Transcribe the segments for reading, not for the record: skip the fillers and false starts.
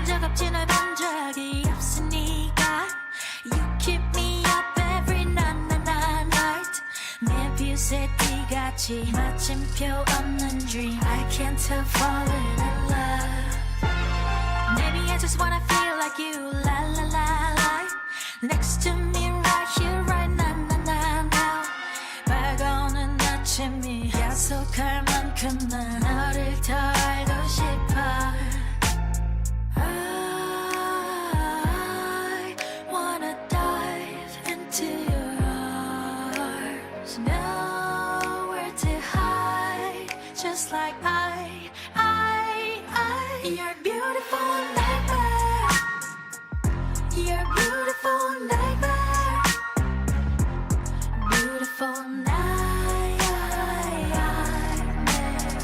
적 없지 널 본 적이 없으니까 You keep me up every night 내 뷰새 띠같이 마침표 없는 dream I can't help falling in love Maybe I just wanna feel like you la la la la Next to me right here right now 밝아오는 아침이 약속할 만큼 난 너를 더 알고 싶어 I wanna dive into your arms Nowhere to hide Just like You're beautiful nightmare You're beautiful nightmare Beautiful nightmare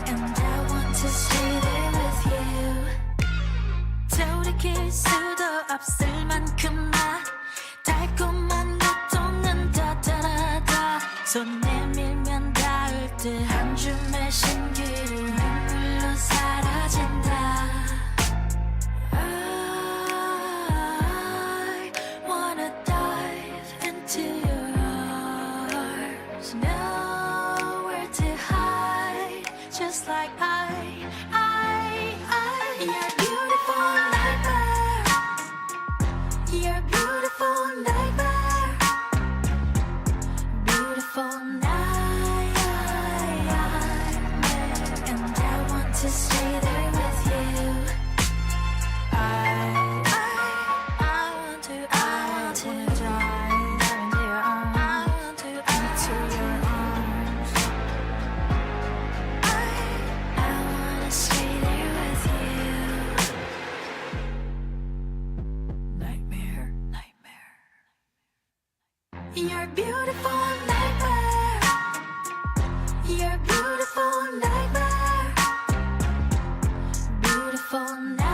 And I want to stay there with you 돌이킬 수도 없을 만큼만 달콤한 고통은 더 손 내밀면 닿을 듯 한 줌의 신기루 눈물로 사라진다 I wanna dive into your arms Nowhere to hide Just like You're beautiful nightmare You're beautiful nightmare Beautiful nightmare And I want to stay there with you I want to dive into your arms I want to into your arms I wanna stay there with you Nightmare, nightmare You're beautiful nightmare You're beautiful nightmare Beautiful nightmare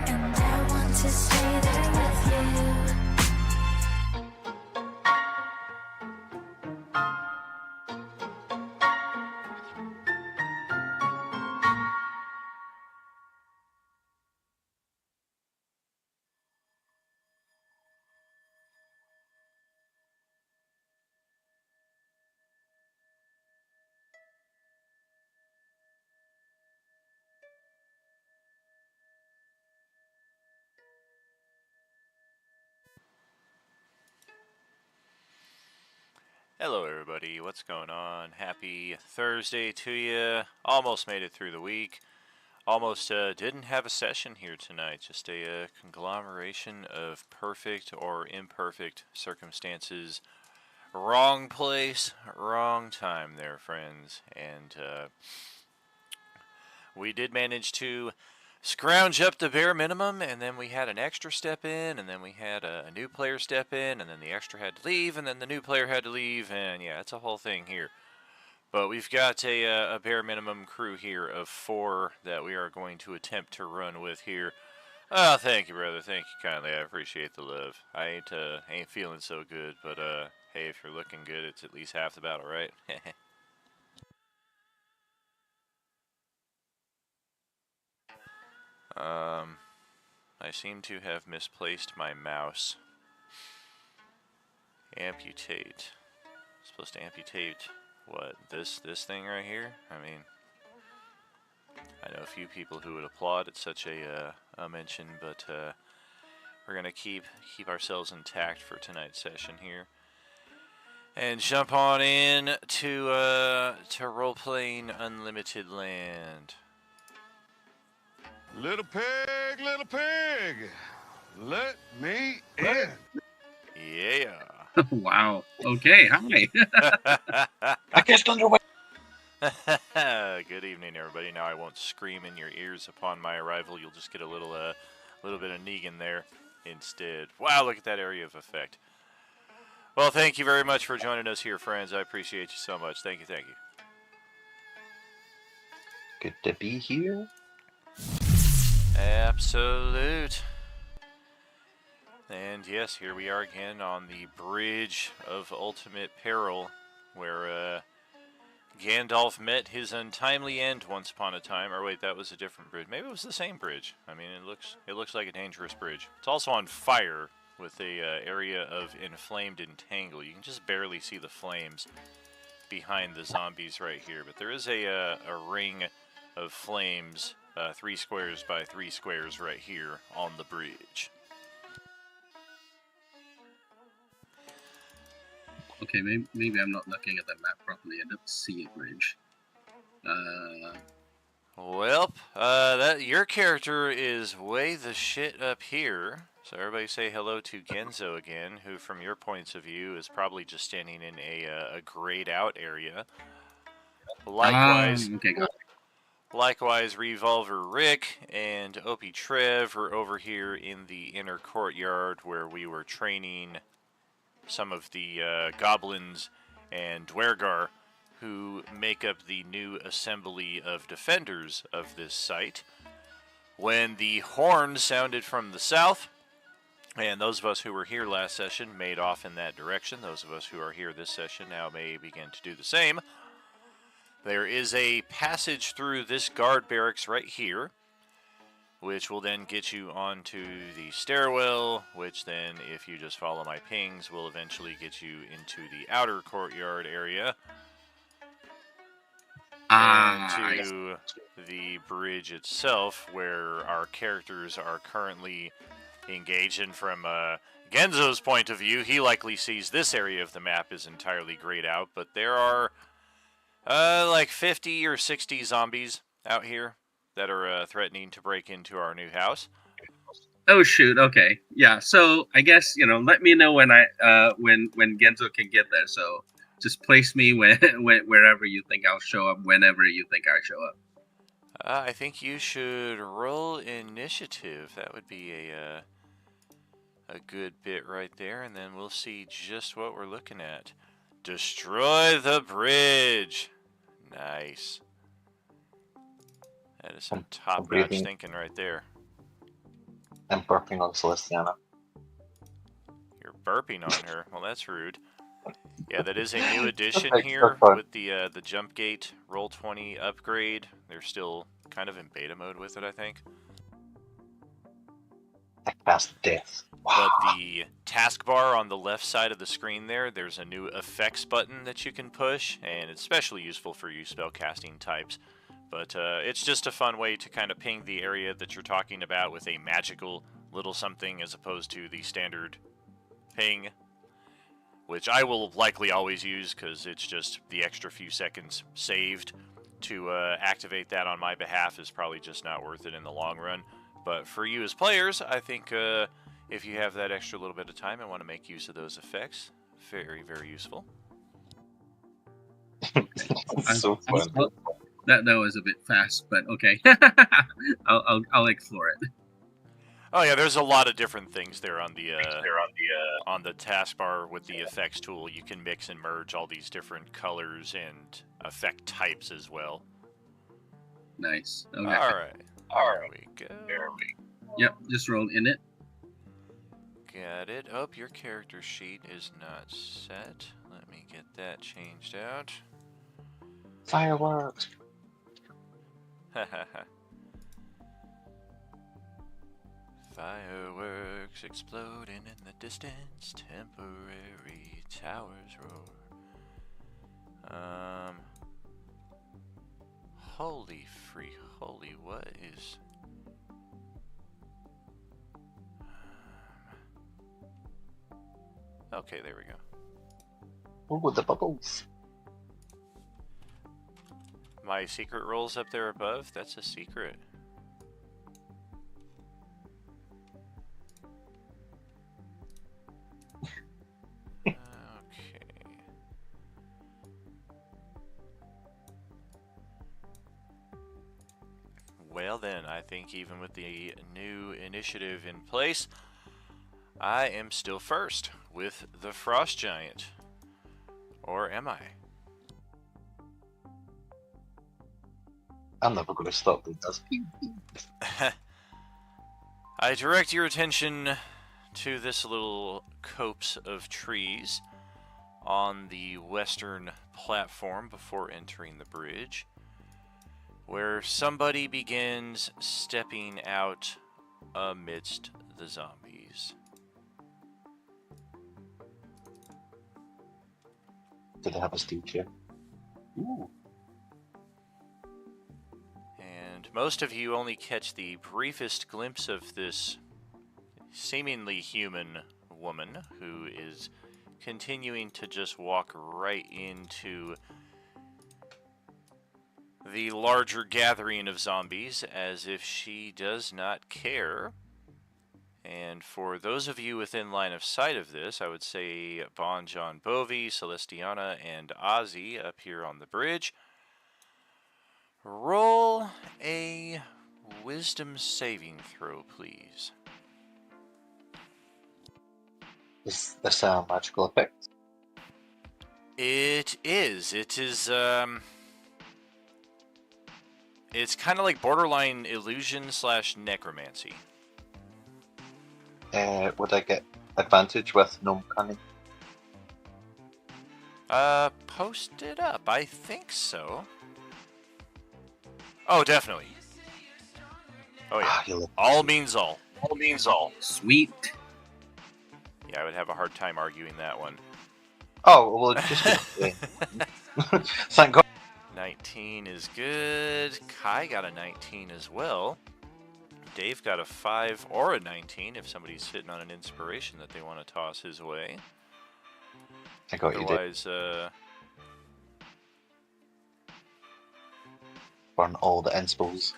And I want to stay there with you Hello everybody, what's going on? Happy Thursday to you. Almost made it through the week. Almost didn't have a session here tonight. Just a conglomeration of perfect or imperfect circumstances. Wrong place, wrong time there, friends. And we did manage to scrounge up the bare minimum, and then we had an extra step in, and then we had a new player step in, and then the extra had to leave, and then the new player had to leave, and yeah, it's a whole thing here. But we've got a bare minimum crew here of 4 that we are going to attempt to run with here. Oh, thank you, brother. Thank you kindly. I appreciate the love. I ain't feeling so good, but hey, if you're looking good, it's at least half the battle, right? I seem to have misplaced my mouse. Amputate. Supposed to amputate what? This thing right here? I mean, I know a few people who would applaud at such a mention, but we're gonna keep ourselves intact for tonight's session here, and jump on in to role-playing Unlimited Land. Little pig, let me in. Yeah. Wow. Okay, hi. I guessed underway. Good evening, everybody. Now I won't scream in your ears upon my arrival. You'll just get a little bit of Negan there instead. Wow, look at that area of effect. Well, thank you very much for joining us here, friends. I appreciate you so much. Thank you, thank you. Good to be here. Absolute. And yes, here we are again on the Bridge of Ultimate Peril, where Gandalf met his untimely end once upon a time. Or wait, that was a different bridge. Maybe it was the same bridge. I mean, it looks like a dangerous bridge. It's also on fire with a area of inflamed entangle. You can just barely see the flames behind the zombies right here. But there is a ring of flames, 3 squares by 3 squares right here on the bridge. Okay, maybe I'm not looking at the map properly. I don't see a bridge. Well, your character is way the shit up here. So everybody say hello to Genzo again, who from your points of view is probably just standing in a grayed out area. Likewise, Okay, got it. Likewise, Revolver Rick and Opie Trev are over here in the inner courtyard where we were training some of the goblins and Dwergar who make up the new assembly of defenders of this site. When the horn sounded from the south, and those of us who were here last session made off in that direction, those of us who are here this session now may begin to do the same. There is a passage through this guard barracks right here, which will then get you onto the stairwell, which then, if you just follow my pings, will eventually get you into the outer courtyard area. And to the bridge itself, where our characters are currently engaged. And from Genzo's point of view, he likely sees this area of the map is entirely grayed out, but there are like 50 or 60 zombies out here that are threatening to break into our new house. Oh shoot! Okay, yeah. So I guess let me know when when Genzo can get there. So just place me wherever you think I'll show up, whenever you think I show up. I think you should roll initiative. That would be a good bit right there, and then we'll see just what we're looking at. Destroy the bridge. Nice. That is some top-notch thinking right there. I'm burping on Celestiana. You're burping on her. Well, that's rude. Yeah, that is a new addition Okay, here so with the jump gate Roll20 upgrade. They're still kind of in beta mode with it, I think. Like past death. Wow. But the taskbar on the left side of the screen there's a new effects button that you can push, and it's especially useful for you spellcasting types. But it's just a fun way to kind of ping the area that you're talking about with a magical little something as opposed to the standard ping, which I will likely always use because it's just the extra few seconds saved to activate that on my behalf is probably just not worth it in the long run. But for you as players, I think if you have that extra little bit of time and want to make use of those effects, very, very useful. So fun. That was a bit fast, but okay. I'll explore it. Oh yeah, there's a lot of different things there on the on the taskbar with the effects tool. You can mix and merge all these different colors and effect types as well. Nice. Okay. All right. There we go. Yep. Just roll in it. Got it. Oh, your character sheet is not set. Let me get that changed out. Fireworks. Fireworks exploding in the distance, temporary towers roar. Holy, what is... Okay, there we go. Ooh, the bubbles. My secret rolls up there above? That's a secret. Well then, I think even with the new initiative in place, I am still first with the Frost Giant. Or am I? I'm never going to stop doing this. I direct your attention to this little copse of trees on the western platform before entering the bridge, where somebody begins stepping out amidst the zombies. Do they have a steel chair? Ooh. And most of you only catch the briefest glimpse of this seemingly human woman who is continuing to just walk right into the larger gathering of zombies as if she does not care. And for those of you within line of sight of this, I would say Bon John Bovi, Celestiana, and Ozzy up here on the bridge. Roll a wisdom saving throw, please. Is this a magical effect? It is. It's kind of like borderline illusion / necromancy. Would I get advantage with gnome cunning? Post it up. I think so. Oh, definitely. Oh yeah. You look All means all. All means all. Sweet. Yeah, I would have a hard time arguing that one. Oh, well, just thank God. 19 is good. Kai got a 19 as well. Dave got a 5 or a 19 if somebody's sitting on an inspiration that they want to toss his way. I got you, Dave. Otherwise, Burn all the inspos.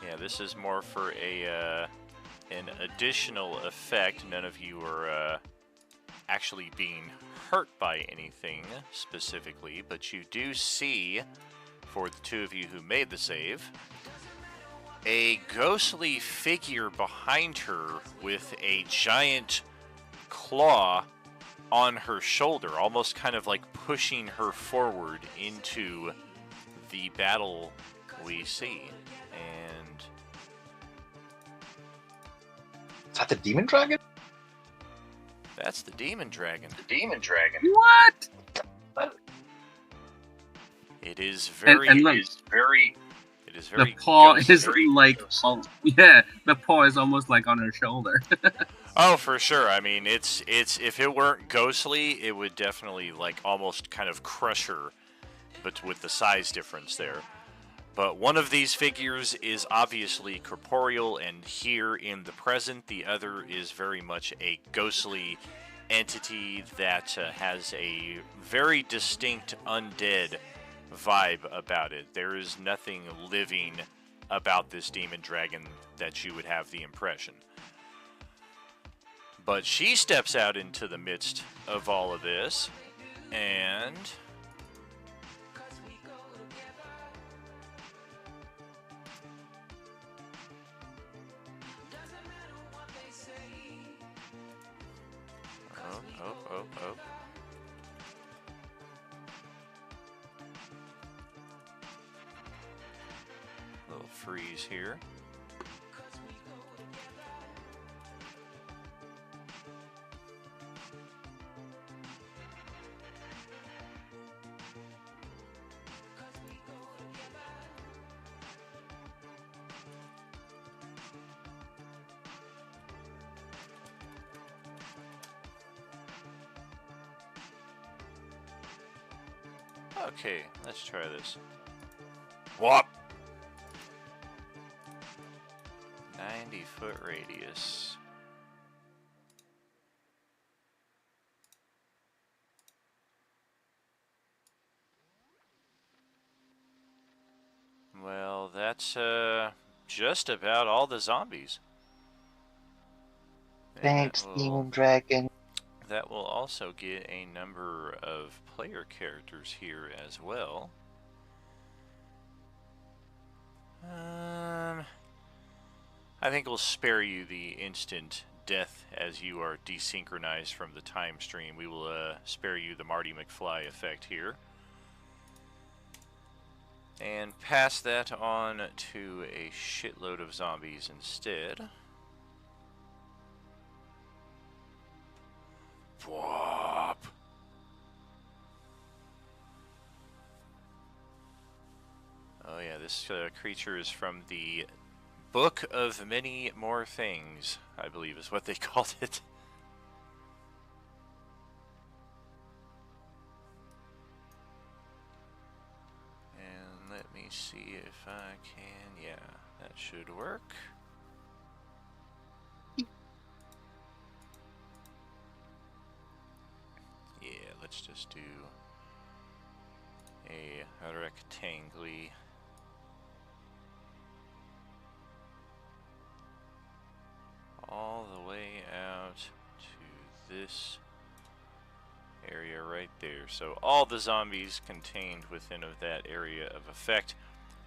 yeah, this is more for an additional effect. None of you are actually being hurt by anything specifically, but you do see, for the two of you who made the save, a ghostly figure behind her with a giant claw on her shoulder, almost kind of like pushing her forward into the battle we see. And Is that the demon dragon? that's the demon dragon. The demon dragon. What? It is very, and look, it is very the paw ghost- is very like, ghost. oh, yeah, the paw is almost like on her shoulder. Oh, for sure. I mean, it's if it weren't ghostly, it would definitely like almost kind of crush her, but with the size difference there. But one of these figures is obviously corporeal and here in the present. The other is very much a ghostly entity that has a very distinct undead vibe about it. There is nothing living about this demon dragon that you would have the impression. But she steps out into the midst of all of this, and oh. Little freeze here. Okay, let's try this. Whop! 90-foot radius. Well, that's just about all the zombies. And Thanks, that will- demon dragon. That will also get a number of player characters here as well. I think we'll spare you the instant death as you are desynchronized from the time stream. We will spare you the Marty McFly effect here. And pass that on to a shitload of zombies instead. Whoop. this creature is from the Book of Many More Things, I believe is what they called it. And let me see if I can, yeah, that should work. Yeah, let's just do a rectangle. All the way out to this area right there. So all the zombies contained within of that area of effect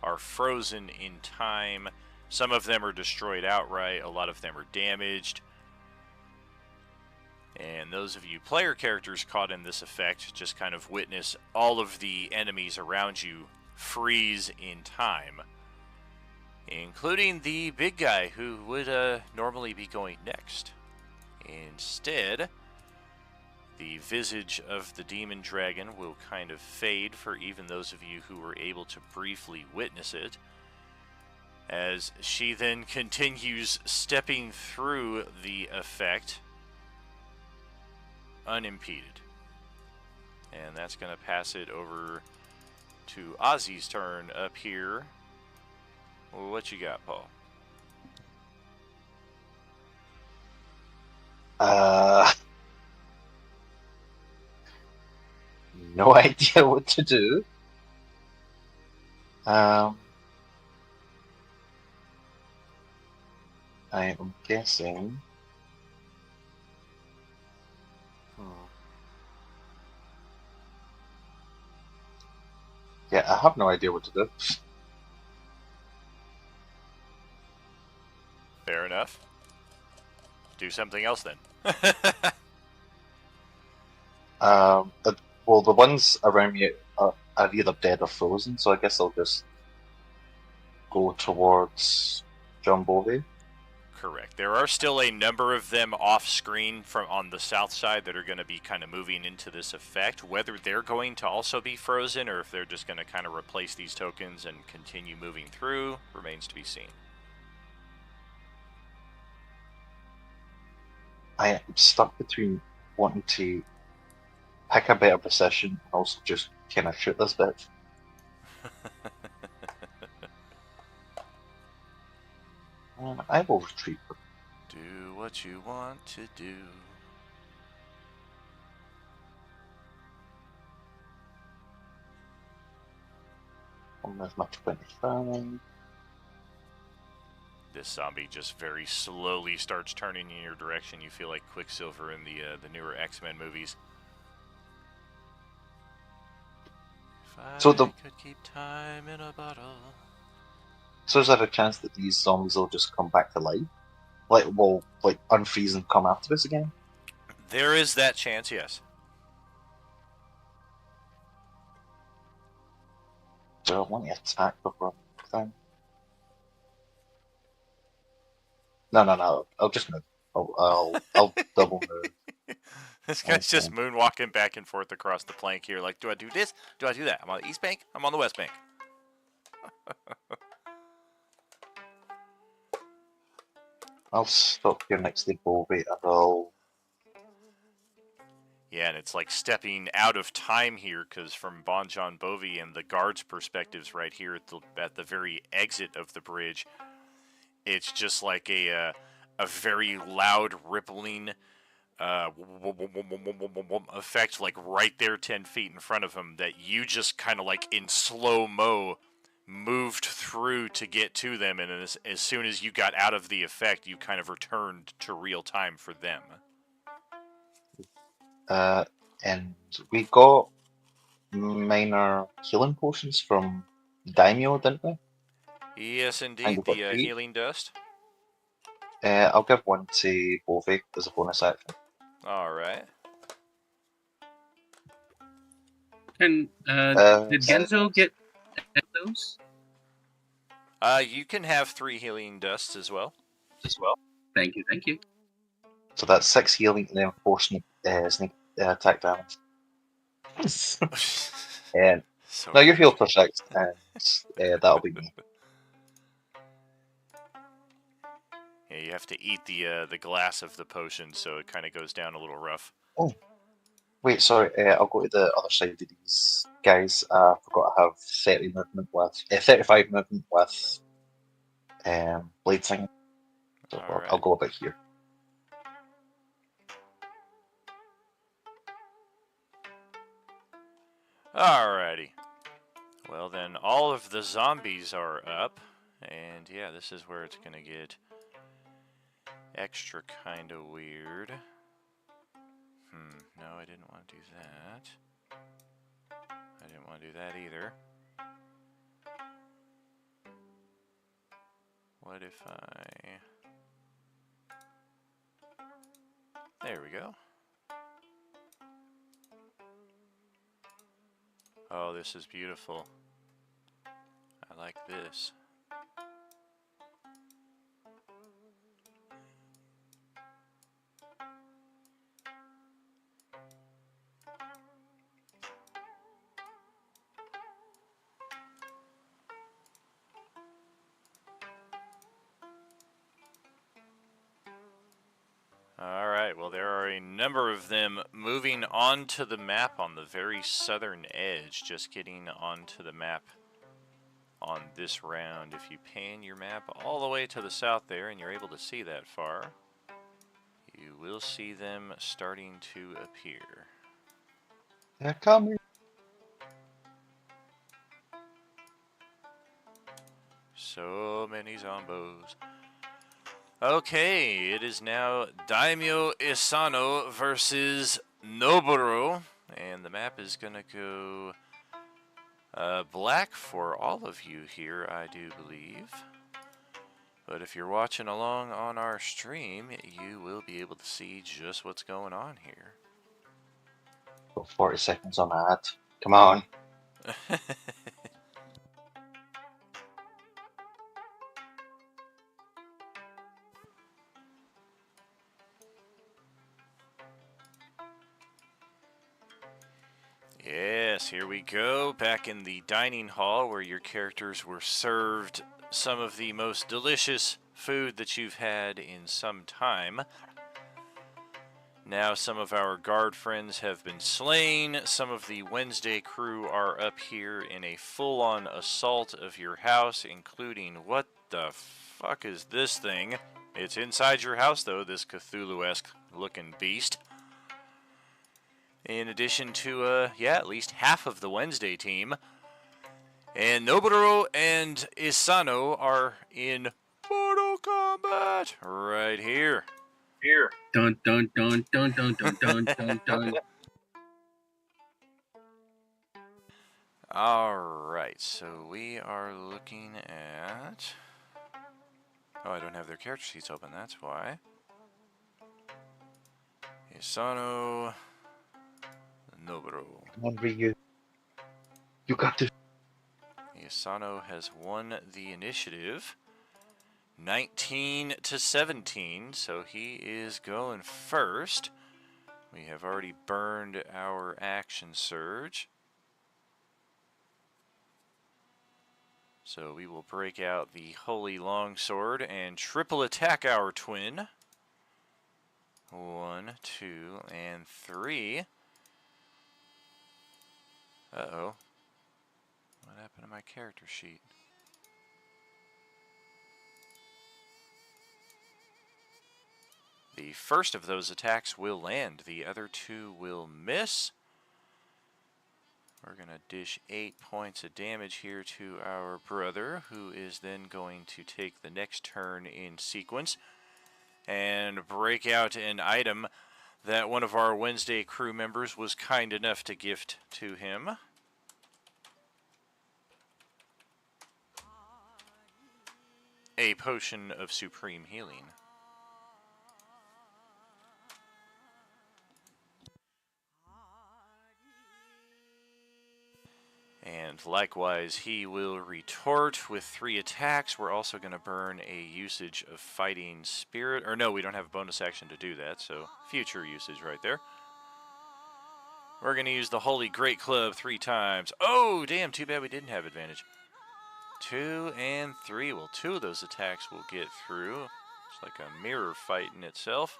are frozen in time. Some of them are destroyed outright, a lot of them are damaged. And those of you player characters caught in this effect just kind of witness all of the enemies around you freeze in time, including the big guy who would normally be going next. Instead, the visage of the demon dragon will kind of fade for even those of you who were able to briefly witness it, as she then continues stepping through the effect unimpeded. And that's going to pass it over to Ozzy's turn up here. Well, what you got, Paul? No idea what to do. I am guessing. Yeah, I have no idea what to do. Fair enough. Do something else then. Well, the ones around me are either dead or frozen, so I guess I'll just go towards John Bovey. Correct. There are still a number of them off screen from on the south side that are going to be kind of moving into this effect. Whether they're going to also be frozen or if they're just going to kind of replace these tokens and continue moving through remains to be seen. I am stuck between wanting to pick a better position and also just kind of shoot this bitch. I will retreat. Do what you want to do. There's my 25. This zombie just very slowly starts turning in your direction. You feel like Quicksilver in the newer X-Men movies. If So I the- could keep time in a bottle. So is there a chance that these zombies will just come back to life? Like, will like unfreeze and come after us again? There is that chance, yes. Do I want to attack before thing? No. I'll just move. I'll double move. This guy's just moonwalking back and forth across the plank here. Like, do I do this? Do I do that? I'm on the east bank. I'm on the west bank. I'll stop here next to Bovey and I'll. Yeah, and it's like stepping out of time here because from Bon John Bovey and the guards' perspectives right here at the very exit of the bridge, it's just like a very loud rippling effect, like right there 10 feet in front of him, that you just kind of like in slow-mo moved through to get to them, and as soon as you got out of the effect, you kind of returned to real time for them. And we got minor healing potions from Daimyo, didn't we? Yes, And indeed, we've the got three. healing dust. I'll give one to Bovey as a bonus action. All right. And did Genzo get those? You can have 3 healing dusts as well. Thank you. So that's 6 healing and then 4 sneak attack damage. And So No, you're healed for 6, and that'll be me. yeah, you have to eat the glass of the potion, so it kind of goes down a little rough. Oh, wait, sorry. I'll go to the other side of these guys. I forgot I have 30 movement with 35 movement with blade thing. So All I'll right. go about here. Alrighty. Well, then all of the zombies are up, and yeah, this is where it's gonna get extra kind of weird. No, I didn't want to do that. I didn't want to do that either. What if I... There we go. Oh, this is beautiful. I like this. Alright, well there are a number of them moving onto the map on the very southern edge, just getting onto the map on this round. If you pan your map all the way to the south there, and you're able to see that far, you will see them starting to appear. They're coming. So many zombos. Okay, it is now Daimyo Isano versus Noburo, and the map is gonna go black for all of you here, I do believe. But if you're watching along on our stream, you will be able to see just what's going on here. Got 40 seconds on ad. Come on. Yes, here we go, back in the dining hall where your characters were served some of the most delicious food that you've had in some time. Now some of our guard friends have been slain, some of the Wednesday crew are up here in a full-on assault of your house, including, what the fuck is this thing? It's inside your house though, this Cthulhu-esque looking beast. In addition to, yeah, at least half of the Wednesday team. And Noburo and Isano are in Mortal Kombat right here. Dun dun dun dun dun dun dun dun dun. Alright, so we are looking at... Oh, I don't have their character sheets open, that's why. Isano... Noburo. Come on, Ryu. You got this. Isano has won the initiative. 19 to 17, so he is going first. We have already burned our action surge. So we will break out the Holy Longsword and triple attack our twin. 1, 2, and 3. Uh-oh. What happened to my character sheet? The first of those attacks will land. The other two will miss. We're going to dish 8 points of damage here to our brother, who is then going to take the next turn in sequence and break out an item that one of our Wednesday crew members was kind enough to gift to him. A potion of supreme healing. And likewise, he will retort with 3 attacks. We're also going to burn a usage of Fighting Spirit. Or no, we don't have a bonus action to do that, so future usage right there. We're going to use the Holy Great Club 3 times. Oh, damn, too bad we didn't have advantage. 2 and 3. Well, 2 of those attacks will get through. It's like a mirror fight in itself.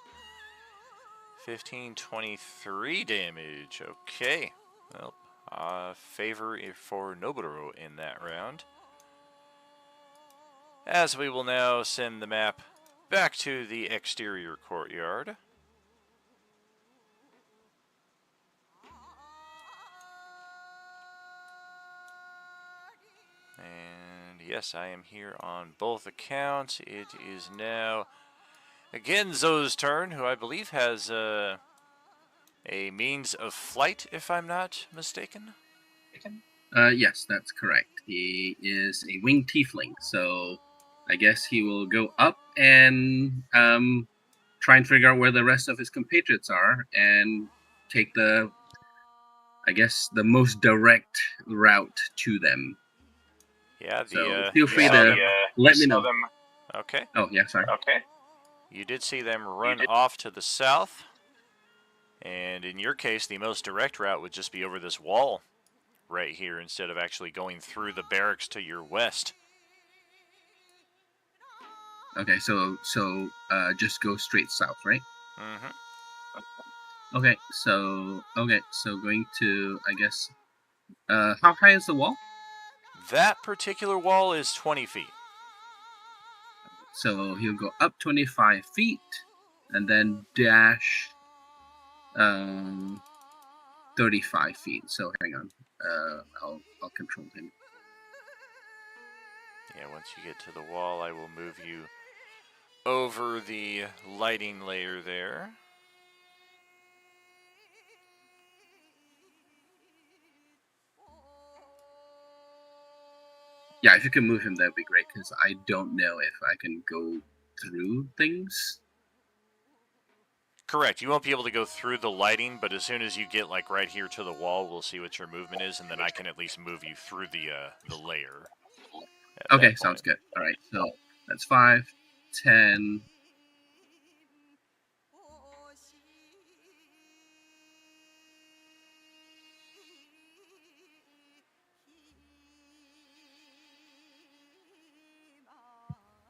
15, 23 damage. Okay. Well, favor for Noburo in that round. As we will now send the map back to the exterior courtyard. And yes, I am here on both accounts. It is now Genzo's turn, who I believe has a means of flight, if I'm not mistaken. Yes, that's correct. He is a winged tiefling, so I guess he will go up and try and figure out where the rest of his compatriots are and take the, I guess, the most direct route to them. Yeah, So feel free to let me know. Okay. Oh, yeah, sorry. Okay. You did see them run off to the south. And in your case, the most direct route would just be over this wall right here instead of actually going through the barracks to your west. Okay, so just go straight south, right? Mm-hmm. Okay, so going to, I guess, how high is the wall? That particular wall is 20 feet. So he'll go up 25 feet and then dash 35 feet. So hang on, I'll control him. Yeah, once you get to the wall, I will move you over the lighting layer there. Yeah, if you can move him, that'd be great, because I don't know if I can go through things. Correct. You won't be able to go through the lighting, but as soon as you get like right here to the wall, we'll see what your movement is, and then I can at least move you through the layer. Okay, sounds good. All right, so that's 5, 10.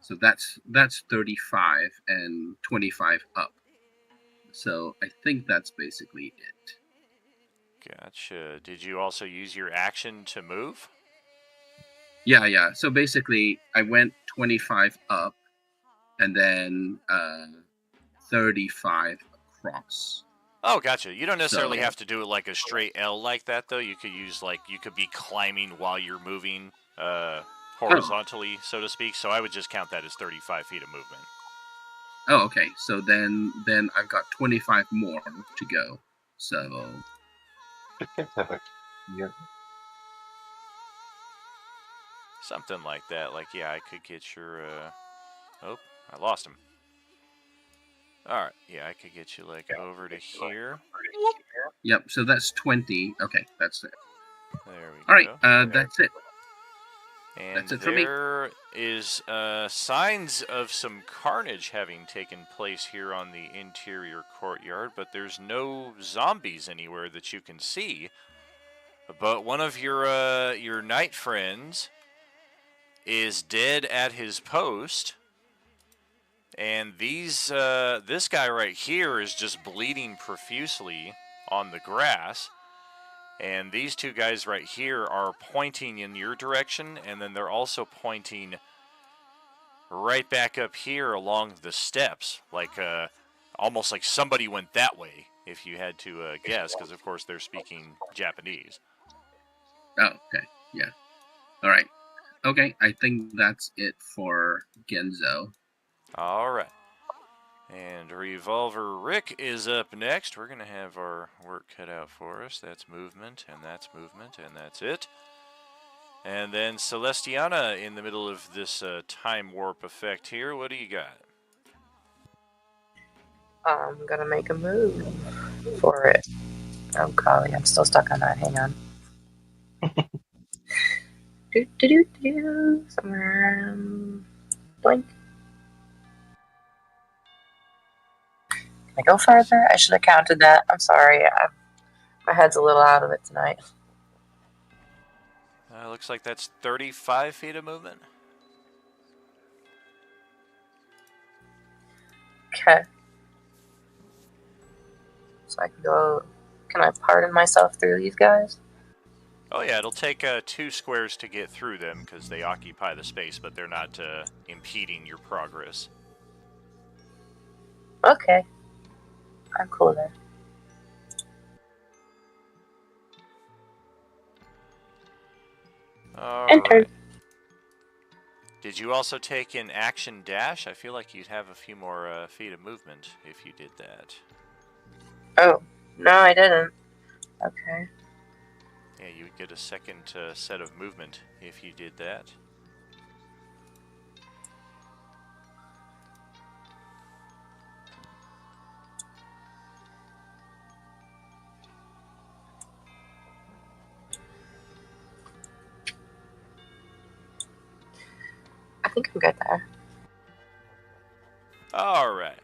So that's 35 and 25 up. So I think that's basically it. Gotcha. Did you also use your action to move? Yeah. So basically, I went 25 up, and then 35 across. Oh, gotcha. You don't necessarily have to do it like a straight L like that, though. You could use you could be climbing while you're moving horizontally, so to speak. So I would just count that as 35 feet of movement. Oh, okay. So then I've got 25 more to go. So. Yeah. Something like that. Like, yeah, I could get your. Oh, I lost him. Alright, yeah, I could get you, over to here. Yep, so that's 20. Okay, that's it. There we go. Alright, that's it. And that's it for me. There is signs of some carnage having taken place here on the interior courtyard, but there's no zombies anywhere that you can see. But one of your knight friends is dead at his post. And this guy right here is just bleeding profusely on the grass. And these two guys right here are pointing in your direction, and then they're also pointing right back up here along the steps, almost like somebody went that way, if you had to guess, because of course they're speaking Japanese. Oh, okay, yeah. All right. Okay, I think that's it for Genzo. All right. And Revolver Rick is up next. We're going to have our work cut out for us. That's movement, and that's movement, and that's it. And then Celestiana in the middle of this time warp effect here. What do you got? I'm going to make a move for it. Oh, golly, I'm still stuck on that. Hang on. Somewhere. Blink. Can I go further? I should have counted that. I'm sorry. My head's a little out of it tonight. Looks like that's 35 feet of movement. Okay. So I can go. Can I pardon myself through these guys? Oh yeah, it'll take 2 squares to get through them because they occupy the space, but they're not impeding your progress. Okay. I'm cool then. All Enter. right. Did you also take an action dash? I feel like you'd have a few more feet of movement if you did that. Oh, no, I didn't. Okay. Yeah, you would get a second set of movement if you did that. I think I'm good there. All right.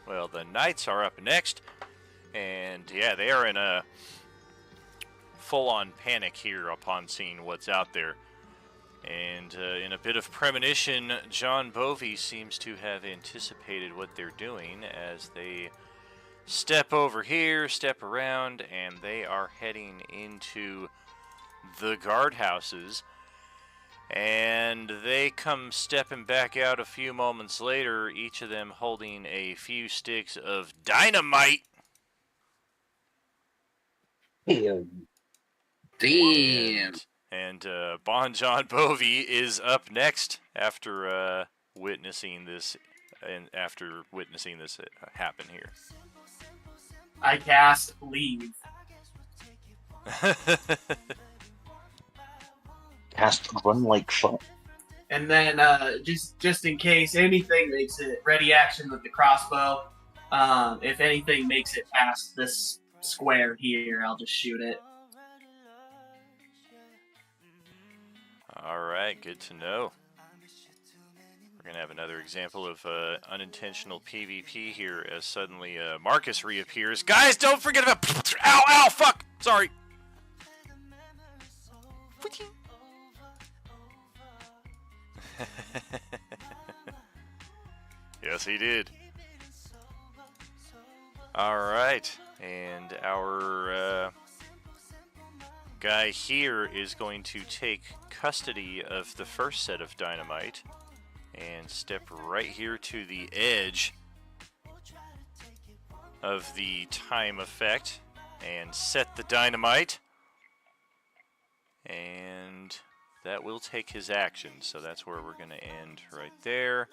Well, the Knights are up next, and yeah, they are in a full-on panic here upon seeing what's out there. And in a bit of premonition, John Bovey seems to have anticipated what they're doing as they step over here, step around, and they are heading into the guardhouses. And they come stepping back out a few moments later, each of them holding a few sticks of dynamite. Damn. And Bon John Bovey is up next after witnessing this happen here. I cast leave. Cast run like fuck. And then just in case anything makes it ready action with the crossbow. If anything makes it past this square here, I'll just shoot it. All right, good to know. We're going to have another example of unintentional PvP here as suddenly Marcus reappears. Guys, don't forget about... Ow, ow, fuck! Sorry. Yes, he did. All right, and our guy here is going to take custody of the first set of dynamite and step right here to the edge of the time effect and set the dynamite, and that will take his action, so that's where we're going to end right there.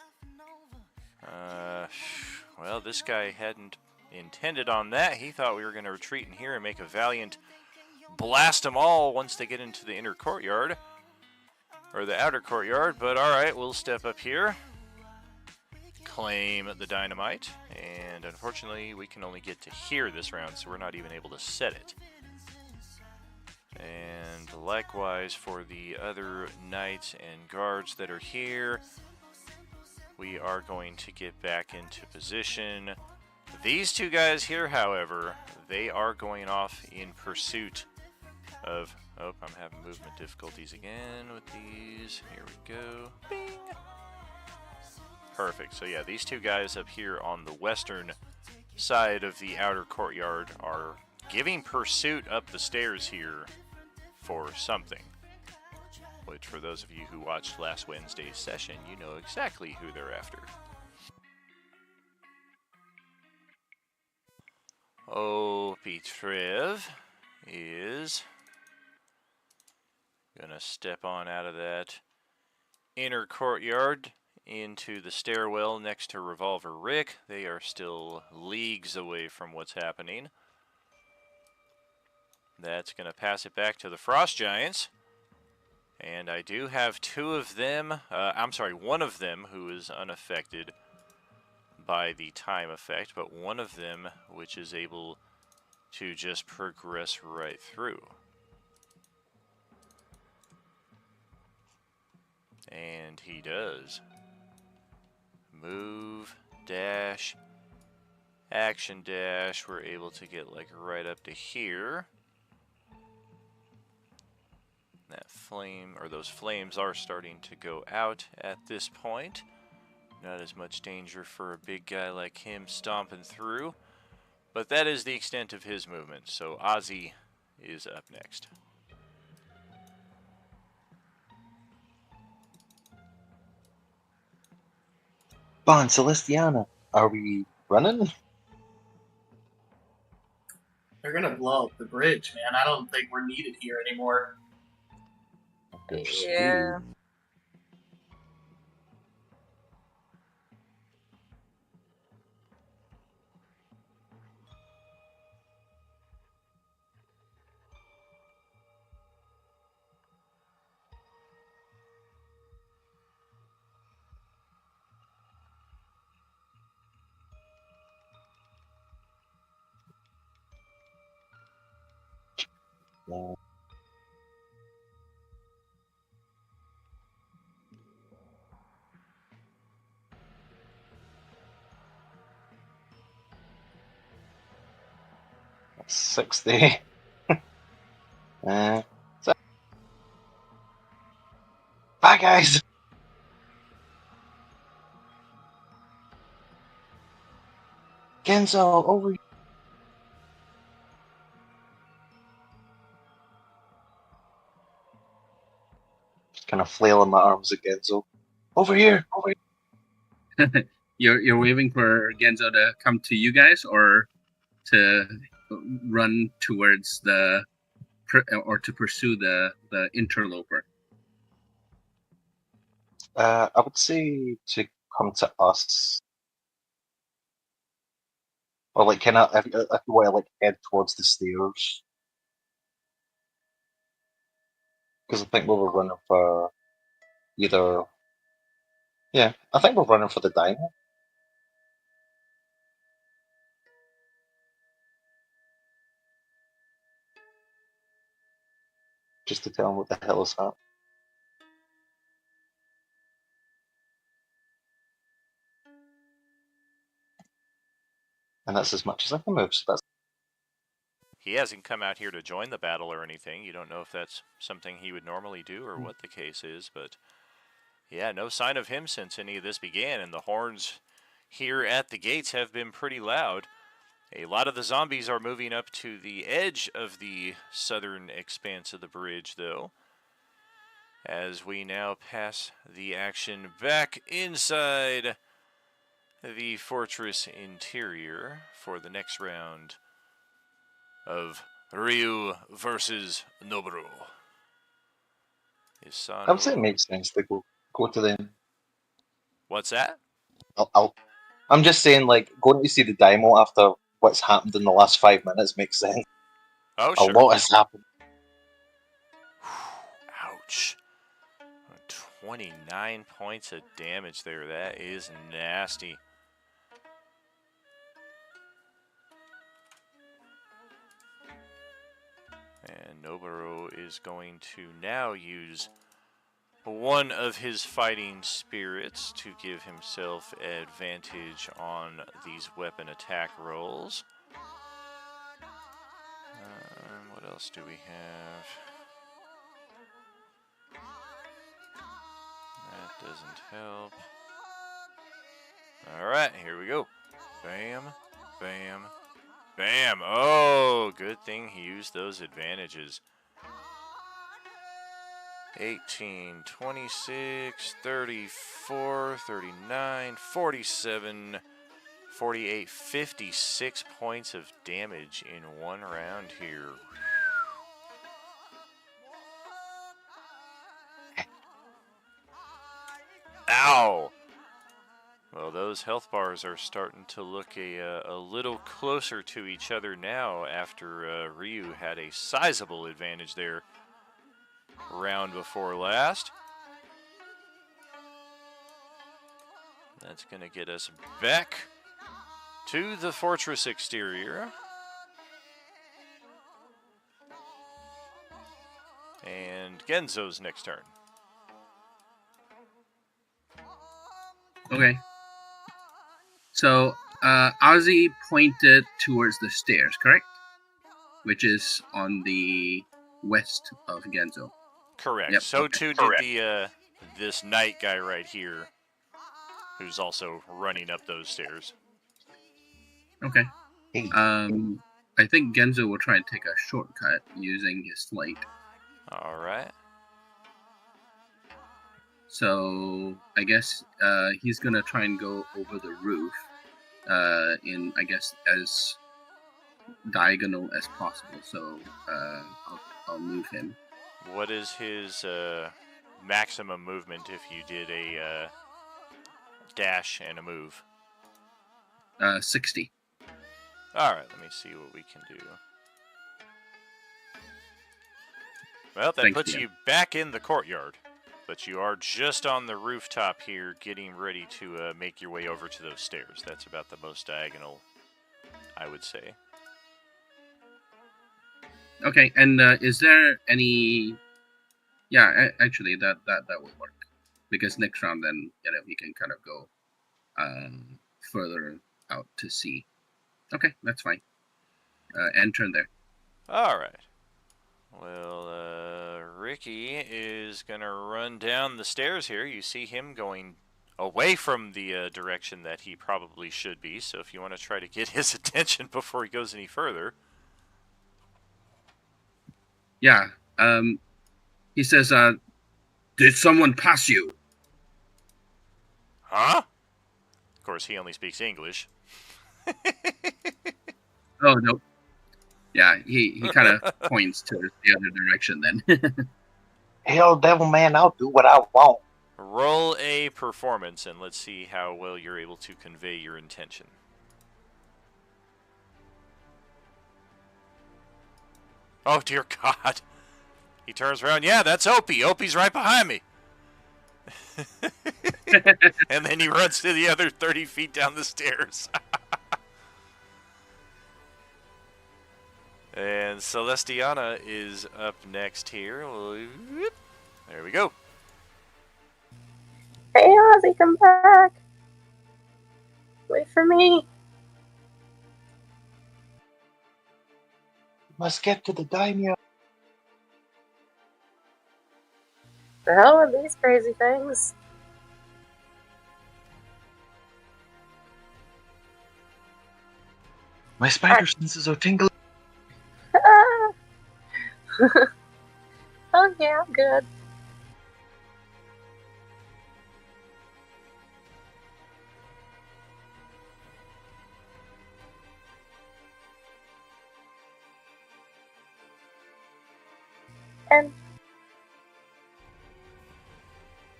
Well, this guy hadn't intended on that. He thought we were going to retreat in here and make a valiant blast them all once they get into the inner courtyard, or the outer courtyard, but alright, we'll step up here, claim the dynamite, and unfortunately we can only get to here this round, so we're not even able to set it. And likewise for the other knights and guards that are here, we are going to get back into position. These two guys here, however, they are going off in pursuit of... Oh, I'm having movement difficulties again with these. Here we go. Bing! Perfect. So yeah, these two guys up here on the western side of the outer courtyard are giving pursuit up the stairs here for something. Which, for those of you who watched last Wednesday's session, you know exactly who they're after. Oh, Petrev is gonna step on out of that inner courtyard into the stairwell next to Revolver Rick. They are still leagues away from what's happening. That's gonna pass it back to the Frost Giants. And I do have two of them, one of them who is unaffected by the time effect, but one of them which is able to just progress right through. And he does. Move, dash, action dash. We're able to get like right up to here. That flame, or those flames are starting to go out at this point. Not as much danger for a big guy like him stomping through. But that is the extent of his movement. So Ozzy is up next. Bon, Celestiana, are we running? They're gonna blow up the bridge, man. I don't think we're needed here anymore. Yeah. No. That's 60. So- Bye, guys. Genzo, over here. Just kind of flailing my arms at Genzo. Over here, over here. You're waiting for Genzo to come to you guys, or to run towards the, or to pursue the interloper? I would say to come to us. Or like kind of if you want to like head towards the stairs. Because I think we were running for either. Yeah, I think we're running for the diamond. Just to tell him what the hell is happening. And that's as much as I can move, so that's. He hasn't come out here to join the battle or anything. You don't know if that's something he would normally do or what the case is, but yeah, no sign of him since any of this began, and the horns here at the gates have been pretty loud. A lot of the zombies are moving up to the edge of the southern expanse of the bridge, though, as we now pass the action back inside the fortress interior for the next round of Ryu versus Noburo. I would say it makes sense to go to them. What's that? I'm just saying, like, going to see the demo after what's happened in the last 5 minutes makes sense. Oh, A sure. lot has happened. Ouch. 29 points of damage there. That is nasty. And Noburo is going to now use one of his fighting spirits to give himself advantage on these weapon attack rolls. What else do we have? That doesn't help. Alright, here we go. Bam, bam, bam. Oh, good thing he used those advantages. 18, 26, 34, 39, 47, 48, 56 points of damage in one round here. Ow! Well, those health bars are starting to look a little closer to each other now after Ryu had a sizable advantage there round before last. That's going to get us back to the fortress exterior. And Genzo's next turn. Okay. So Ozzy pointed towards the stairs, correct? Which is on the west of Genzo. Correct. Yep. So Okay. too did the this knight guy right here, who's also running up those stairs. Okay. Hey, I think Genzo will try and take a shortcut using his flight. All right. So I guess he's gonna try and go over the roof, in I guess as diagonal as possible. So I'll move him. What is his maximum movement if you did a dash and a move? 60. All right. Let me see what we can do. Well, that Thanks, puts Dan. you back in the courtyard, but you are just on the rooftop here, getting ready to make your way over to those stairs. That's about the most diagonal, I would say. Okay, and is there any? Yeah, actually, that will work because next round, then we can kind of go further out to sea. Okay, that's fine. End turn there. All right. Well, Ricky is going to run down the stairs here. You see him going away from the direction that he probably should be. So if you want to try to get his attention before he goes any further. Yeah. He says, "Did someone pass you?" Huh? Of course, he only speaks English. Oh no. Yeah, he kind of points to the other direction then. hell, devil man, I'll do what I want. Roll a performance, and let's see how well you're able to convey your intention. Oh, dear God. He turns around. Yeah, that's Opie. Opie's right behind me. And then he runs to the other 30 feet down the stairs. And Celestiana is up next here. There we go. Hey, Ozzy, come back. Wait for me. Must get to the daimyo. The hell with these crazy things. My spider senses are tingling. Oh yeah, I'm good. And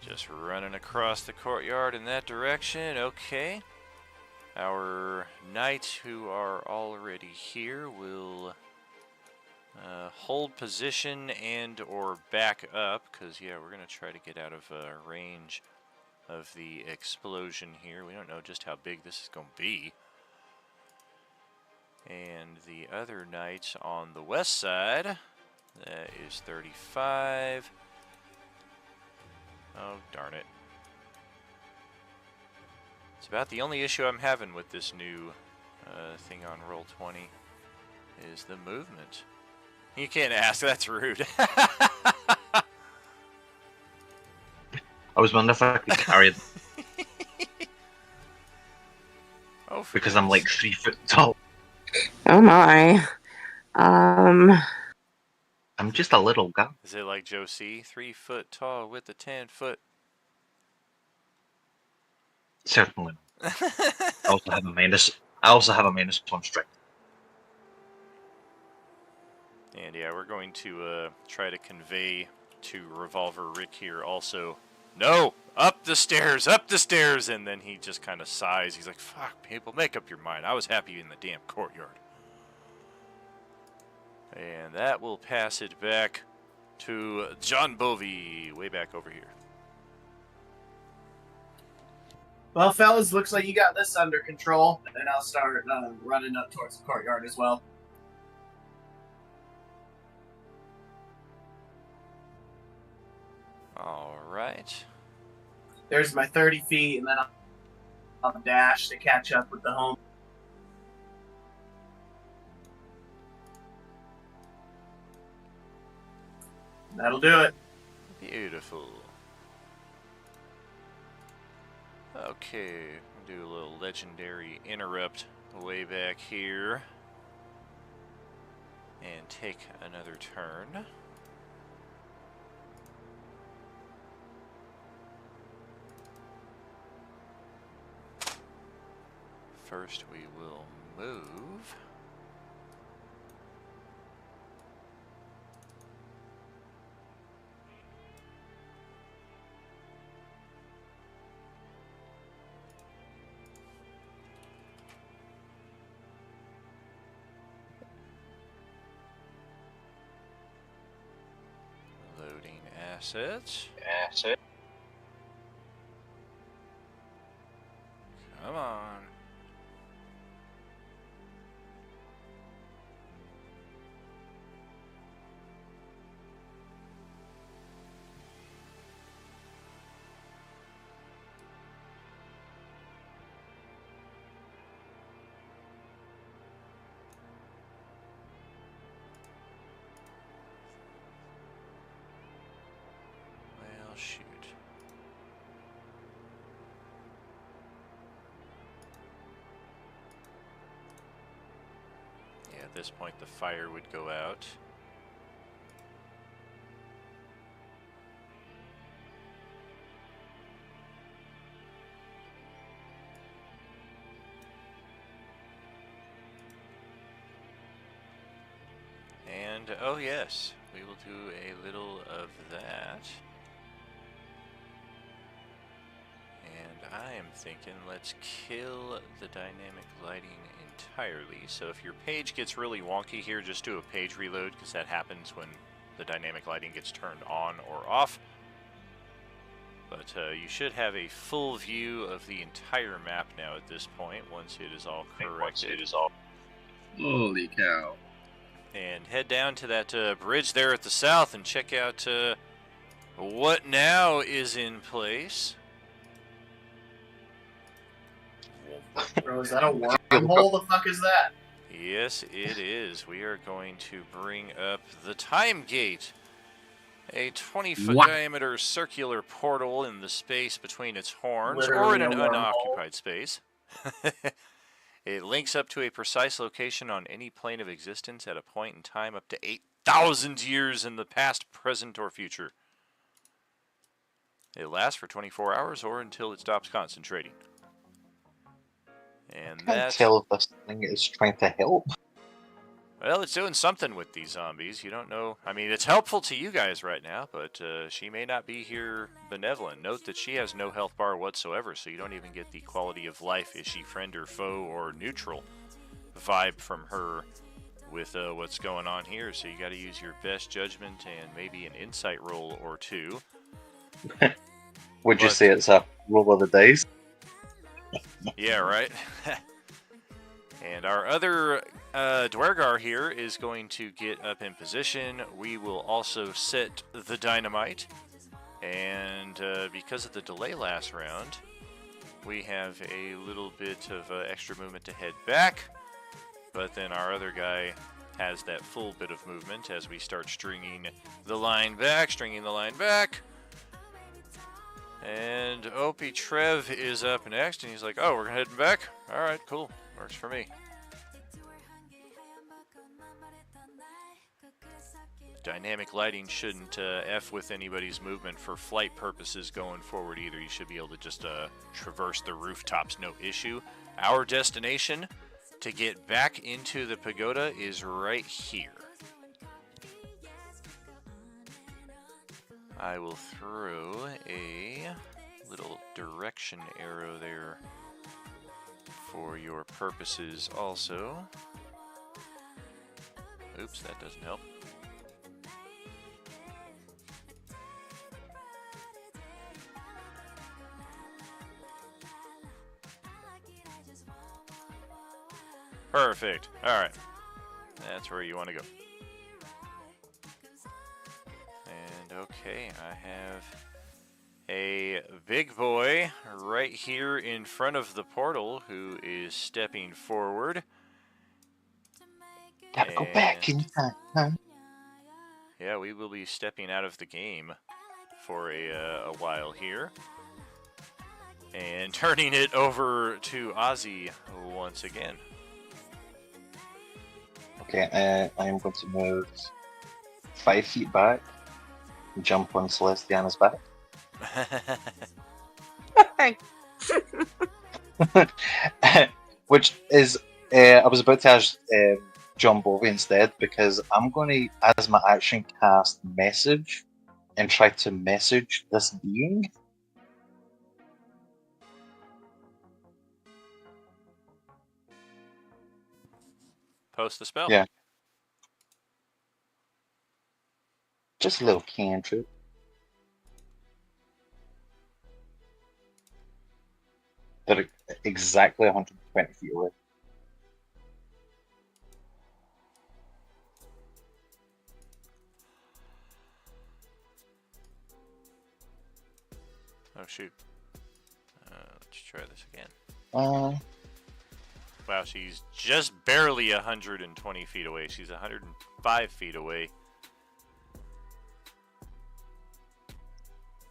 Just running across the courtyard in that direction. Okay. Our knights who are already here will hold position and or back up, because yeah, we're going to try to get out of range of the explosion here. We don't know just how big this is going to be. And the other knights on the west side, that is 35. Oh, darn it. It's about the only issue I'm having with this new thing on Roll20 is the movement. You can't ask, that's rude. I was wondering if I could carry it Oh, because I'm like 3 foot tall. oh my. I'm just a little guy. Is it like Joe C? 3 foot tall with a 10-foot. Certainly. I also have a -1 strength. And yeah, we're going to try to convey to Revolver Rick here also. No! Up the stairs! Up the stairs! And then he just kind of sighs. He's like, fuck, people, make up your mind. I was happy in the damn courtyard. And that will pass it back to John Bovey, way back over here. Well, fellas, looks like you got this under control, and I'll start running up towards the courtyard as well. All right. There's my 30 feet, and then I'll dash to catch up with the home. That'll do it. Beautiful. Okay, we'll do a little legendary interrupt way back here. And take another turn. First we will move. Loading assets. Come on. Well, shoot. Yeah, at this point the fire would go out. And, oh yes, we will do a little of that. And I am thinking let's kill the dynamic lighting entirely. So if your page gets really wonky here, just do a page reload, because that happens when the dynamic lighting gets turned on or off. But you should have a full view of the entire map now at this point, once it is all corrected. Holy cow. And head down to that bridge there at the south and check out what now is in place. Bro, is that a wormhole? The fuck is that? Yes, it is. We are going to bring up the Time Gate. A 20-foot What? diameter circular portal in the space between its horns, or Literally in an a wormhole. unoccupied space. It links up to a precise location on any plane of existence at a point in time up to 8,000 years in the past, present, or future. It lasts for 24 hours or until it stops concentrating. And Can't that... tell if this thing is trying to help. Well, it's doing something with these zombies. You don't know. I mean, it's helpful to you guys right now, but she may not be here benevolent. Note that she has no health bar whatsoever, so you don't even get the quality of life, is she friend or foe or neutral vibe from her with what's going on here. So you got to use your best judgment and maybe an insight roll or two. Would you say it's a roll of the dice? Yeah, right? And our other Dwergar here is going to get up in position. We will also set the dynamite. And because of the delay last round, we have a little bit of extra movement to head back. But then our other guy has that full bit of movement as we start stringing the line back. And Opie Trev is up next, and he's like, oh, we're heading back? All right, cool. Works for me. Dynamic lighting shouldn't F with anybody's movement for flight purposes going forward either. You should be able to just traverse the rooftops, no issue. Our destination to get back into the pagoda is right here. I will throw a little direction arrow there for your purposes also. Oops, that doesn't help. Perfect. All right. That's where you want to go. And okay, I have a big boy right here in front of the portal who is stepping forward. Gotta go back in time. Yeah, we will be stepping out of the game for a while here. And turning it over to Ozzy once again. Okay, I am going to move 5 feet back, jump on Celestiana's back. Which is, I was about to ask John Bovey instead, because I'm going to, as my action, cast Message and try to message this being. Post the spell. Yeah. Just a little cantrip. They're exactly 120 feet away. Oh, shoot. Let's try this again. Uh, Wow, she's just barely 120 feet away. She's 105 feet away.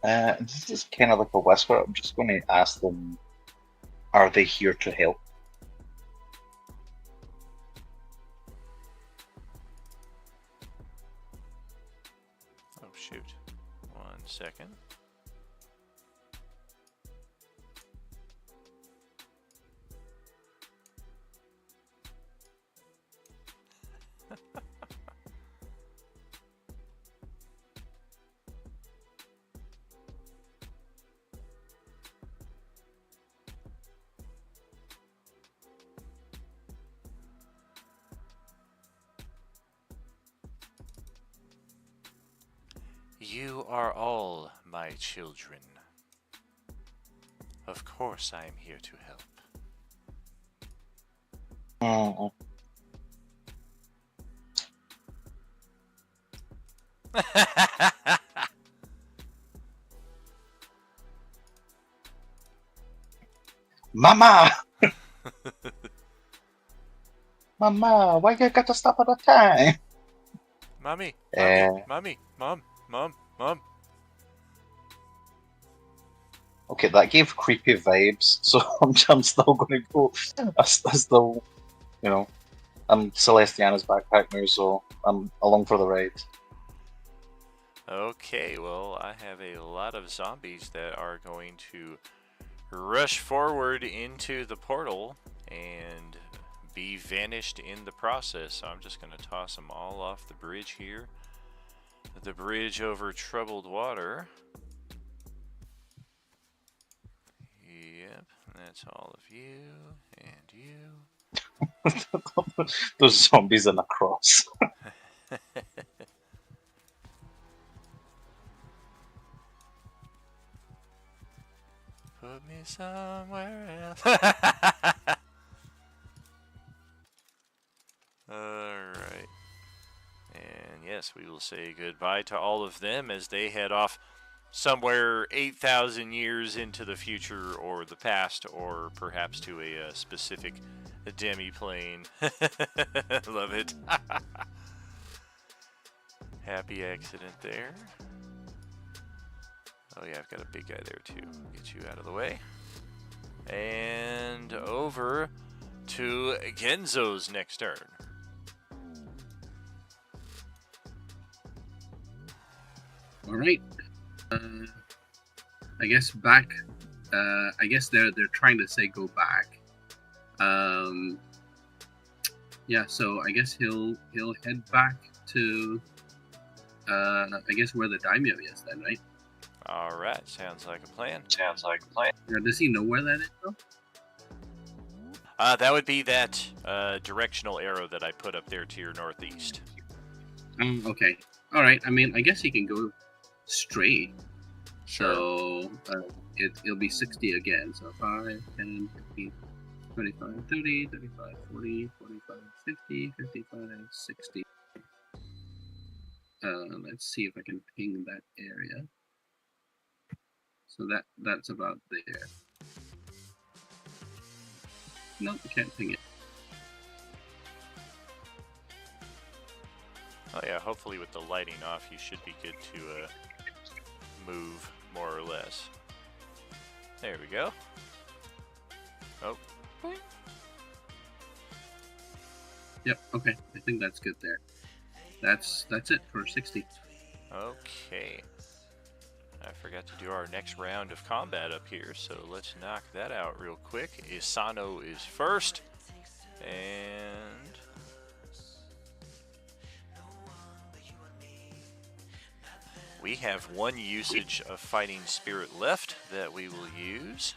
this is kind of like a whisper. I'm just going to ask them, are they here to help? Oh, shoot. 1 second. You are all my children. Of course I am here to help. Mm, Mama! Mama, why you got to stop at a time? Mommy, Uh, mommy, mom, mom. Okay, that gave creepy vibes, so I'm still going to go. I still, you know, I'm Celestiana's backpack now, so I'm along for the ride. Okay, well, I have a lot of zombies that are going to rush forward into the portal and be vanished in the process. So I'm just going to toss them all off the bridge here. The bridge over troubled water. Yep, that's all of you and you. Those zombies in a cross. Put me somewhere else. Alright. And yes, we will say goodbye to all of them as they head off somewhere 8,000 years into the future or the past, or perhaps to a specific demi-plane. Love it. Happy accident there. Oh yeah, I've got a big guy there too. Get you out of the way. And over to Genzo's next turn. All right. I guess back. I guess they're trying to say go back. Yeah. So I guess he'll head back to. I guess where the daimyo is then, right? All right, sounds like a plan. Yeah, does he know where that is though? That would be that directional arrow that I put up there to your northeast. Okay. All right. I mean, I guess he can go straight. Sure. So it'll be 60 again. So 5, 10, 15, 25, 30, 35, 40, 45, 50, 55, 60. Let's see if I can ping that area. So that's about there. Nope, I can't ping it. Oh yeah, hopefully with the lighting off, you should be good to move more or less. There we go. Oh. Boing. Yep. Okay, I think that's good there. That's it for 60. Okay. I forgot to do our next round of combat up here, so let's knock that out real quick. Isano is first, and we have one usage of Fighting Spirit left that we will use.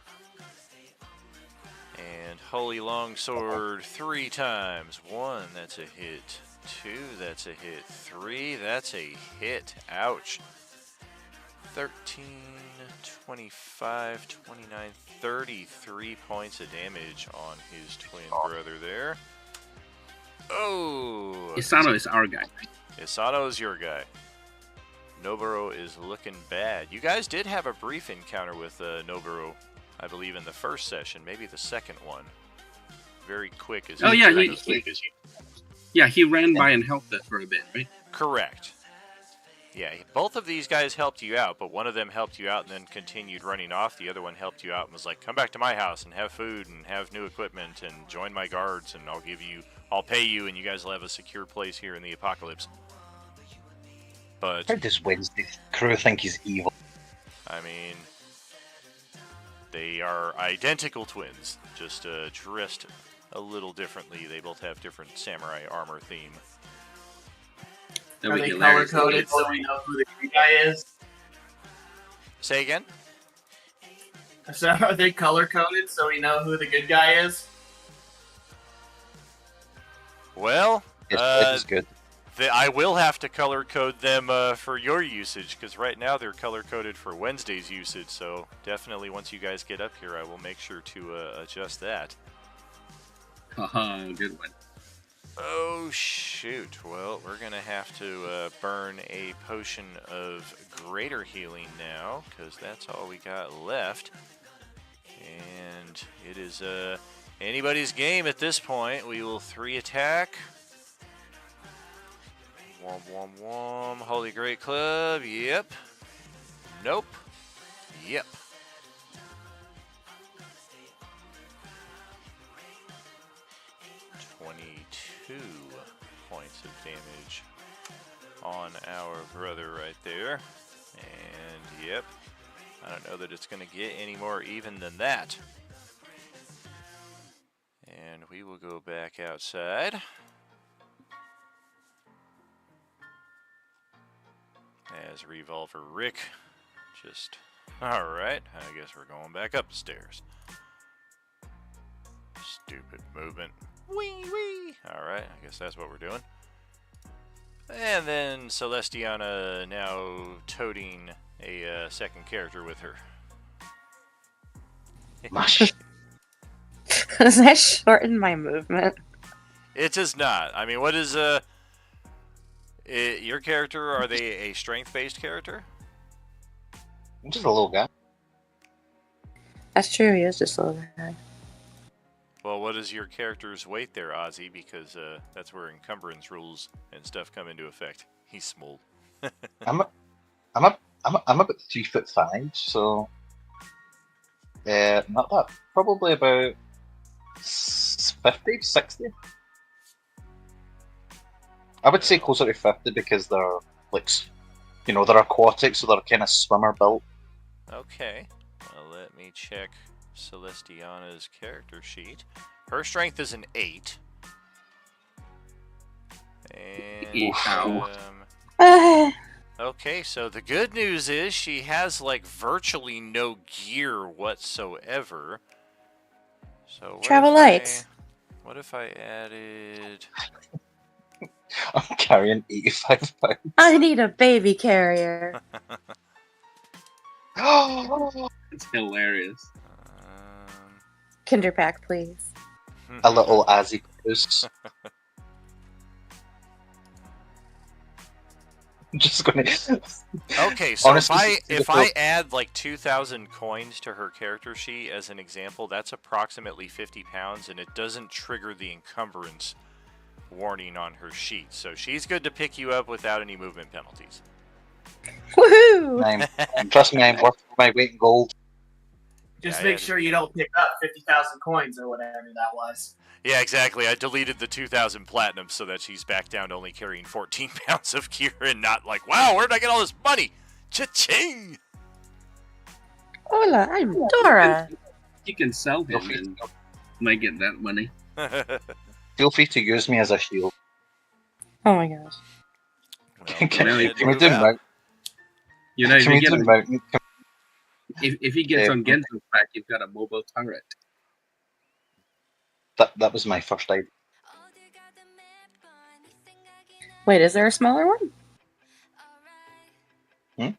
And Holy Longsword 3 times. 1, that's a hit. 2, that's a hit. 3, that's a hit. Ouch. 13, 25, 29, 33 points of damage on his twin brother there. Oh! Isano is our guy. Isano is your guy. Noburo is looking bad. You guys did have a brief encounter with Noburo, I believe, in the first session, maybe the second one. Very quick as he ran by and helped us for a bit, right? Correct. Yeah, both of these guys helped you out, but one of them helped you out and then continued running off. The other one helped you out and was like, come back to my house and have food and have new equipment and join my guards and I'll pay you and you guys will have a secure place here in the apocalypse. But How does Wednesday's crew think he's evil? I mean, they are identical twins, just dressed a little differently. They both have different samurai armor theme. Are they color coded so we know who the good guy is? Say again? So are they color coded so we know who the good guy is? Well, It is good. I will have to color code them for your usage, because right now they're color coded for Wednesday's usage, so definitely once you guys get up here, I will make sure to adjust that. Haha, good one. Oh, shoot. Well, we're going to have to burn a potion of greater healing now, because that's all we got left. And it is anybody's game at this point. We will 3 attack. Wom, wom, wom. Holy Great Club. Yep. Nope. Yep. Points of damage on our brother right there. And yep, I don't know that it's going to get any more even than that. And we will go back outside. As Revolver Rick just... Alright, I guess we're going back up the stairs. Stupid movement. Wee wee! Alright, I guess that's what we're doing. And then Celestiana now toting a second character with her. Mush. Does that shorten my movement? It does not. I mean, what is your character? Are they a strength-based character? I'm just a little guy. That's true, he is just a little guy. Well, what is your character's weight there, Ozzy? Because that's where encumbrance rules and stuff come into effect. He's small. I'm about 3'5", so not that. Probably about 50, 60. I would say closer to 50 because they're like, they're aquatic, so they're kind of swimmer built. Okay. Well, let me check Celestiana's character sheet. Her strength is an 8. And okay, so the good news is she has like virtually no gear whatsoever. So Travel lights. What if I added? I'm carrying 85 pounds. I need a baby carrier. It's hilarious. Kinder pack, please. A little Azzy goose. just gonna. Okay, so Honestly, if I add like 2,000 coins to her character sheet as an example, that's approximately 50 pounds, and it doesn't trigger the encumbrance warning on her sheet. So she's good to pick you up without any movement penalties. Woohoo! Trust me, I'm worth my weight in gold. Just Yeah, make sure you don't pick up 50,000 coins or whatever that was. Yeah, exactly. I deleted the 2,000 platinum so that she's back down to only carrying 14 pounds of gear and not like, wow, where did I get all this money? Cha-ching! Hola, I'm Dora. You can sell Feel him free, and might get that money. feel free to use me as a shield. Oh my gosh. Well, go Can, ahead and can we move do out. mount? You know, if Can you we get do mount? if he gets Yeah. on Gento's back, you've got a mobile turret. That was my first idea. Wait, is there a smaller one? Hmm?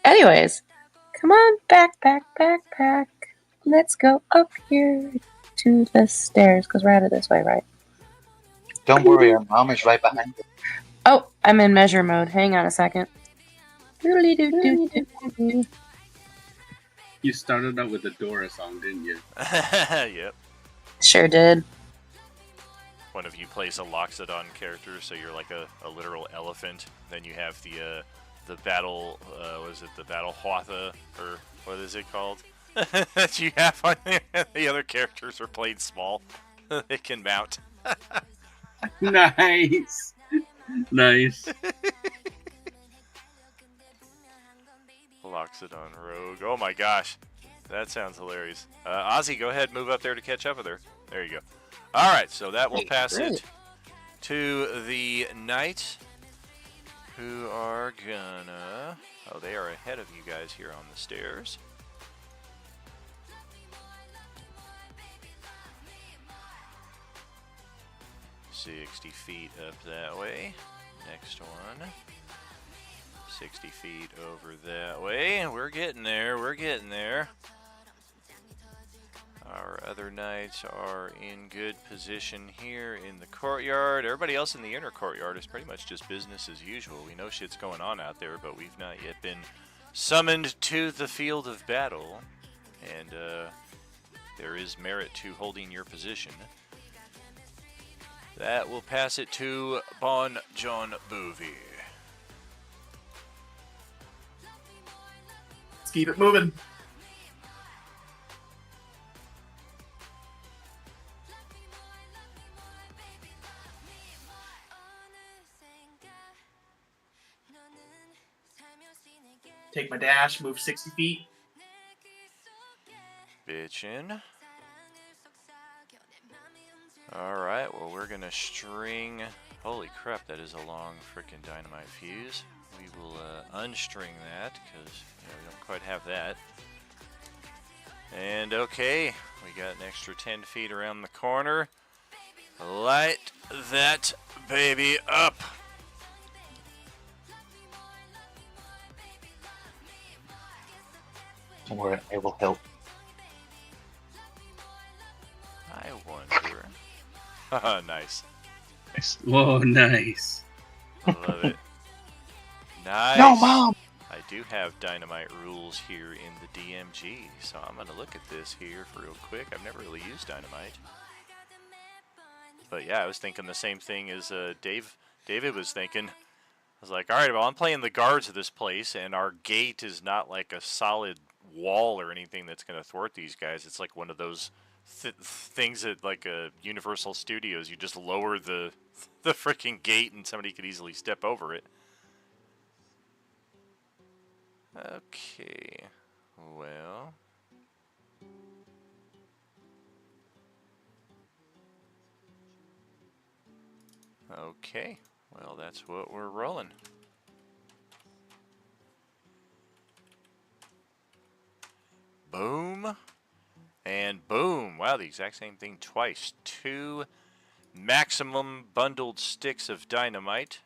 Anyways, come on, backpack. Let's go up here to the stairs, because we're headed this way, right? Don't worry, our mom is right behind you. Oh, I'm in measure mode. Hang on a second. Doodly-doo-doo-doo-doo. You started out with the Dora song, didn't you? Yep. Sure did. One of you plays a Loxodon character, so you're like a literal elephant. Then you have the battle, was it the battle Hwatha, or what is it called? That you have on there. The other characters are played small. They can mount. Nice. Nice. Loxodon Rogue. Oh my gosh. That sounds hilarious. Ozzy, go ahead, move up there to catch up with her. There you go. Alright, so that will pass it to the knight, who are gonna... Oh, they are ahead of you guys here on the stairs. $60 feet up that way. Next one. 60 feet over that way. We're getting there. We're getting there. Our other knights are in good position here in the courtyard. Everybody else in the inner courtyard is pretty much just business as usual. We know shit's going on out there, but we've not yet been summoned to the field of battle. And there is merit to holding your position. That will pass it to Bon John Boovie. Let's keep it moving. Take my dash, move 60 feet. Bitchin'. Alright, well, we're gonna string... Holy crap, that is a long frickin' dynamite fuse. We will unstring that, because we don't quite have that. And okay, we got an extra 10 feet around the corner. Light that baby up! Don't worry, I will help. I wonder... Haha, nice. Whoa, nice. I love it. Nice! No, Mom! I do have dynamite rules here in the DMG, so I'm going to look at this here for real quick. I've never really used dynamite. But yeah, I was thinking the same thing as David was thinking. I was like, alright, well, I'm playing the guards of this place, and our gate is not like a solid wall or anything that's going to thwart these guys. It's like one of those things at like a Universal Studios. You just lower the freaking gate and somebody could easily step over it. Okay, well... Okay, well, that's what we're rolling. Boom. And boom. Wow, the exact same thing twice. 2 maximum bundled sticks of dynamite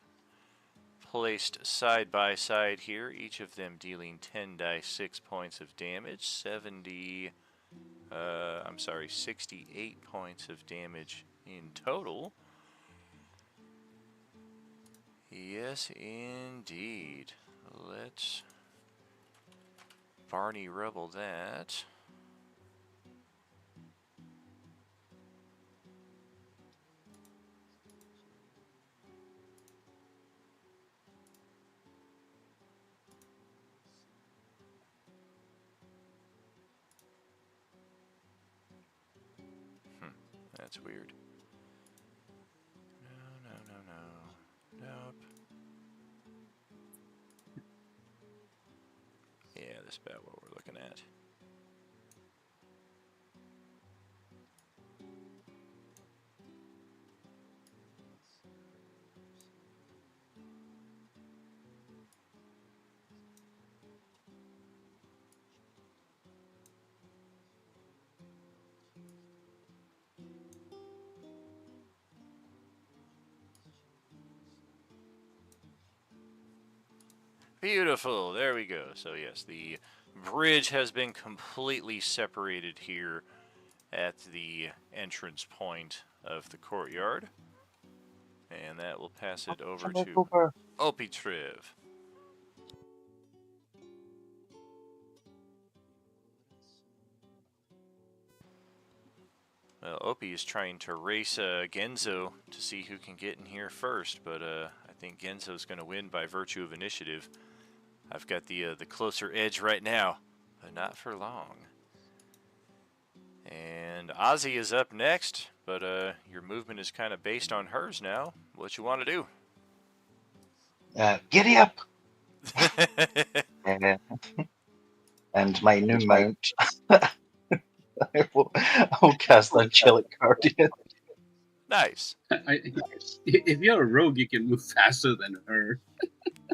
placed side by side here, each of them dealing 10 dice 6 points of damage, 68 points of damage in total. Yes, indeed. Let's Barney Rubble that. That's weird. No. Nope. Yeah, that's about what we're looking at. Beautiful. There we go. So yes, the bridge has been completely separated here at the entrance point of the courtyard. And that will pass it over to Opitriv. Well, Opie is trying to race Genzo to see who can get in here first, but I think Genzo's going to win by virtue of initiative. I've got the closer edge right now, but not for long. And Ozzy is up next, but your movement is kind of based on hers now. What you want to do? Giddy up! Uh, and my new mount. I'll cast Angelic Guardian. Nice. If you're a rogue, you can move faster than her.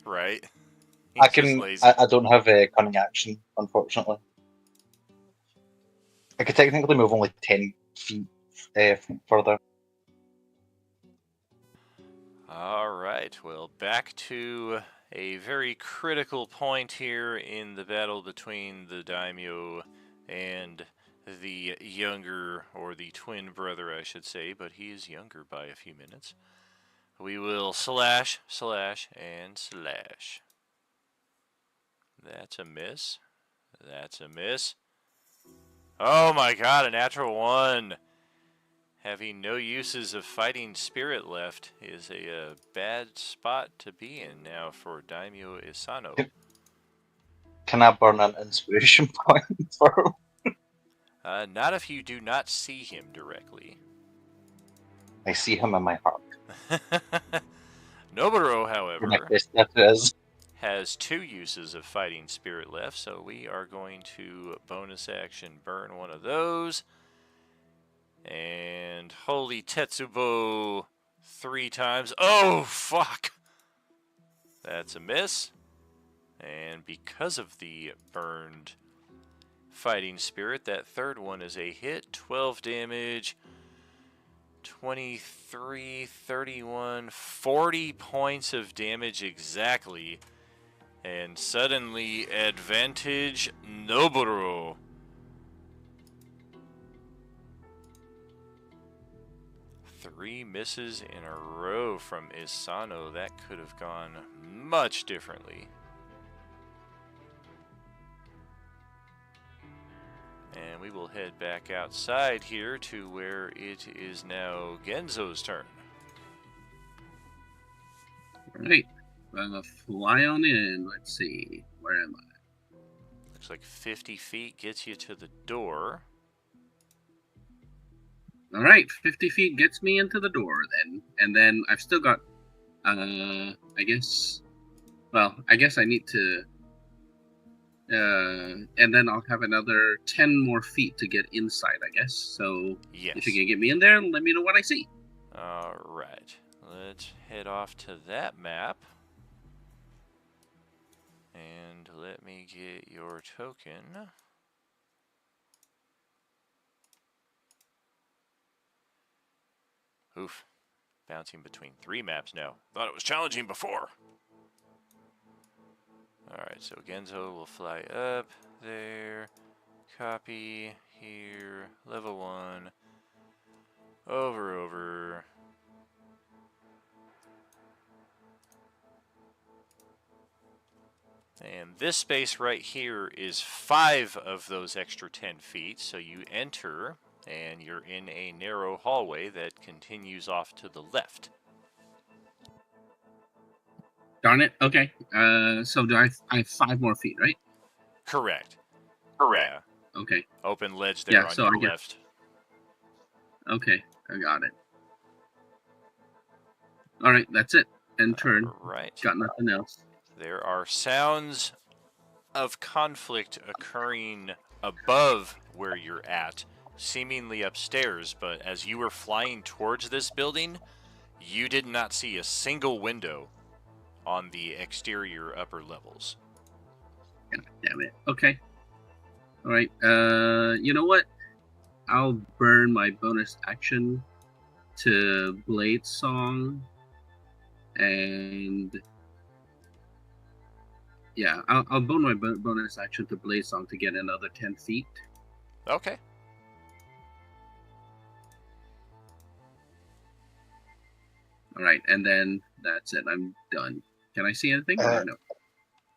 Right. I He's just can. lazy. I don't have a cunning action, unfortunately. I could technically move only 10 feet further. All right. Well, back to a very critical point here in the battle between the daimyo and the younger, or the twin brother, I should say, but he is younger by a few minutes. We will slash, and slash. That's a miss. That's a miss. Oh my god, a natural one! Having no uses of fighting spirit left is a bad spot to be in now for Daimyo Isano. Can I burn an inspiration point for him? Not if you do not see him directly. I see him in my heart. Noburo, My however, best that is. has 2 uses of fighting spirit left, so we are going to bonus action burn one of those. And holy Tetsubo 3 times. Oh, fuck! That's a miss. And because of the burned fighting spirit, that third one is a hit. 12 damage, 23, 31, 40 points of damage exactly. And suddenly, advantage Noburo. Three misses in a row from Isano. That could have gone much differently. And we will head back outside here to where it is now Genzo's turn. Right. I'm gonna fly on in. Let's see. Where am I? Looks like 50 feet gets you to the door. All right, 50 feet gets me into the door then, and then I've still got, I guess I need to, and then I'll have another 10 more feet to get inside, I guess. So Yes. if you can get me in there, let me know what I see. All right. Let's head off to that map. And let me get your token. Oof. Bouncing between 3 maps now. Thought it was challenging before. Alright, so Genzo will fly up there. Copy here. Level 1. Over. this space right here is 5 of those extra 10 feet, so you enter, and you're in a narrow hallway that continues off to the left. Darn it. Okay. So I have 5 more feet, right? Correct. Correct. Yeah. Okay. Open ledge there on so your I get- left. Okay, I got it. All right, that's it. End turn. All right. Got nothing else. There are sounds of conflict occurring above where you're at, seemingly upstairs, but as you were flying towards this building, you did not see a single window on the exterior upper levels. God damn it. Okay. All right. You know what? I'll burn my bonus action to Blade Song, and yeah, I'll burn my bonus action to Blade Song to get another 10 feet. Okay. All right, and then that's it. I'm done. Can I see anything? Or no?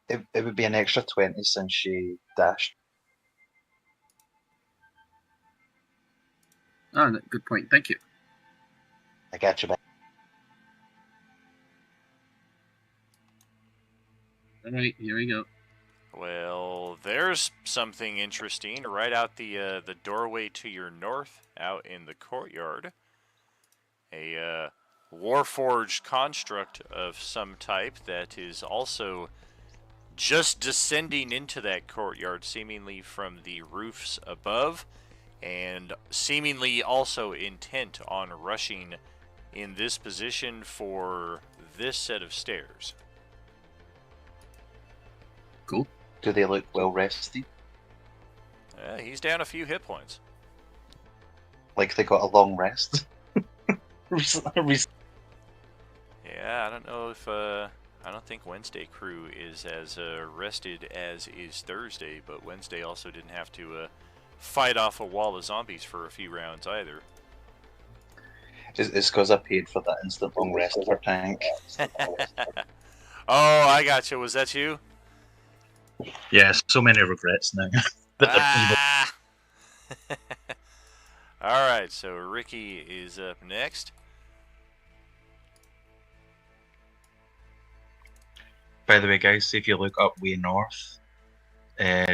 It would be an extra 20 since she dashed. Oh, good point. Thank you. I got you back. All right, here we go. Well, there's something interesting right out the doorway to your north, out in the courtyard. A warforged construct of some type that is also just descending into that courtyard, seemingly from the roofs above, and seemingly also intent on rushing in this position for this set of stairs. Cool. Do they look well rested? He's down a few hit points. Like they got a long rest? Recently. Yeah, I don't know if I don't think Wednesday crew is as rested as is Thursday, but Wednesday also didn't have to fight off a wall of zombies for a few rounds either. It's because I paid for that instant long rest for tank. Oh, I gotcha. Was that you? Yeah, so many regrets now. But they're evil. Ah! All right, so Ricky is up next. By the way, guys, if you look up way north,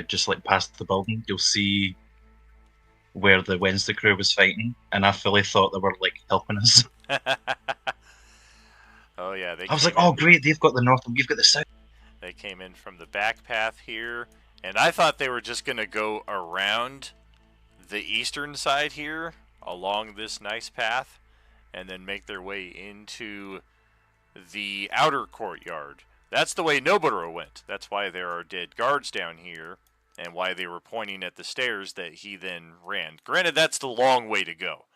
just like past the building, you'll see where the Wednesday crew was fighting, and I fully thought they were like helping us. Oh yeah, I was like, oh great, they've got the north and we've got the south. They came in from the back path here, and I thought they were just going to go around the eastern side here, along this nice path, and then make their way into the outer courtyard. That's the way Noburo went. That's why there are dead guards down here, and why they were pointing at the stairs that he then ran. Granted, that's the long way to go.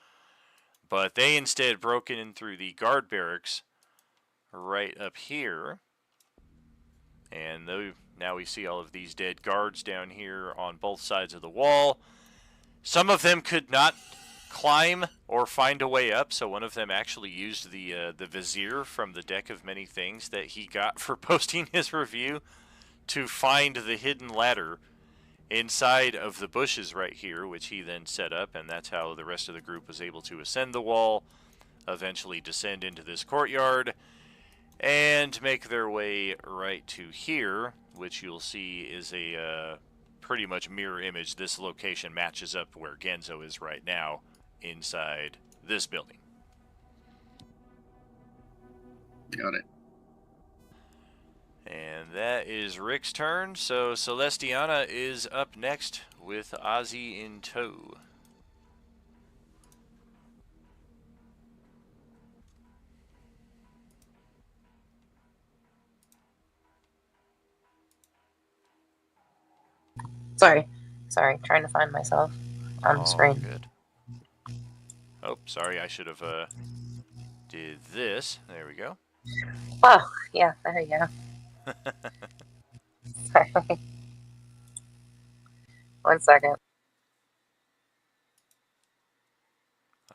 But they instead broke in through the guard barracks right up here. And now we see all of these dead guards down here on both sides of the wall. Some of them could not climb or find a way up, so one of them actually used the vizier from the Deck of Many Things that he got for posting his review to find the hidden ladder inside of the bushes right here, which he then set up, and that's how the rest of the group was able to ascend the wall, eventually descend into this courtyard, and make their way right to here, which you'll see is a pretty much mirror image. This location matches up where Genzo is right now inside this building. Got it. And that is Rick's turn, so Celestiana is up next with Ozzy in tow. Sorry, trying to find myself on the screen. Good. Oh, sorry, I should have did this. There we go. Oh, yeah, there you go. Sorry. 1 second.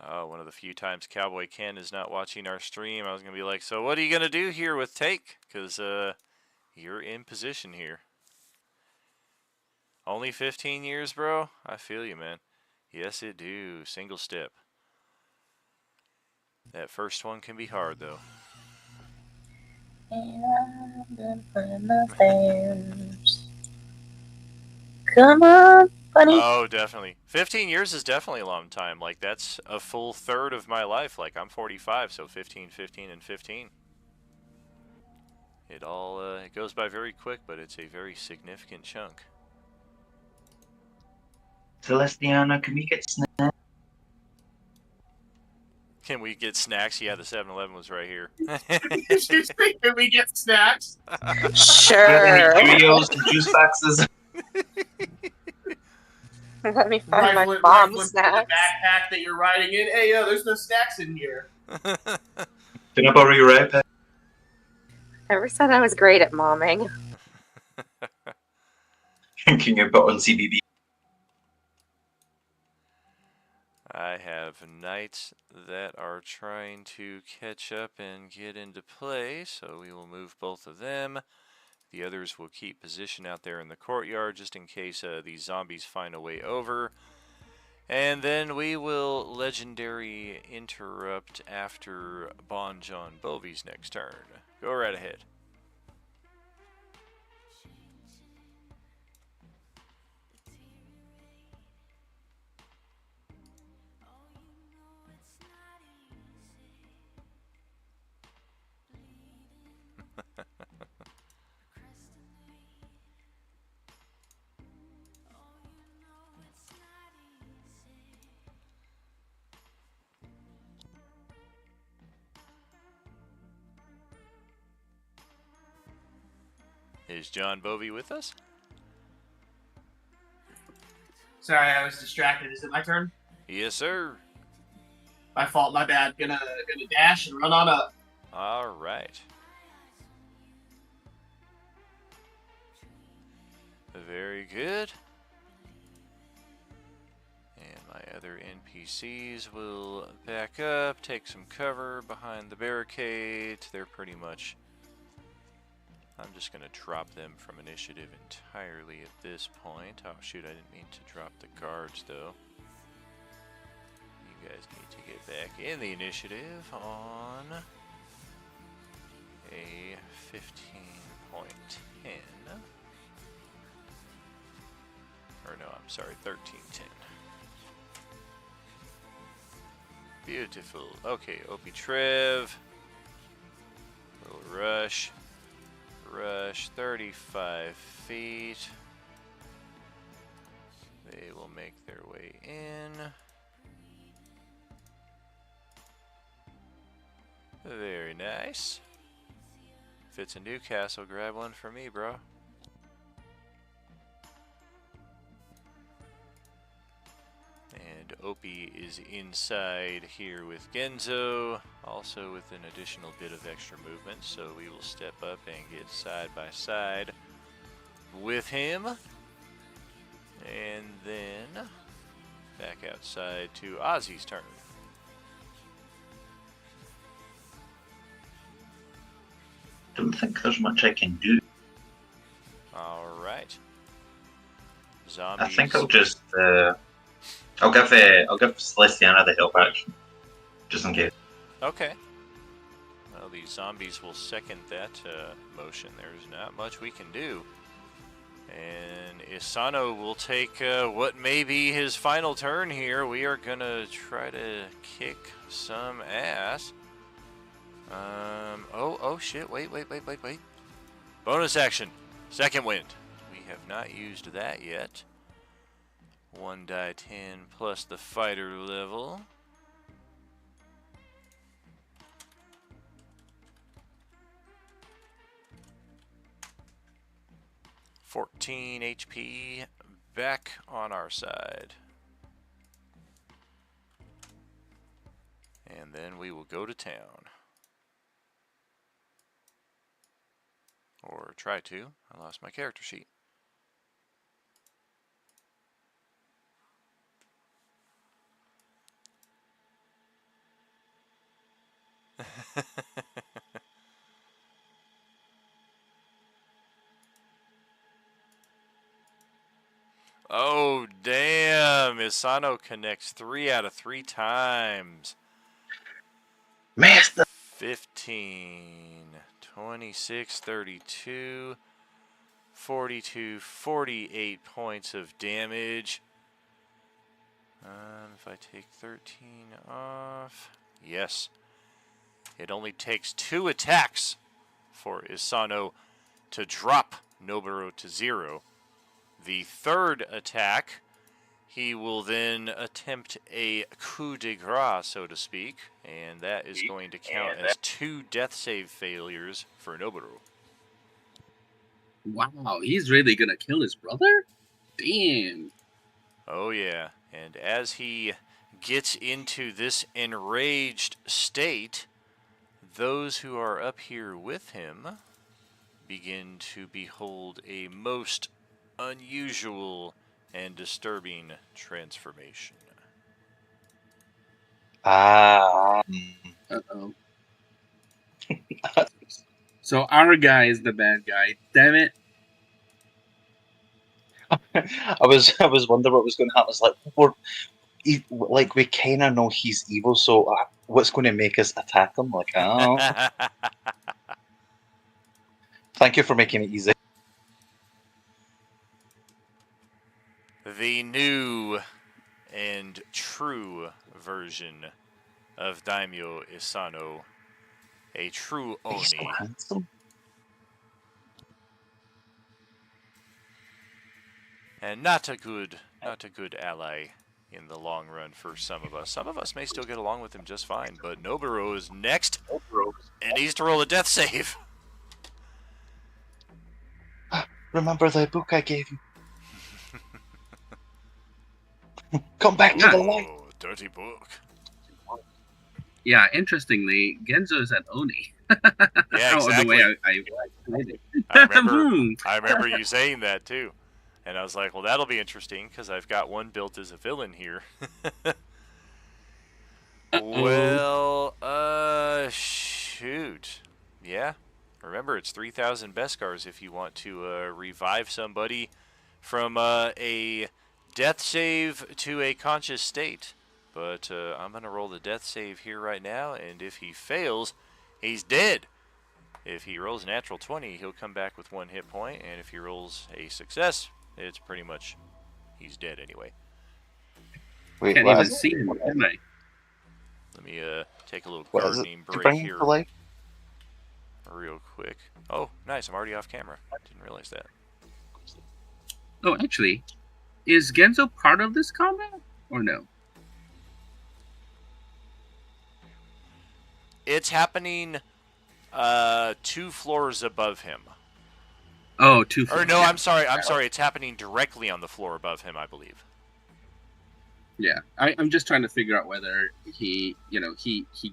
Oh, one of the few times Cowboy Ken is not watching our stream, I was going to be like, so what are you going to do here with Take? Because you're in position here. Only 15 years, bro? I feel you, man. Yes, it do. Single step. That first one can be hard, though. And I'm gonna find the stairs. Come on, bunny. Oh, definitely. 15 years is definitely a long time. Like, that's a full third of my life. Like, I'm 45, so 15, 15, and 15. It all, it goes by very quick, but it's a very significant chunk. Celestiana, can we get snacks? Can we get snacks? Yeah, the 7-Eleven was right here. Can we get snacks? Sure. Cheerios and juice boxes. Let me find my Rifle bomb the snacks. backpack that you're riding in. Hey, there's no snacks in here. Can I borrow your iPad? Never said I was great at momming. Can you put on CBB? I have knights that are trying to catch up and get into play, so we will move both of them. The others will keep position out there in the courtyard just in case these zombies find a way over. And then we will legendary interrupt after Bon John Bovie's next turn. Go right ahead. Is John Bovie with us? Sorry, I was distracted. Is it my turn? Yes, sir. My fault. My bad. Gonna dash and run on up. All right. Very good. And my other NPCs will back up, take some cover behind the barricades. They're pretty much... I'm just going to drop them from initiative entirely at this point. Oh shoot, I didn't mean to drop the guards though. You guys need to get back in the initiative on a 15.10. Or no, I'm sorry, 1310. Beautiful. Okay, Opie Trev. Little rush. Rush 35 feet. They will make their way in. Very nice. If it's a Newcastle, grab one for me, bro. And Opie is inside here with Genzo, also with an additional bit of extra movement, so we will step up and get side by side with him. And then back outside to Ozzy's turn. Don't think there's much I can do. Alright. Zombies. I think I'll just I'll give Celestiana the help action, just in case. Okay. Well, these zombies will second that motion. There's not much we can do. And Isano will take what may be his final turn here. We are going to try to kick some ass. Oh shit, wait. Bonus action, second wind. We have not used that yet. 1 die 10 plus the fighter level. $14 HP back on our side. And then we will go to town. Or try to. I lost my character sheet. Asano connects 3 out of 3 times. Missed it. 15, 26, 32, 42, 48 points of damage. If I take 13 off, yes. It only takes 2 attacks for Isano to drop Noburo to 0. The third attack, he will then attempt a coup de grace, so to speak, and that is going to count as 2 death save failures for Noburo. Wow, he's really gonna kill his brother? Damn. Oh yeah, and as he gets into this enraged state, those who are up here with him begin to behold a most unusual and disturbing transformation. Ah. Uh-oh. So our guy is the bad guy. Damn it. I was wondering what was going to happen. It's like we kind of know he's evil, so what's going to make us attack him? Like, oh, thank you for making it easy. The new and true version of Daimyo Isano, a true He's so Oni. handsome. And not a good ally in the long run for some of us. Some of us may still get along with him just fine, but Noburo is next and needs to roll a death save. Remember the book I gave you? Come back to the light. Oh, dirty book. Yeah, interestingly, Genzo is an Oni. Yeah, Oh, exactly. the way I played it. I remember you saying that too. And I was like, well, that'll be interesting because I've got one built as a villain here. Well, shoot. Yeah. Remember, it's 3,000 Beskars if you want to revive somebody from a death save to a conscious state. But I'm going to roll the death save here right now, and if he fails, he's dead. If he rolls a natural 20, he'll come back with 1 hit point, and if he rolls a success, it's pretty much he's dead anyway. Wait, Can't what even is it? see him, can I? Let me take a little What is it? gardening Did you break bring him here to life? real quick. Oh, nice. I'm already off camera. Didn't realize that. Oh, actually, is Genzo part of this combat or no? It's happening 2 floors above him. Oh, 2 Or no, I'm sorry. It's happening directly on the floor above him, I believe. Yeah, I'm just trying to figure out whether he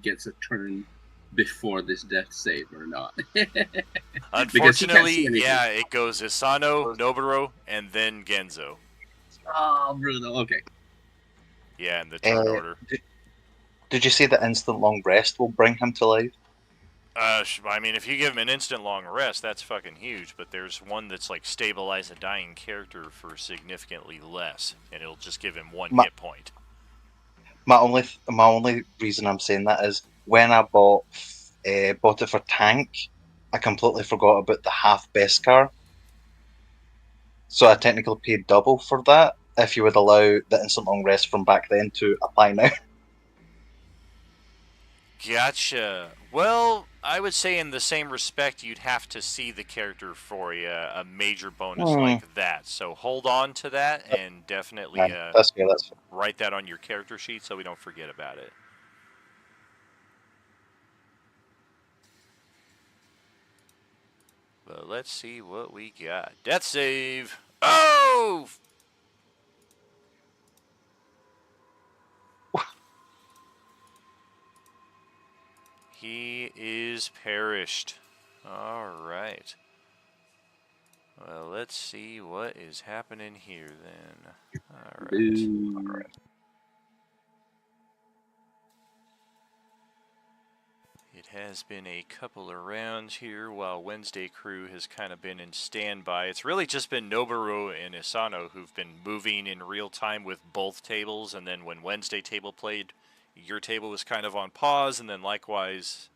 gets a turn before this death save or not. Unfortunately, yeah, it goes Isano, Noburo, and then Genzo. Oh, Bruno. Okay. Yeah, in the turn order. Did you say that instant long rest will bring him to life? I mean, if you give him an instant long rest, that's fucking huge. But there's one that's like stabilize a dying character for significantly less, and it'll just give him 1 hit point. My only reason I'm saying that is when I bought it for tank, I completely forgot about the half Beskar. So I technically paid double for that. If you would allow the instant long rest from back then to apply now. Gotcha. Well, I would say in the same respect, you'd have to see the character for a major bonus like that. So hold on to that and definitely That's fair. write that on your character sheet so we don't forget about it. But let's see what we got. Death save. Oh! He is perished. All right. Well, let's see what is happening here then. All right. It has been a couple of rounds here while Wednesday crew has kind of been in standby. It's really just been Noburo and Isano who've been moving in real time with both tables, and then when Wednesday table played, your table was kind of on pause, and then likewise,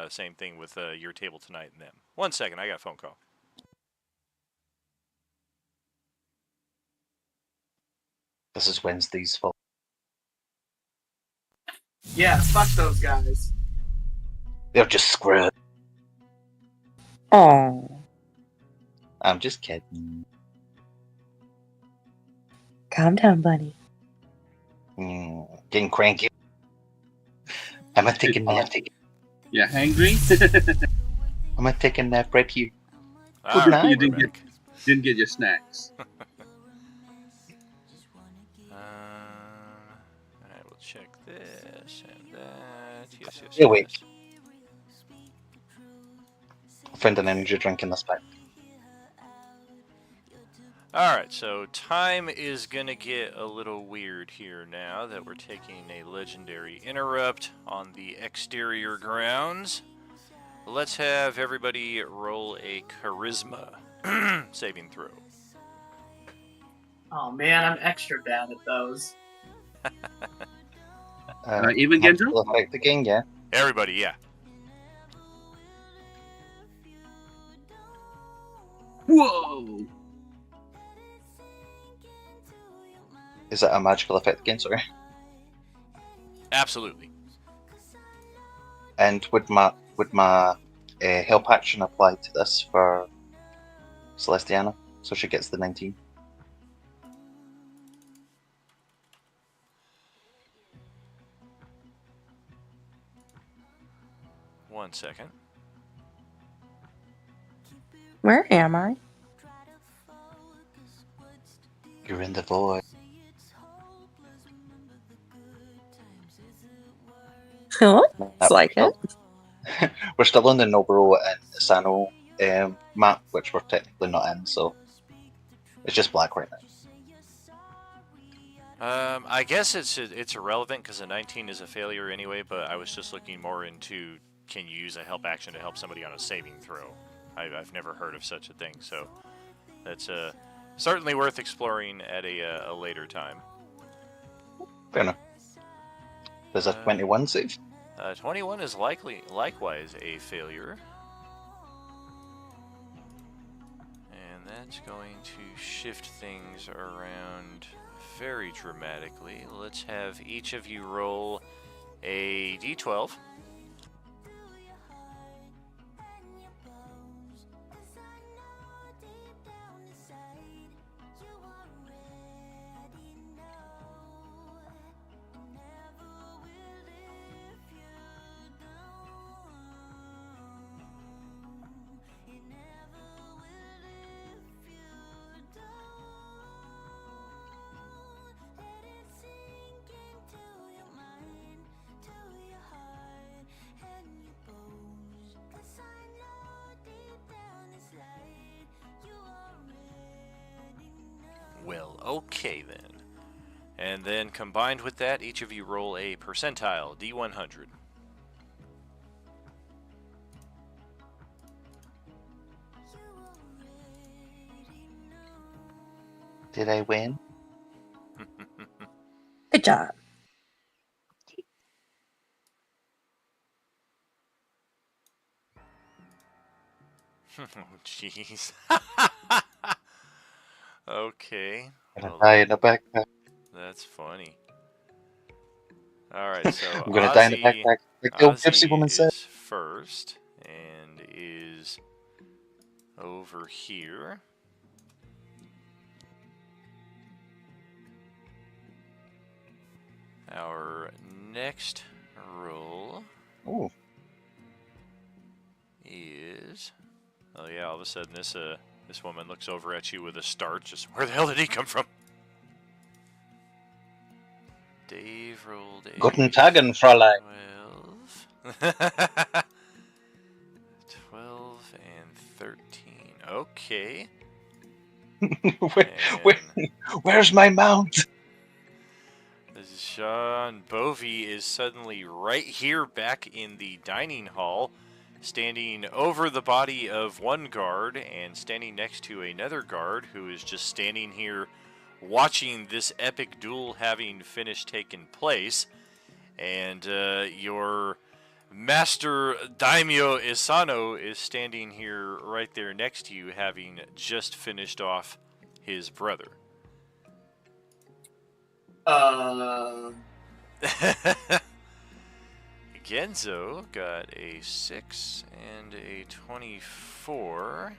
same thing with your table tonight and them. 1 second, I got a phone call. This is Wednesday's fault. Yeah, fuck those guys. They're just screwed. Oh, I'm just kidding. calm down, buddy. Getting cranky. Am I taking nap? Yeah, hangry? Am I taking nap right here? All Good right, night. You we're didn't back. didn't get your snacks. Alright, we'll check this and that. Yes, yes, Yeah, wait. yes. I'll find an energy drink in this bag. Alright, so time is gonna get a little weird here now that we're taking a legendary interrupt on the exterior grounds. Let's have everybody roll a charisma saving throw. Oh man, I'm extra bad at those. Even Genzo? Magical effect again, yeah. Everybody, yeah. Whoa! Is it a magical effect again? Sorry. Absolutely. And would my help action apply to this for Celestiana? So she gets the 19. One second. Where am I? You're in the void. Looks like it. We're still on the Noburo and Isano map, which we're technically not in, so it's just black right now. I guess it's irrelevant because a 19 is a failure anyway, but I was just looking more into can you use a help action to help somebody on a saving throw. I've never heard of such a thing, so that's certainly worth exploring at a later time. Fair enough. There's a 21 save. 21 is likewise a failure. And that's going to shift things around very dramatically. Let's have each of you roll a d12. Well, okay then. And then combined with that, each of you roll a percentile, D100. Did I win? Good job. Oh, jeez. Okay. Gonna Well, die in a backpack. that's funny. Alright, so I'm gonna die in a backpack. Like the old gypsy woman said. is first and is over here. Our next roll Ooh. is... Oh yeah, all of a sudden this woman looks over at you with a start. Just where the hell did he come from? Dave rolled a Guten Tagen, Fräulein. 12 and 13. Okay. Where's my mount? John Bovey is suddenly right here back in the dining hall, standing over the body of one guard and standing next to another guard who is just standing here watching this epic duel having finished taking place. And your Master Daimyo Isano is standing here right there next to you, having just finished off his brother. Genzo got a 6 and a 24.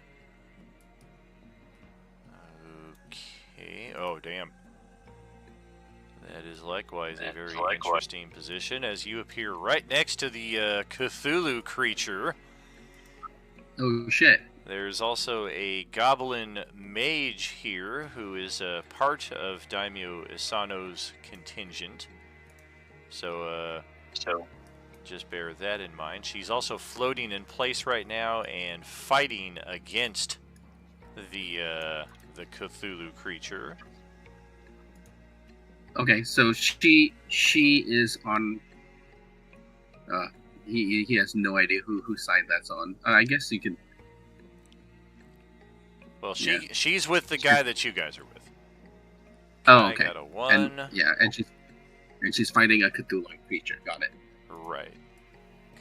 Okay. Oh, damn. That is likewise a very interesting position as you appear right next to the Cthulhu creature. Oh shit. There's also a goblin mage here who is a part of Daimyo Isano's contingent. So just bear that in mind. She's also floating in place right now and fighting against the Cthulhu creature. Okay, so she is on. He has no idea whose side that's on. I guess you could. Well, she's with the guy that you guys are with. Oh, okay. I got a 1. And she's fighting a Cthulhu creature. Got it. Right.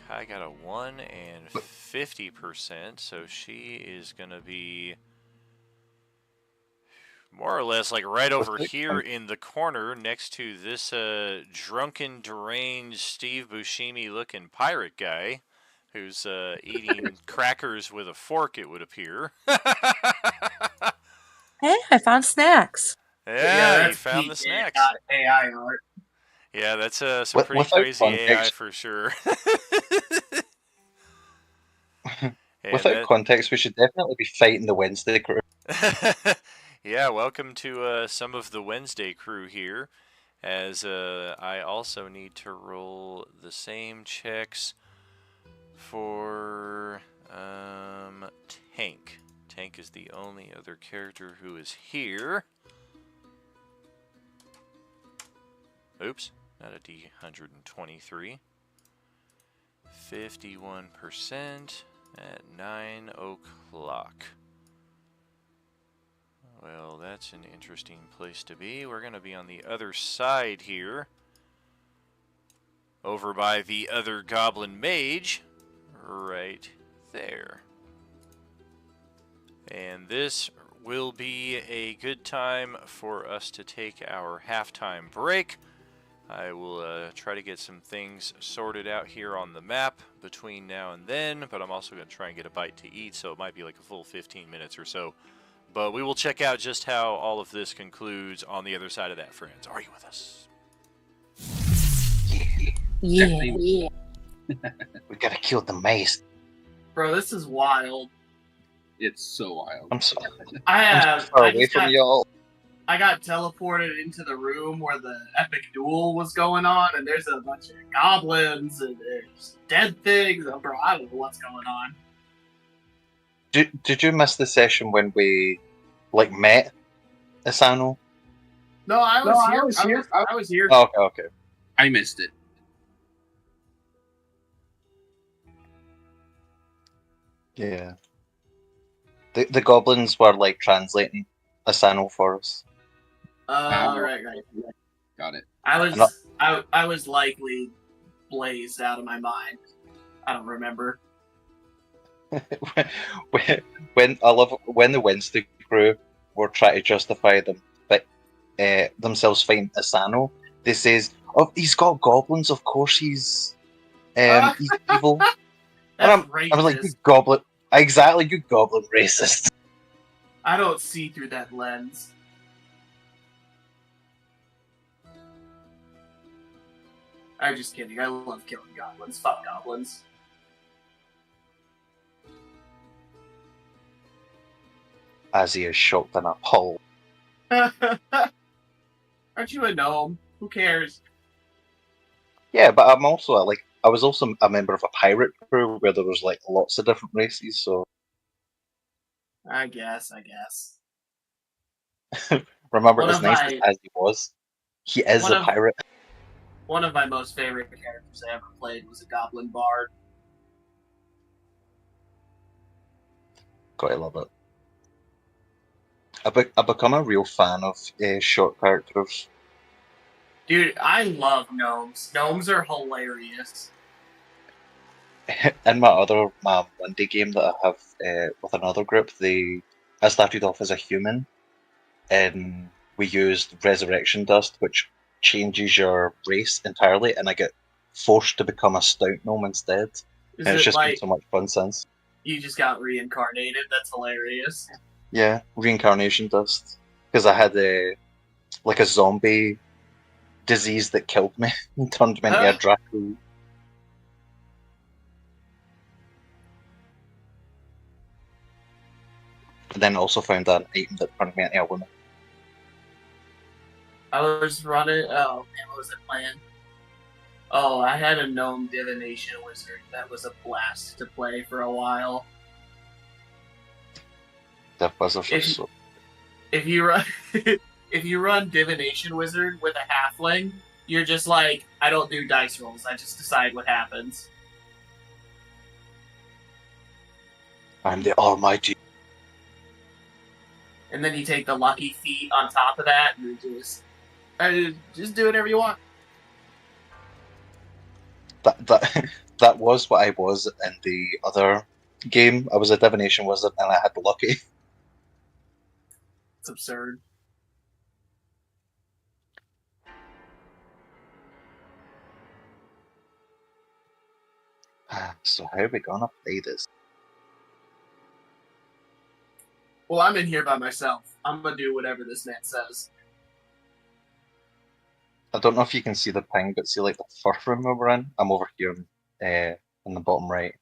Kai got a 1 and 50%, so she is gonna be more or less like right over here in the corner next to this drunken, deranged Steve Buscemi looking pirate guy who's eating crackers with a fork, it would appear. Hey, I found snacks. Yeah, you found the snacks. AI art. Yeah, that's some pretty crazy AI for sure. Without context, we should definitely be fighting the Wednesday crew. Yeah, welcome to some of the Wednesday crew here, as I also need to roll the same checks for Tank. Tank is the only other character who is here. Oops, not a D123. 51% at 9 o'clock. Well, that's an interesting place to be. We're going to be on the other side here. Over by the other goblin mage. Right there. And this will be a good time for us to take our halftime break. I will try to get some things sorted out here on the map between now and then, but I'm also going to try and get a bite to eat, so it might be like a full 15 minutes or so. But we will check out just how all of this concludes on the other side of that, friends. Are you with us? Yeah. We gotta kill the mace. Bro, this is wild. It's so wild. I'm so I far away from y'all. I got teleported into the room where the epic duel was going on, and there's a bunch of goblins and there's dead things. Oh, bro, I don't know what's going on. Did you miss the session when we met Asano? No, I was here. I was here. Oh, okay. I missed it. Yeah. The goblins were translating Asano for us. Right. Got it. I was likely blazed out of my mind. I don't remember. when the Wednesday crew were trying to justify themselves fighting Asano, they says, "Oh, he's got goblins. Of course, he's evil." And I was like, "Good goblin, exactly, good goblin racist." I don't see through that lens. I'm just kidding. I love killing goblins. Fuck goblins. As he is shocked and appalled. Aren't you a gnome? Who cares? Yeah, but I'm also I was also a member of a pirate crew where there was lots of different races. So I guess. remember, as nice as he was, he is a pirate. One of my most favorite characters I ever played was a Goblin Bard. Gotta love it. I've become a real fan of short characters. Dude, I love gnomes. Gnomes are hilarious. In my one-day game that I have with another group, I started off as a human, and we used resurrection dust, which changes your race entirely, and I get forced to become a stout gnome instead. Is And it's it just been like so much fun since. you just got reincarnated? That's hilarious. Yeah, reincarnation dust. Because I had like a zombie disease that killed me and turned me into a Draco. And then also found an item that turned me into a woman. I was running. Oh man, what was I playing? Oh, I had a gnome divination wizard. That was a blast to play for a while. That was also If- so. If you run, if you run divination wizard with a halfling, you're just like, I don't do dice rolls. I just decide what happens. I'm the Almighty. And then you take the lucky feat on top of that, and you just do whatever you want. That was what I was in the other game. I was a divination wizard and I had the lucky. It's absurd. So how are we gonna play this? Well, I'm in here by myself. I'm gonna do whatever this man says. I don't know if you can see the ping, but see like the first room we were in? I'm over here in the bottom right.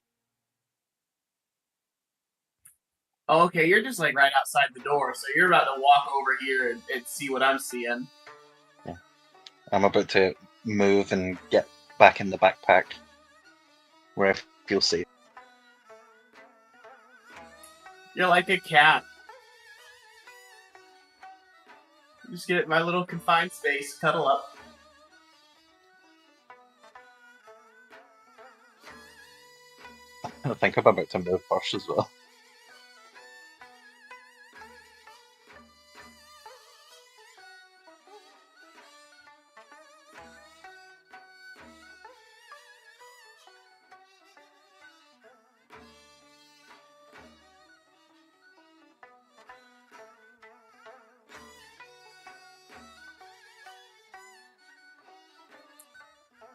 Oh, okay, you're just like right outside the door, so you're about to walk over here and see what I'm seeing. Yeah. I'm about to move and get back in the backpack where I feel safe. You're like a cat. Just get my little confined space, cuddle up. I think I'm about to move first as well.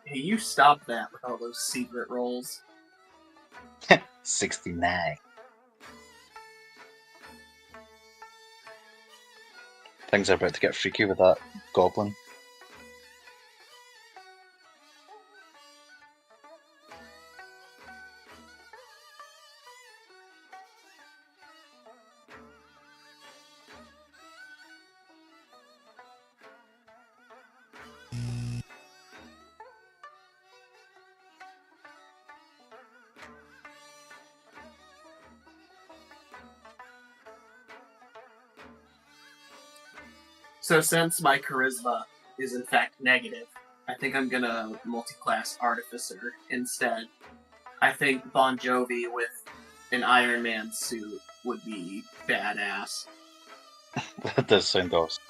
Hey, you stop that with all those secret rolls. 69. Things are about to get freaky with that goblin. So since my charisma is in fact negative, I think I'm gonna multi-class Artificer instead. I think Bon Jovi with an Iron Man suit would be badass. That does sound awesome.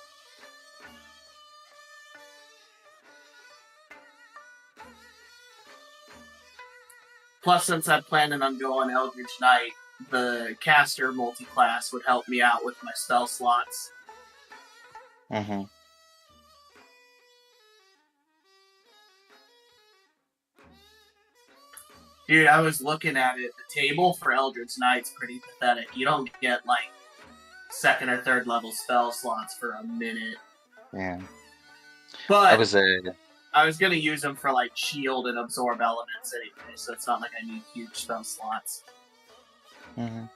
Plus, since I'm planning on going Eldritch Knight, the caster multi-class would help me out with my spell slots. Mm-hmm. Dude, I was looking at it. The table for Eldritch Knight's pretty pathetic. You don't get, like, second or third level spell slots for a minute. Yeah. But I was gonna use them for, like, shield and absorb elements anyway, so it's not like I need huge spell slots. I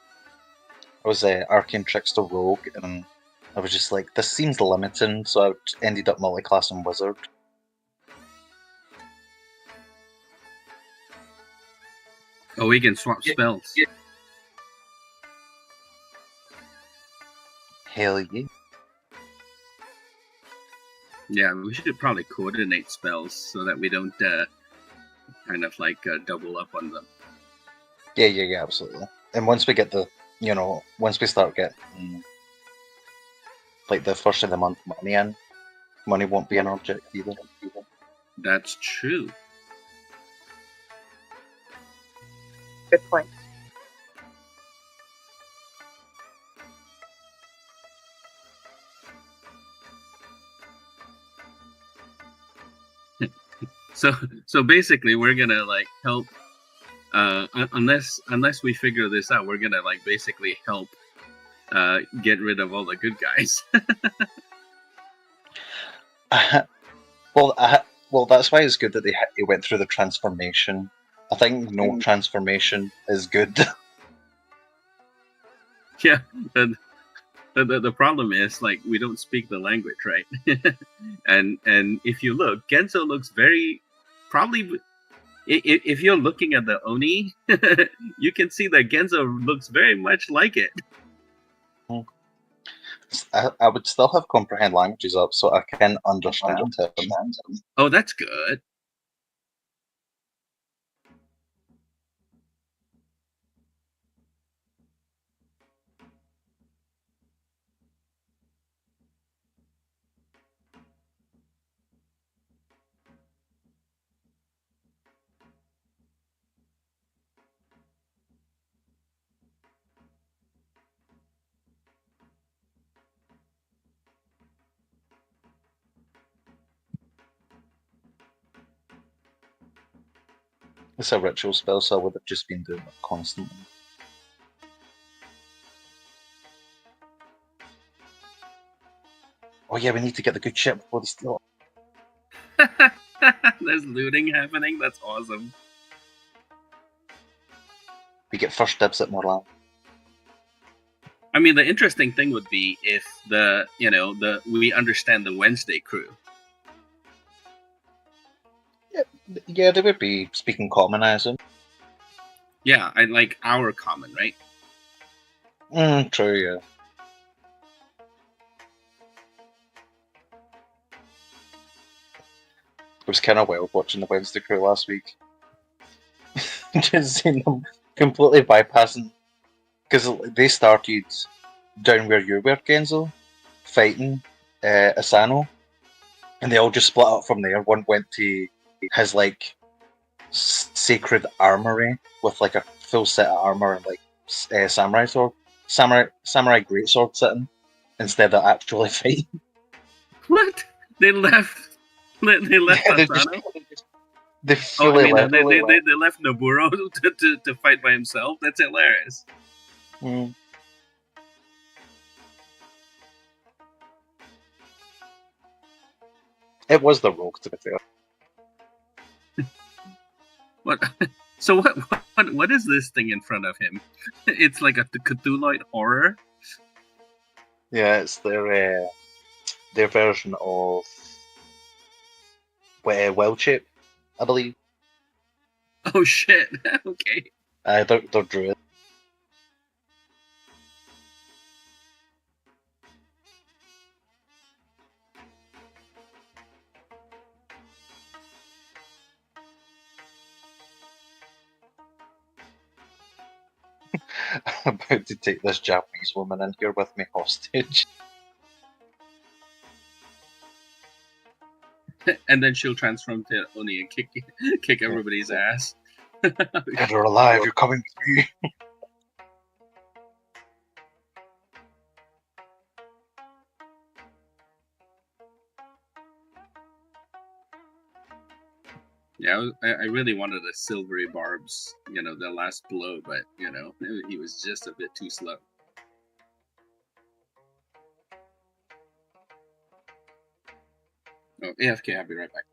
was Arcane Trickster Rogue, and I was just like, this seems limiting, so I ended up multi-classing Wizard. Oh, we can swap spells. Hell yeah. Yeah, we should probably coordinate spells so that we don't kind of like double up on them. Yeah, absolutely. And once we get the, once we start getting like the first of the month money in, money won't be an object either. That's true. Good point. So basically, we're gonna like help. Unless we figure this out, we're gonna like basically help get rid of all the good guys. Well, that's why it's good that they went through the transformation. I think no transformation is good. Yeah, the problem is like we don't speak the language, right? and if you look, Genzo looks very probably. If you're looking at the Oni, you can see that Genzo looks very much like it. I would still have comprehend languages up so I can understand him. Oh, that's good. It's a ritual spell, so I would have just been doing it constantly. Oh yeah, we need to get the good shit before they steal it. There's looting happening. That's awesome. We get first dibs at more land. I mean, the interesting thing would be if we understand the Wednesday crew. Yeah, they would be speaking common, I assume. Yeah, I like our common, right? True, yeah. It was kind of wild watching the Wednesday crew last week. Just seeing them completely bypassing, because they started down where you were, Genzo, fighting Asano, and they all just split up from there. One went to his like sacred armory with like a full set of armor and like samurai greatsword sitting instead of actually fighting. What? They left. They left Yeah, Asano. They fully left. They left Noburo to fight by himself. That's hilarious. Mm. It was the rogue, to be fair. What? So what is this thing in front of him? It's like a Cthulhuite horror. Yeah, it's their version of Wild Shape, I believe. Oh shit! Okay. They're druid. I'm about to take this Japanese woman in here with me hostage. And then she'll transform to Oni and kick everybody's ass. Dead or alive, you're coming with me. Yeah, I really wanted a silvery barbs, the last blow, but he was just a bit too slow. Oh, AFK, I'll be right back.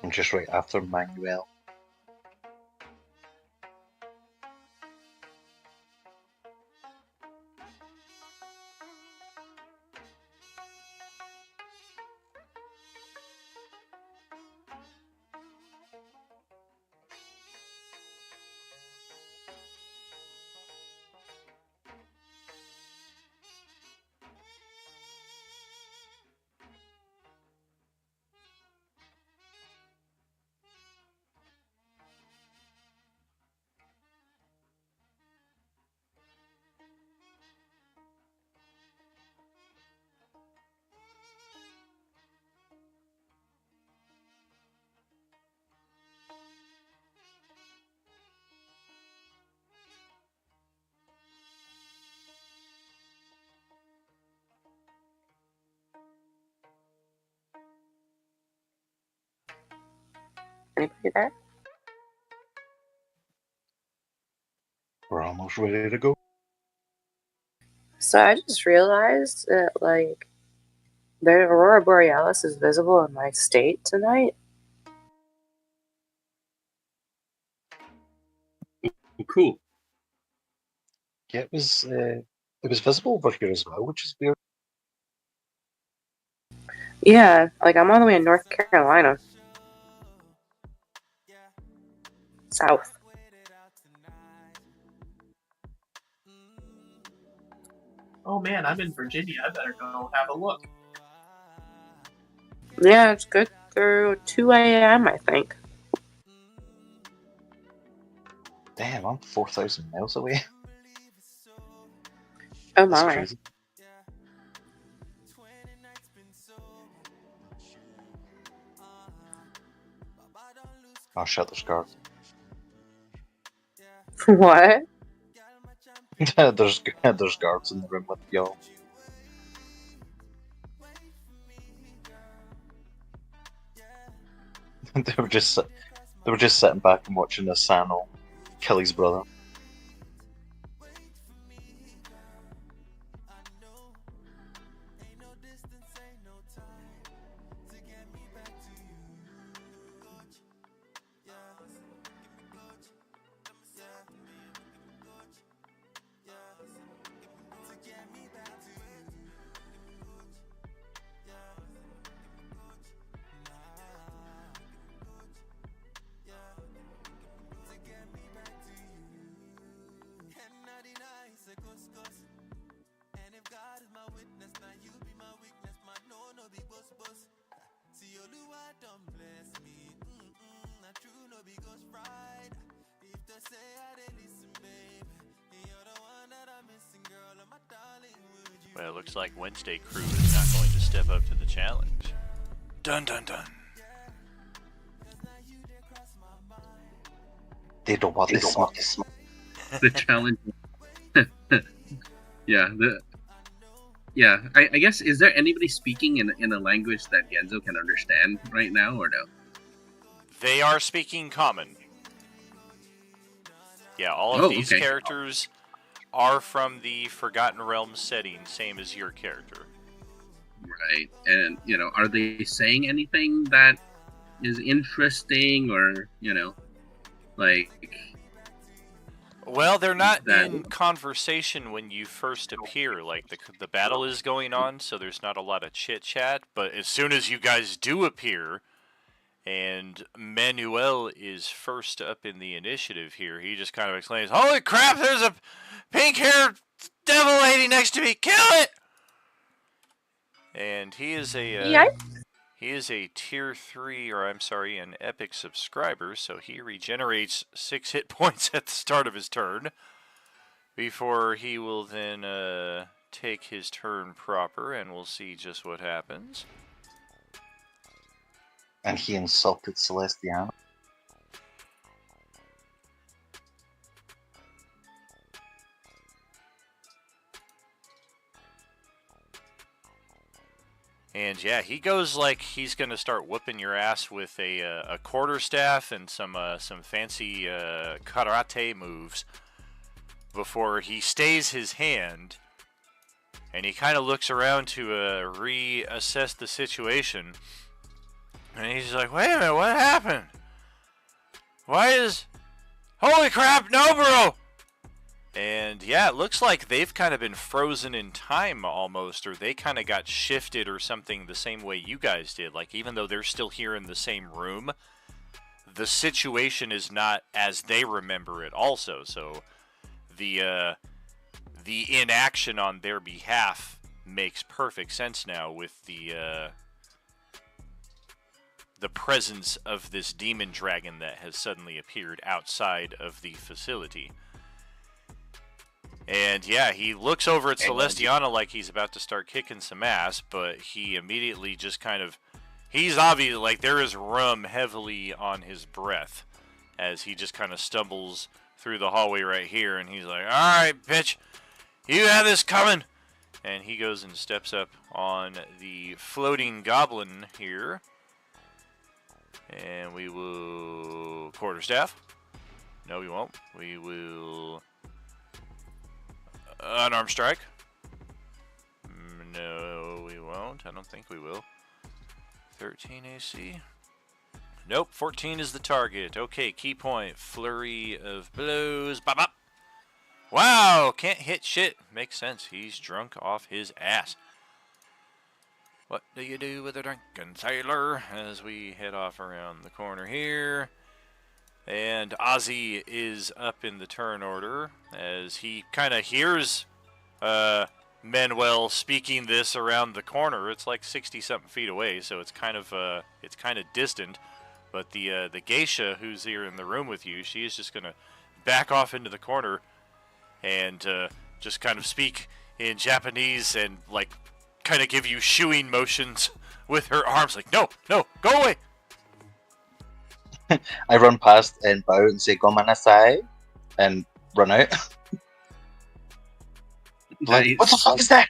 I'm just right after Manuel. Anybody there? We're almost ready to go. So I just realized that, like, the Aurora Borealis is visible in my state tonight. Cool. Yeah, it was visible over here as well, which is weird. Yeah, like, I'm all the way in North Carolina. South. Oh man, I'm in Virginia. I better go have a look. Yeah, it's good through 2 a.m., I think. Damn, I'm 4,000 miles away. Oh That's my. crazy. Oh shit, there's guards. What? there's guards in the room with y'all. they were just sitting back and watching the Sano kill his brother. Well, it looks like Wednesday Crew is not going to step up to the challenge. Dun dun dun. They don't want this smoke. The challenge. I guess, is there anybody speaking in a language that Genzo can understand right now, or no? They are speaking common. Yeah, all of these characters are from the Forgotten Realms setting, same as your character. Right, and, are they saying anything that is interesting, or, like... Well, they're not in conversation when you first appear. Like, the battle is going on, so there's not a lot of chit-chat. But as soon as you guys do appear, and Manuel is first up in the initiative here, he just kind of exclaims, "Holy crap, there's a pink-haired devil lady next to me! Kill it!" And he is a... He is a tier 3, or I'm sorry, an epic subscriber, so he regenerates 6 hit points at the start of his turn before he will then take his turn proper, and we'll see just what happens. And he insulted Celestiana. And yeah, he goes like he's going to start whooping your ass with a quarterstaff and some fancy karate moves before he stays his hand. And he kind of looks around to reassess the situation. And he's like, wait a minute, what happened? Why is... Holy crap, Noburo! And yeah, it looks like they've kind of been frozen in time almost, or they kind of got shifted or something the same way you guys did. Like, even though they're still here in the same room, the situation is not as they remember it also. So the inaction on their behalf makes perfect sense now with the presence of this demon dragon that has suddenly appeared outside of the facility. And yeah, he looks over at Celestiana like he's about to start kicking some ass, but he immediately just kind of... He's obviously, like, there is rum heavily on his breath as he just kind of stumbles through the hallway right here, and he's like, alright, bitch, you had this coming! And he goes and steps up on the floating goblin here. And we will... Quarterstaff? No, we won't. We will... Unarmed strike? No, we won't. I don't think we will. 13 AC? Nope, 14 is the target. Okay, key point. Flurry of blows. Bop, bop. Wow, can't hit shit. Makes sense. He's drunk off his ass. What do you do with a drunken sailor? As we head off around the corner here. And Ozzy is up in the turn order as he kind of hears Manuel speaking this around the corner. It's like 60-something feet away, so it's kind of distant. But the geisha who's here in the room with you, she is just gonna back off into the corner and just kind of speak in Japanese and like kind of give you shooing motions with her arms, like no, go away. I run past and bow and say "Gomanasai" and run out. Like, what the fuck is that?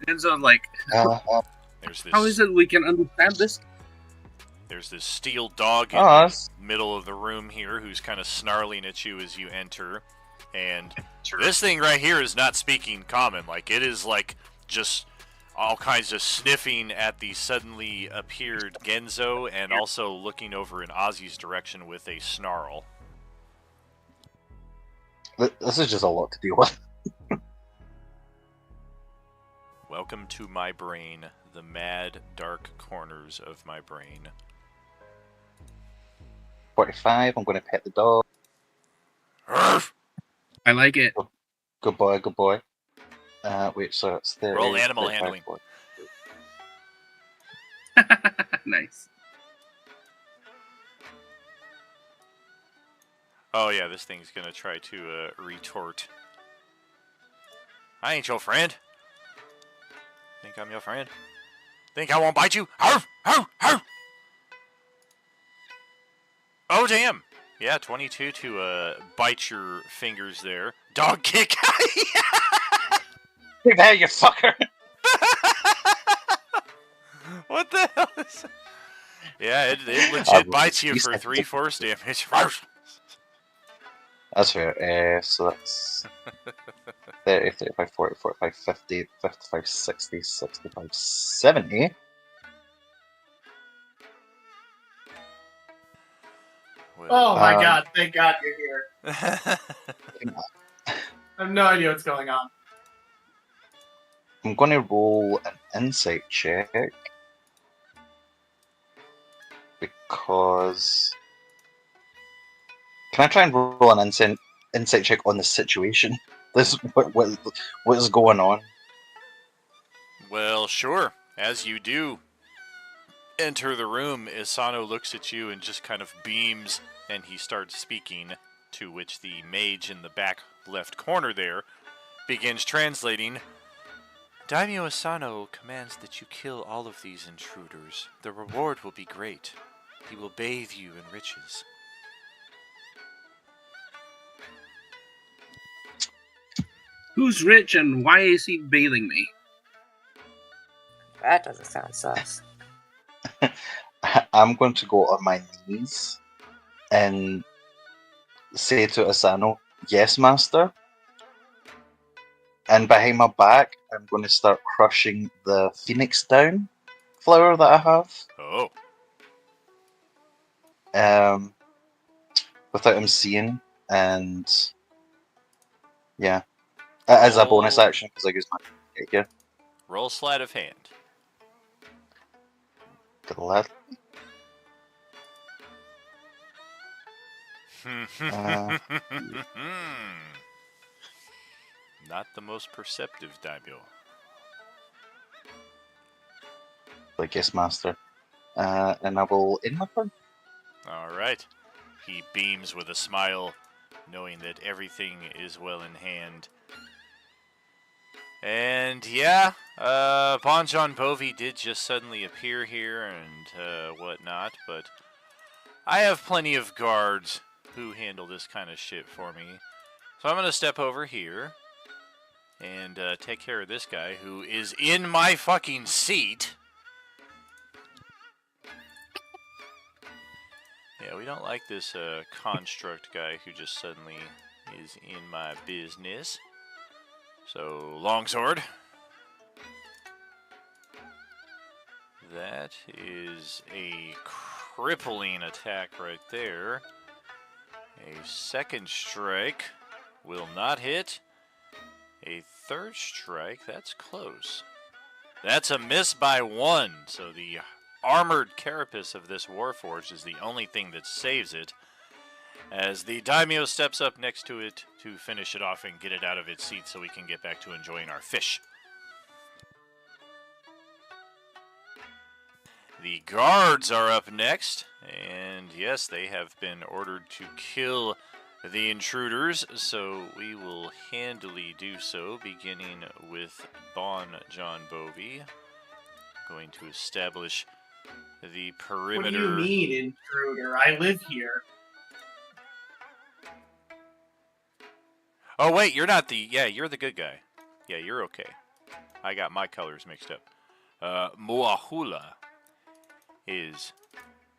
Enzo, like, There's this. how is it we can understand this? There's this steel dog in the Us. middle of the room here who's kind of snarling at you as you enter. And this thing right here is not speaking common. Like, it is like just all kinds of sniffing at the suddenly appeared Genzo and also looking over in Ozzy's direction with a snarl. This is just a lot to deal with. Welcome to my brain, the mad, dark corners of my brain. 45. I'm going to pet the dog. Arf! I like it. Good boy, good boy. Wait, so it's 30. Roll animal 35, handling. 40. Nice. Oh yeah, this thing's gonna try to retort. I ain't your friend. Think I'm your friend? Think I won't bite you? Arf! Arf! Arf! Oh damn! Yeah, 22 to bite your fingers there. Dog kick! Get out, you fucker! What the hell is that? Yeah, it legit bites you for 3 force damage. That's fair. So that's 30, 35, 40, 45, 50, 55, 60, 65, 70. Oh my Um, god, thank god you're here. I have no idea what's going on. I'm going to roll an insight check because can I try and roll an insight check on the situation? This what is going on? Well, sure. As you do enter the room, Isano looks at you and just kind of beams, and he starts speaking, to which the mage in the back left corner there begins translating. Daimyo Asano commands that you kill all of these intruders. The reward will be great. He will bathe you in riches. Who's rich and why is he bathing me? That doesn't sound sus. I'm going to go on my knees and say to Asano, "Yes, master." And behind my back, I'm going to start crushing the phoenix down flower that I have. Oh. Without him seeing, and yeah, as a bonus Roll- action because I use my here. Roll sleight of hand. Glad. Not the most perceptive daimyo. Like guest master, and I will end my turn. All right. He beams with a smile, knowing that everything is well in hand. And yeah, Bon John Bovi did just suddenly appear here and whatnot, but I have plenty of guards who handle this kind of shit for me. So I'm going to step over here and take care of this guy who is in my fucking seat. Yeah, we don't like this construct guy who just suddenly is in my business. So, longsword. That is a crippling attack right there. A second strike will not hit. A third strike, that's close. That's a miss by 1, so the armored carapace of this Warforged is the only thing that saves it, as the daimyo steps up next to it to finish it off and get it out of its seat so we can get back to enjoying our fish. The guards are up next, and yes, they have been ordered to kill the intruders, so we will handily do so, beginning with Bon John Bovi. Going to establish the perimeter. What do you mean, intruder? I live here. Oh, wait, you're not the... Yeah, you're the good guy. Yeah, you're okay. I got my colors mixed up. Moahula is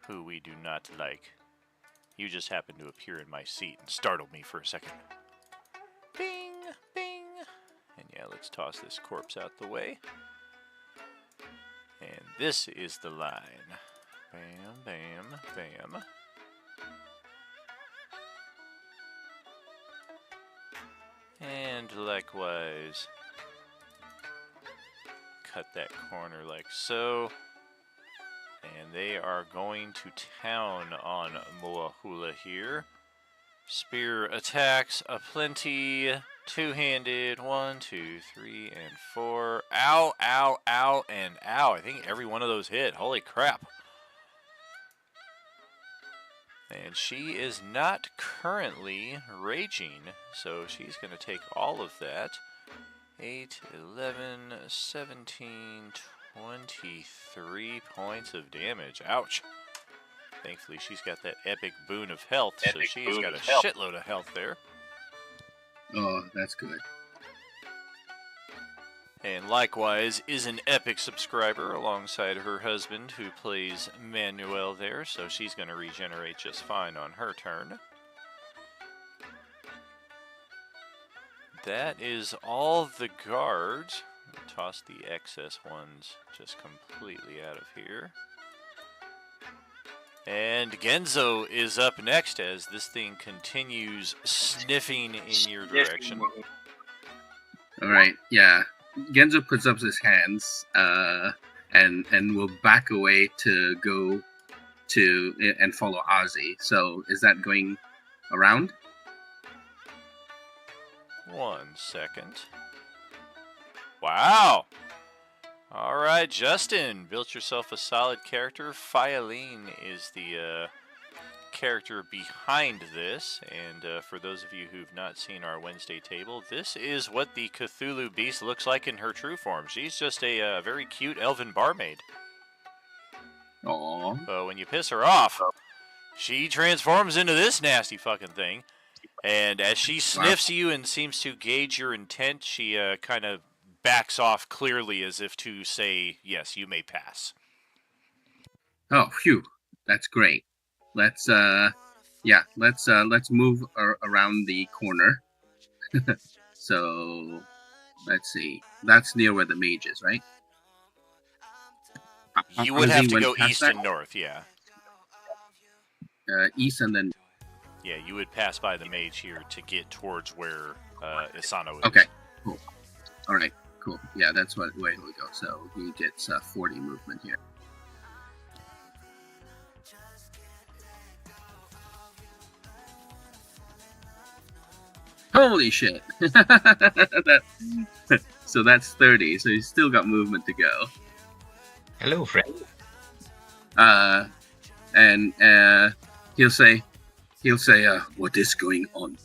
who we do not like. You just happened to appear in my seat and startled me for a second. Bing, bing. And yeah, let's toss this corpse out the way. And this is the line. Bam, bam, bam. And likewise, cut that corner like so. And they are going to town on Moahula here. Spear attacks aplenty. Two-handed. 1, 2, 3, and 4. Ow, ow, ow, and ow. I think every one of those hit. Holy crap. And she is not currently raging, so she's going to take all of that. 8, 11, 17, 23 points of damage. Ouch. Thankfully, she's got that epic boon of health, so she's got a shitload of health there. Oh, that's good. And likewise is an epic subscriber alongside her husband who plays Manuel there, so she's going to regenerate just fine on her turn. That is all the guards. Toss the excess ones just completely out of here. And Genzo is up next as this thing continues sniffing in your direction. Alright, yeah. Genzo puts up his hands and will back away to go to and follow Ozzy. So is that going around? 1 second. Wow! Alright, Justin, built yourself a solid character. Fialine is the character behind this, and for those of you who've not seen our Wednesday table, this is what the Cthulhu Beast looks like in her true form. She's just a very cute elven barmaid. Aww. But when you piss her off, she transforms into this nasty fucking thing, and as she sniffs you and seems to gauge your intent, she kind of backs off clearly as if to say, yes, you may pass. Oh, phew. That's great. Let's move around the corner. So, let's see. That's near where the mage is, right? You would Ozzy have to went go past east that? and north, yeah. East and then. Yeah, you would pass by the mage here to get towards where Isano is. Okay, cool. All right, cool. Yeah, that's what way we go. So he gets 40 movement here. Holy shit! So that's 30. So he's still got movement to go. Hello, friend. And he'll say, what is going on?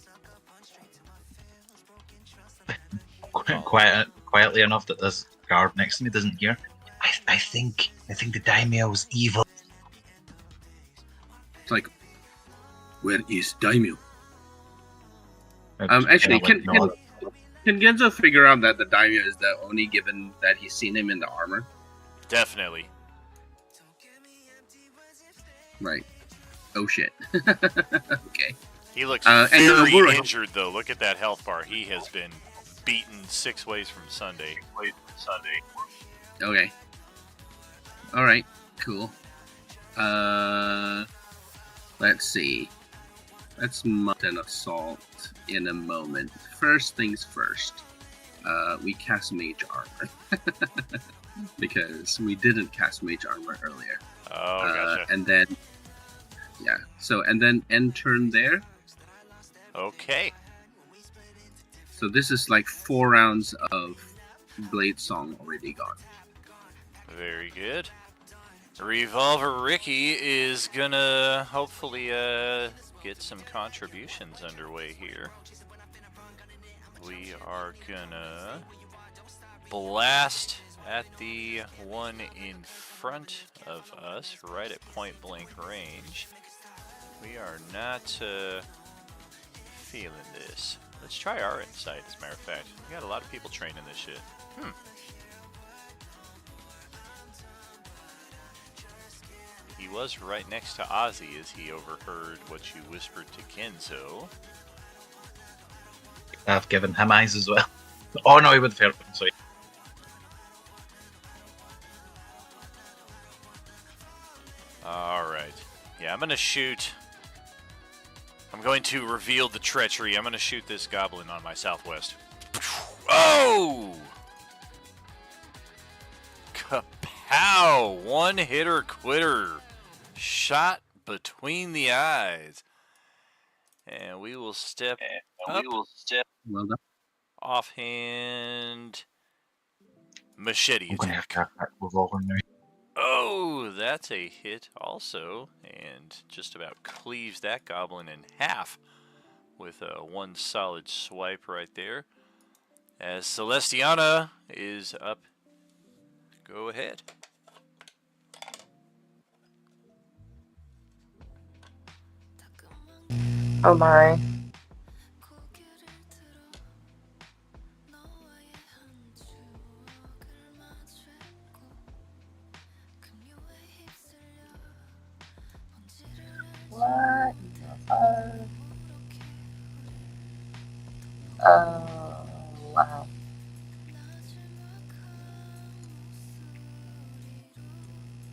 Quietly enough that this guard next to me doesn't hear. I think the daimyo's evil. It's like, where is Daimyo? I'm Actually, kinda like, no, can Genzo figure out that the Daimyo is the Oni, given that he's seen him in the armor? Definitely. Right. Oh shit. Okay. He looks And very Noburo- injured, though. Look at that health bar. He has been beaten 6 ways from Sunday. Okay. All right. Cool. Let's see. Let's mount an assault in a moment. First things first. We cast mage armor because we didn't cast mage armor earlier. Oh, gotcha. And then, yeah. So and then end turn there. Okay. So this is like 4 rounds of Blade Song already gone. Very good. Revolver Ricky is gonna hopefully get some contributions underway here. We are gonna blast at the one in front of us, right at point blank range. We are not feeling this. Let's try our insight, as a matter of fact. We got a lot of people training this shit. He was right next to Ozzy as he overheard what you whispered to Kenzo. I've given him eyes as well. Oh no, he would have heard. Sorry. Alright. Yeah, I'm gonna shoot. I'm going to reveal the treachery. I'm gonna shoot this goblin on my southwest. Oh! Kapow! One hitter quitter. Shot between the eyes. And we will step up. Well done. Offhand machete I'm gonna have attack. to have that revolver now. Oh, that's a hit also, and just about cleaves that goblin in half with one solid swipe right there. As Celestiana is up, go ahead. Oh my. What the fuck? Oh, wow.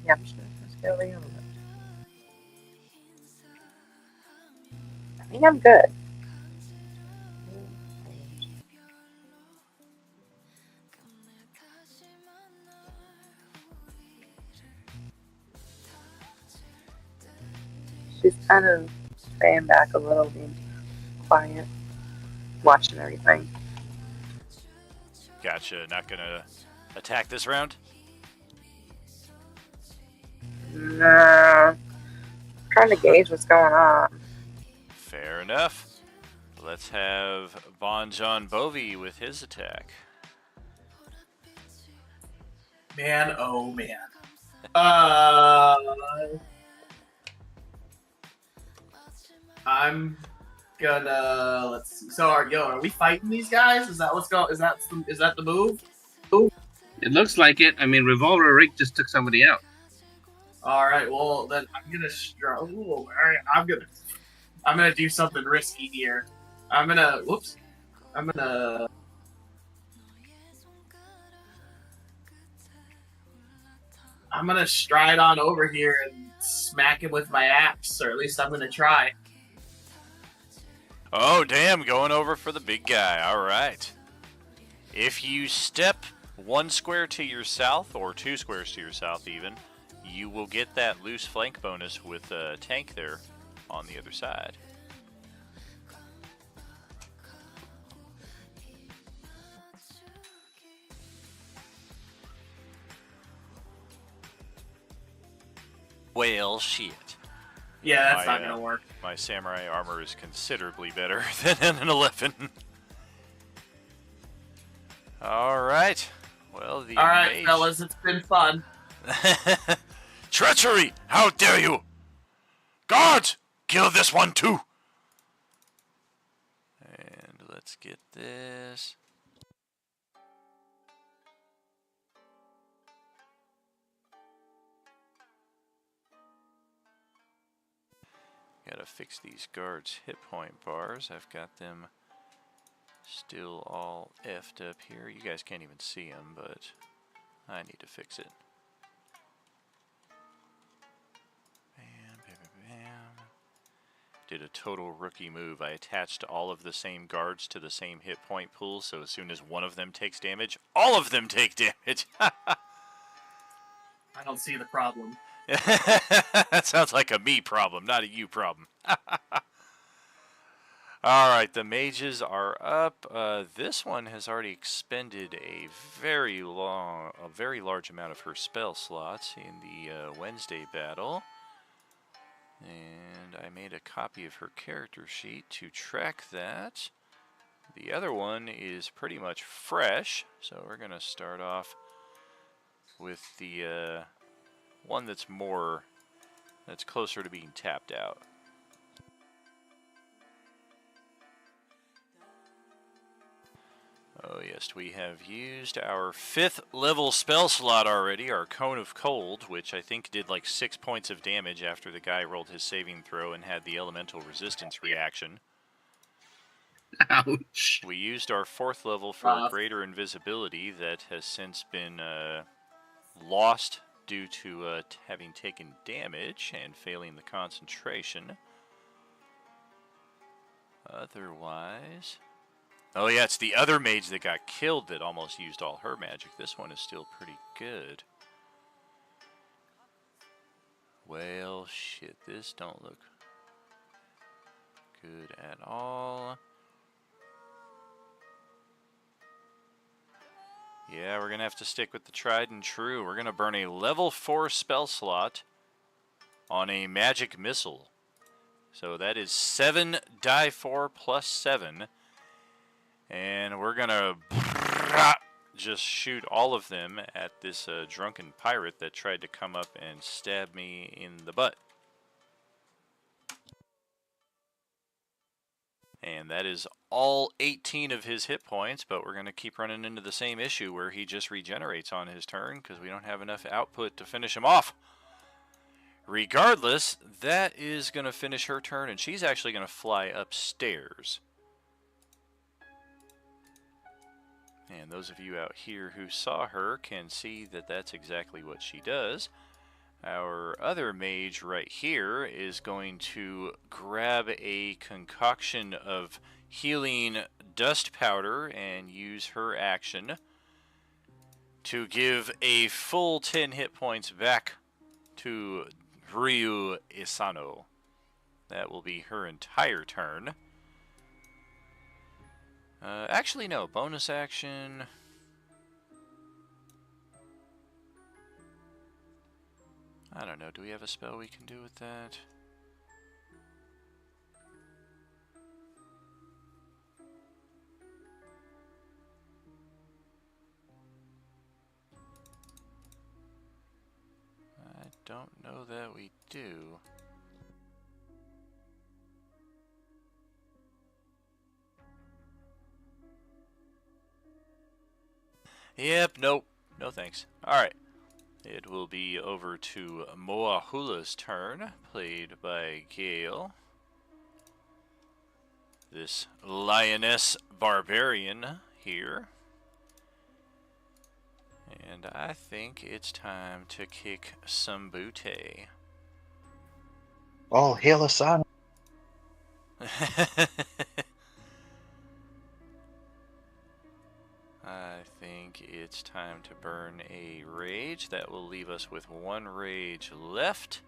Yeah, I'm just gonna go Leon. I think I'm good. She's kind of staying back a little, being quiet, watching everything. Gotcha. Not gonna attack this round? Nah. Trying to gauge what's going on. Fair enough. Let's have Bon John Bovi with his attack. Man, oh man. I'm gonna let's see. So are we fighting these guys? Is that what's going? Is that the move? It looks like it. I mean, Revolver Rick just took somebody out. All right. Well, then I'm gonna struggle. All right. I'm gonna do something risky here. I'm gonna I'm gonna stride on over here and smack him with my axe, or at least I'm gonna try. Oh, damn, going over for the big guy. All right. If you step 1 square to your south, or 2 squares to your south even, you will get that loose flank bonus with a tank there on the other side. Well, shit. Yeah, that's not gonna work. My samurai armor is considerably better than an 11. Alright. Well, the Alright, mage... fellas, it's been fun. Treachery! How dare you! Guards! Kill this one too! And let's get this. Gotta fix these guards' hit point bars. I've got them still all effed up here. You guys can't even see them, but I need to fix it. Bam, bam, bam, bam. Did a total rookie move. I attached all of the same guards to the same hit point pool, so as soon as one of them takes damage, all of them take damage. I don't see the problem. That sounds like a me problem, not a you problem. Alright, the mages are up. This one has already expended a very large amount of her spell slots in the Wednesday battle. And I made a copy of her character sheet to track that. The other one is pretty much fresh, so we're going to start off with the one that's closer to being tapped out. Oh yes, we have used our 5th level spell slot already, our Cone of Cold, which I think did like 6 points of damage after the guy rolled his saving throw and had the elemental resistance reaction. Ouch. We used our 4th level for greater invisibility that has since been lost due to having taken damage and failing the concentration. Otherwise... Oh yeah, it's the other mage that got killed that almost used all her magic. This one is still pretty good. Well, shit, this don't look good at all. Yeah, we're going to have to stick with the tried and true. We're going to burn a level 4 spell slot on a magic missile. So that is 7 die 4 plus 7. And we're going to just shoot all of them at this drunken pirate that tried to come up and stab me in the butt. And that is all 18 of his hit points, but we're going to keep running into the same issue where he just regenerates on his turn because we don't have enough output to finish him off. Regardless, that is going to finish her turn, and she's actually going to fly upstairs. And those of you out here who saw her can see that that's exactly what she does. Our other mage right here is going to grab a concoction of healing dust powder and use her action to give a full 10 hit points back to Ryu Isano. That will be her entire turn. Actually, no. Bonus action. I don't know. Do we have a spell we can do with that? I don't know that we do. Yep, nope. No thanks. Alright. It will be over to Moahula's turn, played by Gale. This lioness barbarian here. And I think it's time to kick some booty. All hail Asana. I think it's time to burn a rage. That will leave us with 1 rage left.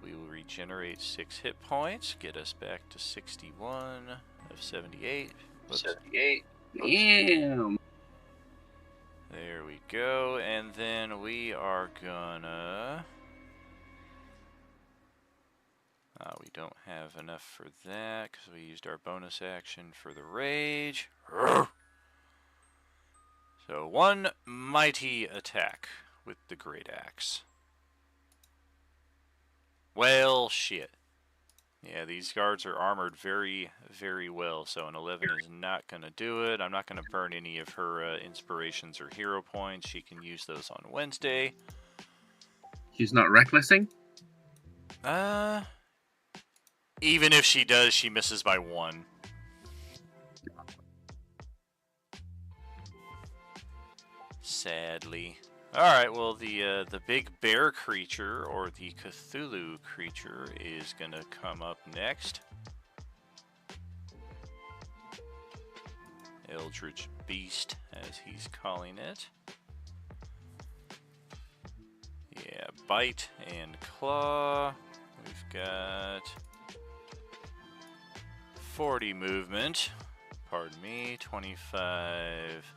We will regenerate 6 hit points, get us back to 61 of 78. Whoops. 78. Damn. There we go, and then we are gonna... we don't have enough for that because we used our bonus action for the rage. So 1 mighty attack with the great axe. Well, shit. Yeah, these guards are armored very, very well, so an 11 is not going to do it. I'm not going to burn any of her inspirations or hero points. She can use those on Wednesday. She's not recklessing? Even if she does, she misses by 1. Sadly. Alright, well, the big bear creature, or the Cthulhu creature, is gonna come up next. Eldritch Beast, as he's calling it. Yeah, bite and claw. We've got 40 movement. Pardon me, 25...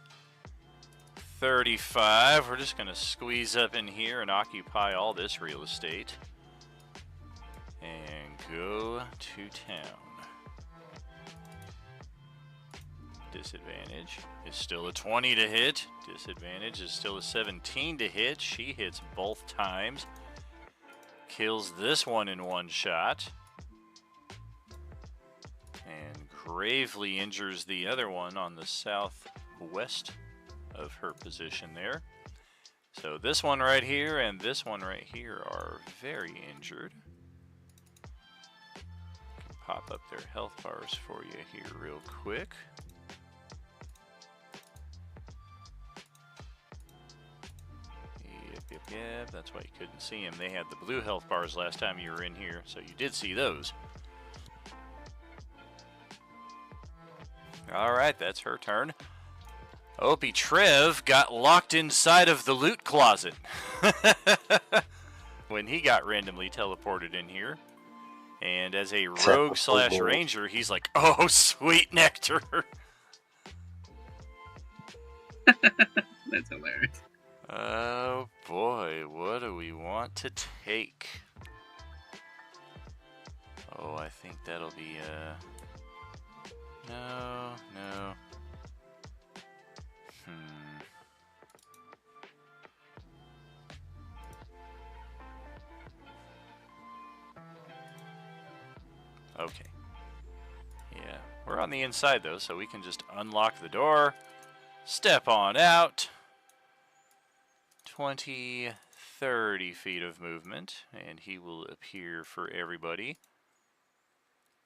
35. We're just going to squeeze up in here and occupy all this real estate. And go to town. Disadvantage is still a 20 to hit. Disadvantage is still a 17 to hit. She hits both times. Kills this one in 1 shot. And gravely injures the other one on the southwest of her position there. So this one right here and this one right here are very injured. Can pop up their health bars for you here real quick. Yep, that's why you couldn't see them. They had the blue health bars last time you were in here, so you did see those. Alright, that's her turn. Opie Trev got locked inside of the loot closet when he got randomly teleported in here. And as a rogue slash ranger, he's like, oh, sweet nectar. That's hilarious. Oh boy, what do we want to take? Oh, I think that'll be, no. Okay. Yeah, we're on the inside though, so we can just unlock the door, step on out. 20, 30 feet of movement, and he will appear for everybody.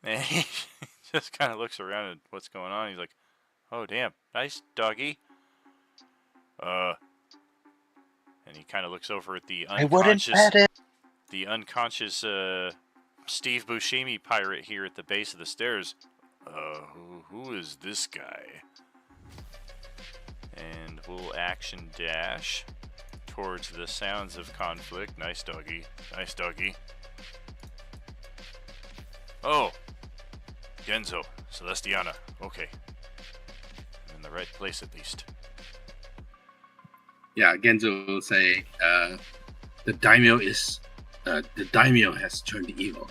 And he just kind of looks around at what's going on. He's like, oh damn, nice doggy. And he kind of looks over at the unconscious Steve Buscemi pirate here at the base of the stairs. Who is this guy? And we'll action dash towards the sounds of conflict. Nice doggy. Nice doggy. Oh! Genzo. Celestiana. Okay. I'm in the right place at least. Yeah, Genzo will say, the daimyo has turned evil.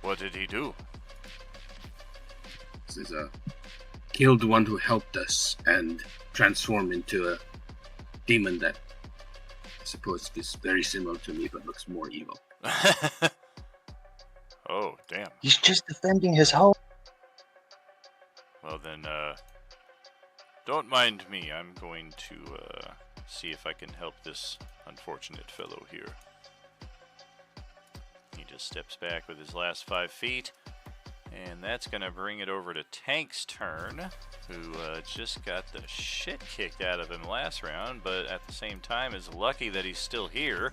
What did he do? This is killed the one who helped us and transformed into a demon that I suppose is very similar to me but looks more evil. Oh, damn. He's just defending his home. Well then, don't mind me. I'm going to see if I can help this unfortunate fellow here. He just steps back with his last 5 feet And that's going to bring it over to Tank's turn, who just got the shit kicked out of him last round, but at the same time is lucky that he's still here.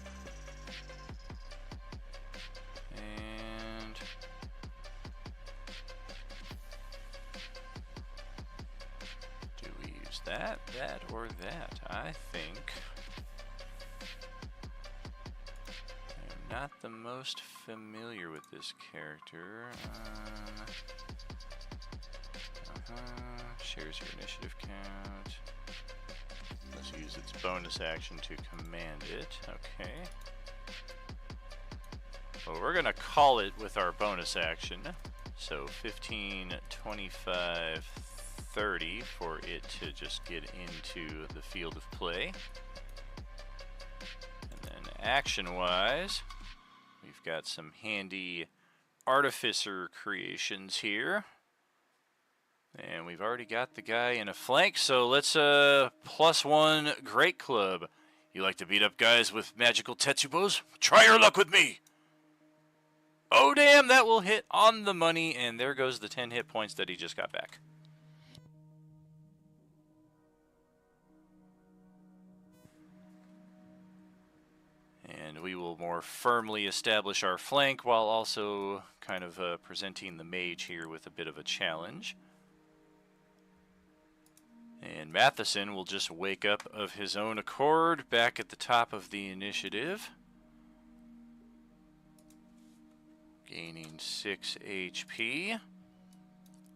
And do we use that, or that? I think I'm not the most familiar with this character. Shares your initiative count. Let's use its bonus action to command it. Okay. Well, we're going to call it with our bonus action. So 15, 25, 30 for it to just get into the field of play. And then action-wise, we've got some handy artificer creations here. And we've already got the guy in a flank, so let's +1 Great Club. You like to beat up guys with magical tetsubos? Try your luck with me! Oh damn, that will hit on the money, and there goes the 10 hit points that he just got back. And we will more firmly establish our flank while also kind of presenting the mage here with a bit of a challenge. And Matheson will just wake up of his own accord back at the top of the initiative. Gaining 6 HP.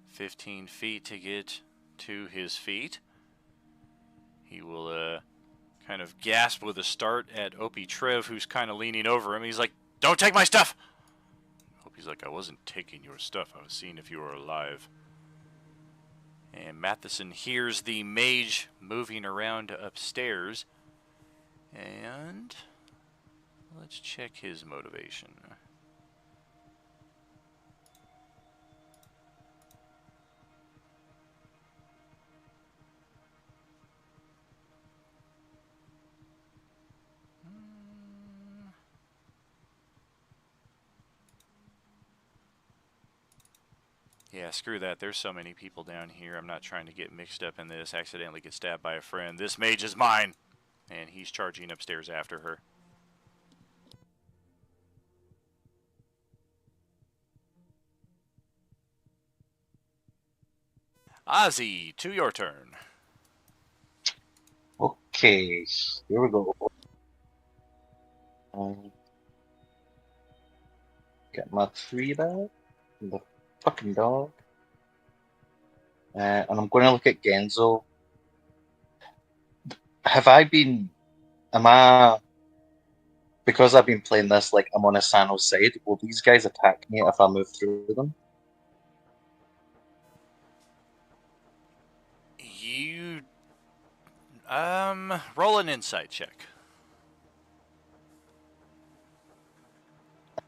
15 feet to get to his feet. He will kind of gasp with a start at Opie Trev, who's kind of leaning over him. He's like, "Don't take my stuff!" Opie's like, "I wasn't taking your stuff. I was seeing if you were alive." And Matheson hears the mage moving around upstairs. And let's check his motivation. Yeah, screw that. There's so many people down here. I'm not trying to get mixed up in this. Accidentally get stabbed by a friend. This mage is mine! And he's charging upstairs after her. Ozzy, to your turn. Okay, here we go. Get my 3 back. The fucking dog. And I'm going to look at Genzo. Because I've been playing this like I'm on Asano's side, will these guys attack me if I move through them? You, roll an insight check.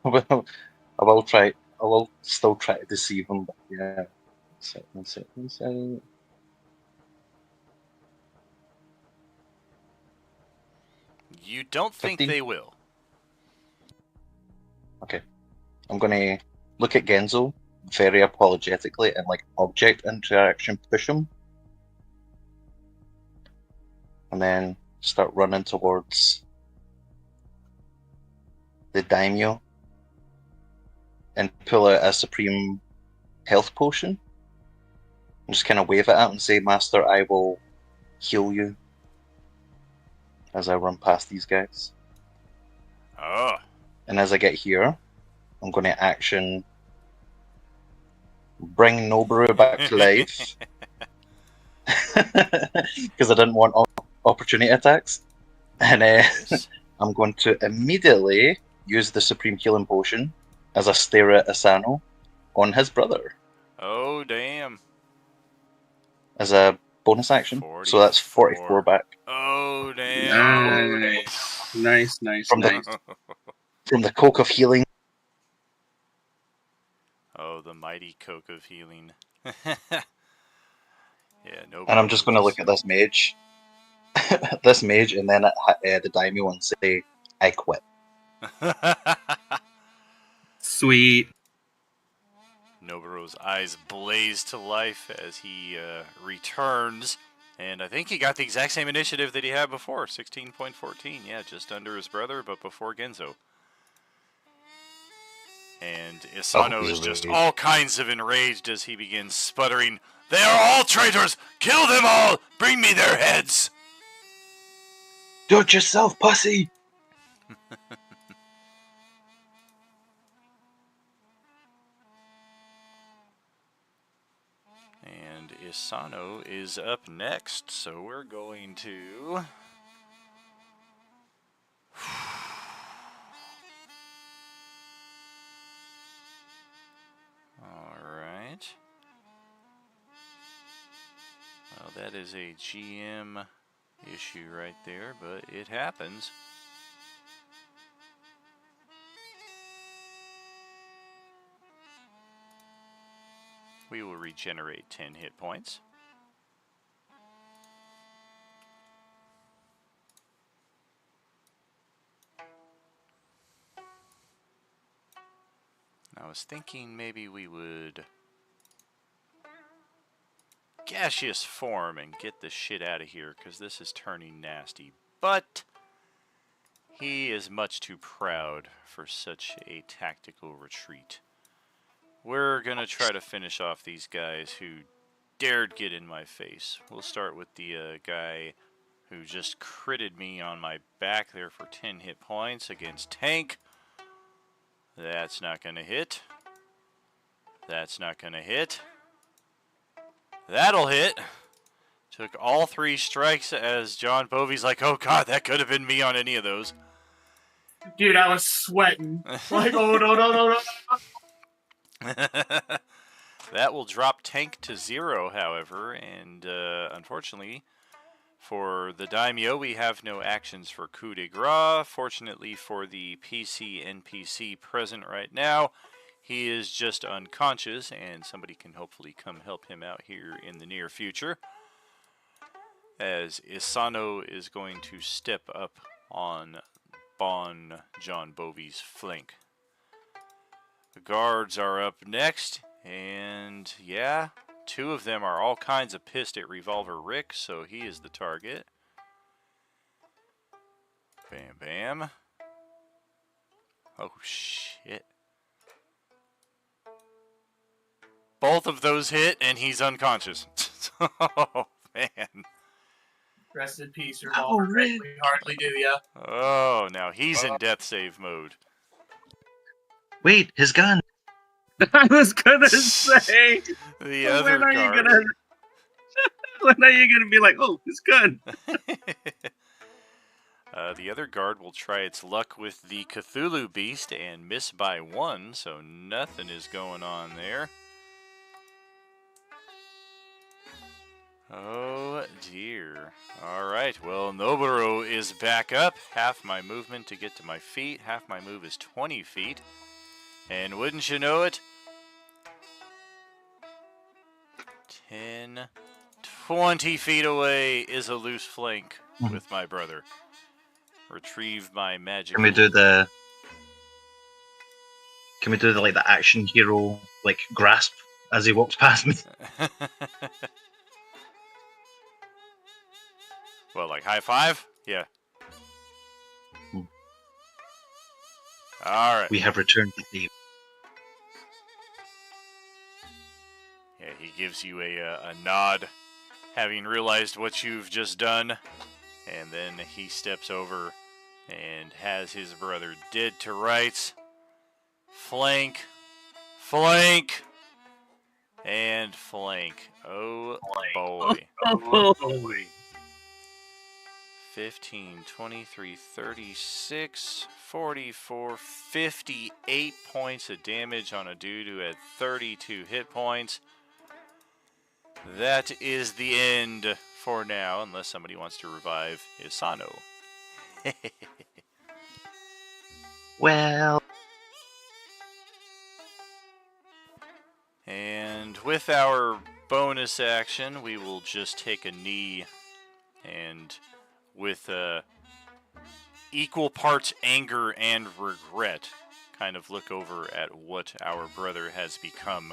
Well, I will still try to deceive them, but yeah. Insight. You don't think 15? they will. Okay. I'm gonna look at Genzo very apologetically and like object interaction push him. And then start running towards the daimyo and pull out a supreme health potion. And just kind of wave it at him and say, "Master, I will heal you," as I run past these guys. Oh. And as I get here, I'm going to action bring Noburo back to life. Because I didn't want opportunity attacks. And Nice. I'm going to immediately use the Supreme Healing Potion as I stare at Asano on his brother. Oh, damn. As a bonus action. So that's 44 back. Oh, damn. Nice. From the Coke of Healing. Oh, the mighty Coke of Healing. Yeah, no. And I'm just going to look at this mage. This mage, and then at the daimyo and say, "I quit." Sweet. Noburo's eyes blaze to life as he returns. And I think he got the exact same initiative that he had before, 16.14. Yeah, just under his brother, but before Genzo. And Isano is just all kinds of enraged as he begins sputtering, "They are all traitors! Kill them all! Bring me their heads!" Do it yourself, pussy! And Isano is up next, so we're going to... Alright. Well, that is a GM issue right there, but it happens. We will regenerate 10 hit points. I was thinking maybe we would gaseous form and get the shit out of here, because this is turning nasty. But he is much too proud for such a tactical retreat. We're gonna try to finish off these guys who dared get in my face. We'll start with the guy who just critted me on my back there for 10 hit points against Tank. That's not gonna hit. That's not gonna hit. That'll hit. Took all 3 strikes as John Bovey's like, "Oh god, that could have been me on any of those." Dude, I was sweating. Like, oh no. That will drop Tank to 0, however, and unfortunately for the Daimyo, we have no actions for coup de grace. Fortunately for the PC NPC present right now, he is just unconscious, and somebody can hopefully come help him out here in the near future, as Isano is going to step up on Bon John Bovey's flank. The guards are up next, and yeah, 2 of them are all kinds of pissed at Revolver Rick, so he is the target. Bam, bam. Oh, shit. Both of those hit, and he's unconscious. Oh, man. Rest in peace, Revolver Rick. We hardly do ya. Oh, now he's in death save mode. Wait, his gun! I was gonna say, The other when guard. when are you gonna be like, oh, it's good? The other guard will try its luck with the Cthulhu Beast and miss by 1, so nothing is going on there. Oh dear. Alright, well, Noburo is back up. Half my movement to get to my feet. Half my move is 20 feet. And wouldn't you know it, 10, 20 feet away is a loose flank with my brother. Retrieve my magic. Can we do the like the action hero like grasp as he walks past me? Well, like high five? Yeah. Alright. We have returned to thee. Yeah, he gives you a nod, having realized what you've just done, and then he steps over and has his brother dead to rights. Flank, flank, and flank. Oh boy. Oh boy. 15, 23, 36, 44, 58 points of damage on a dude who had 32 hit points. That is the end for now, unless somebody wants to revive Isano. Well, And with our bonus action, we will just take a knee and with equal parts anger and regret, kind of look over at what our brother has become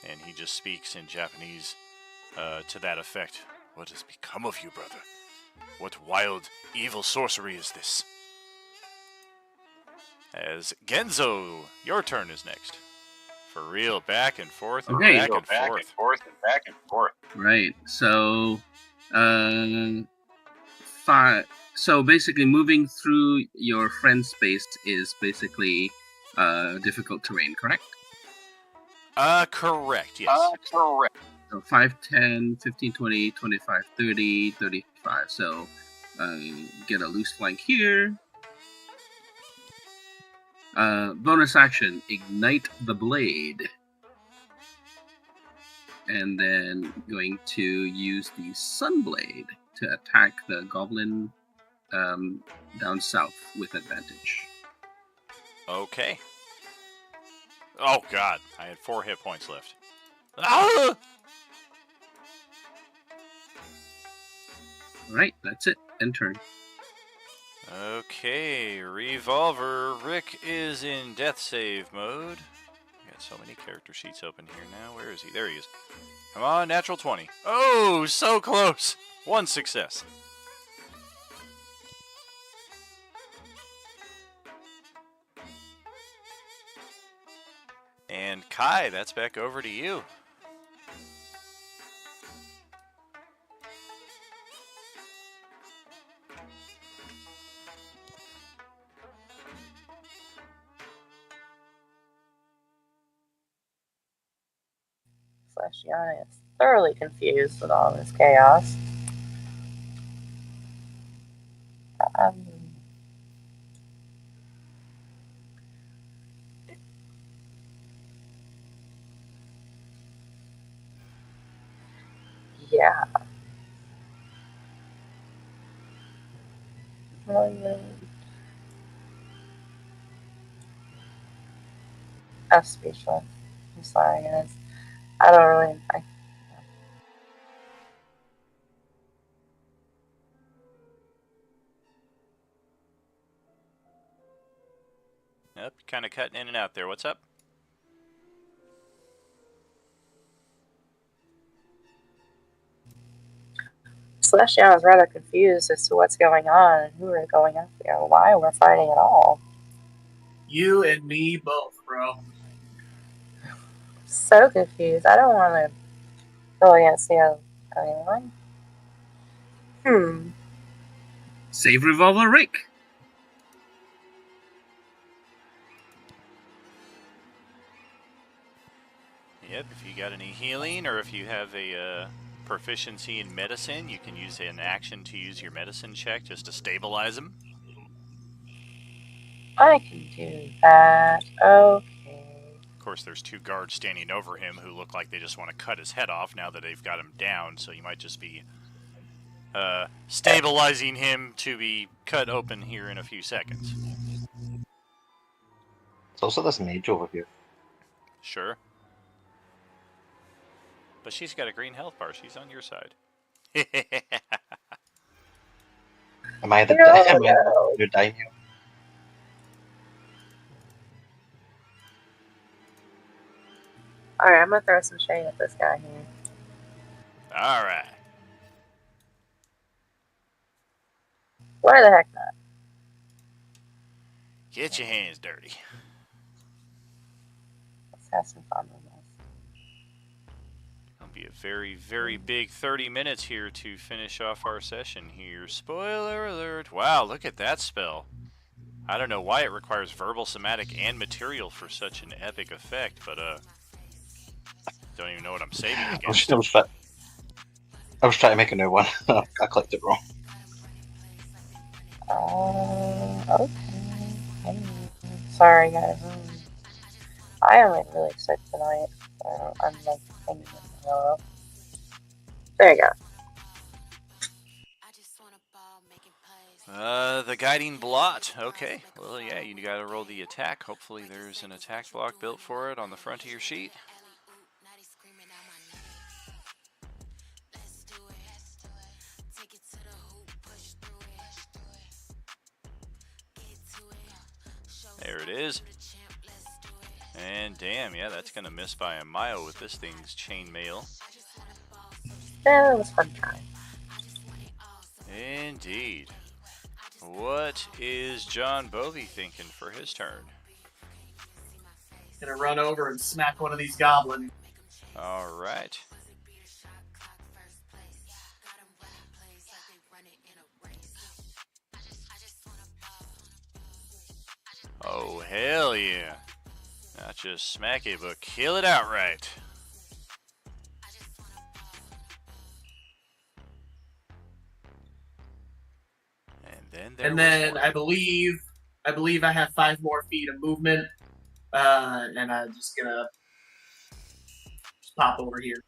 And he just speaks in Japanese to that effect. What has become of you, brother? What wild, evil sorcery is this? As Genzo, your turn is next. For real, back and forth and Okay. back and forth. and back and forth. Right. So, five. So basically, moving through your friend space is basically difficult terrain, correct? Correct, yes. Correct. So 5, 10, 15, 20, 25, 30, 35. So get a loose flank here. Bonus action, ignite the blade. And then going to use the Sunblade to attack the goblin down south with advantage. Okay. Oh, God. I had 4 hit points left. Ah! Alright, that's it. End turn. Okay, Revolver. Rick is in death save mode. We got so many character sheets open here now. Where is he? There he is. Come on, natural 20. Oh, so close. 1 success. And Kai, that's back over to you. Celestiana is thoroughly confused with all this chaos. Um, yeah. I'm speechless. I'm sorry, guys. I don't really. Yep, kind of cutting in and out there. What's up? Celestia is rather confused as to what's going on and who we're going after, why we're fighting at all. You and me both, bro. So confused. I don't want to go against anyone. Save Revolver Rick. Yep, if you got any healing or if you have a proficiency in medicine, you can use an action to use your medicine check just to stabilize him. I can do that. Okay. Of course, there's 2 guards standing over him who look like they just want to cut his head off now that they've got him down, so you might just be stabilizing him to be cut open here in a few seconds. There's also this mage over here. Sure. But she's got a green health bar. She's on your side. Am I the your daimyo? Alright, I'm gonna throw some shade at this guy here. Alright. Why the heck not? Get your hands dirty. Let's have some fun with this. It'll be a very, very big 30 minutes here to finish off our session here. Spoiler alert. Wow, look at that spell. I don't know why it requires verbal, somatic, and material for such an epic effect, but don't even know what I'm saving against. I was trying to make a new one. I clicked it wrong. Okay. Sorry, guys. I am really sick tonight. I'm like thinking, there you go. The guiding blot. Okay. Well, yeah, you gotta roll the attack. Hopefully there's an attack block built for it on the front of your sheet. There it is. And damn, yeah, that's gonna miss by a mile with this thing's chainmail. That was fun time. Indeed. What is John Bovey thinking for his turn? Gonna run over and smack one of these goblins. All right. Oh, hell yeah. Not just smack it, but kill it outright. And then I believe I have 5 more feet of movement. And I'm just gonna pop over here.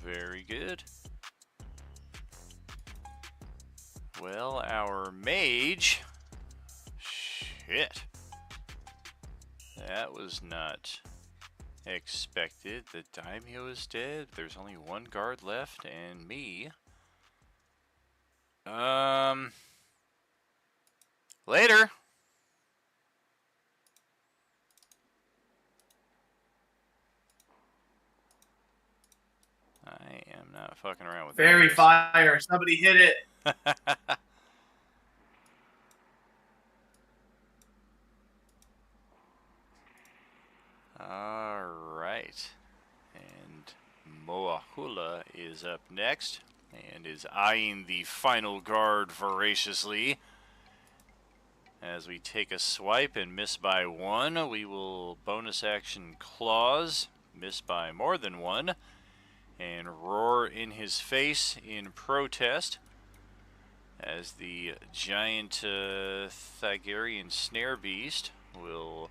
Very good. Well, our mage... Shit. That was not expected. The daimyo is dead. There's only one guard left, and me. Later. I am not fucking around with Fairy that. fire! Somebody hit it! Alright. And Moahula is up next and is eyeing the final guard voraciously. As we take a swipe and miss by 1, we will bonus action claws, miss by more than 1, and roar in his face in protest as the giant Thygarian snare beast will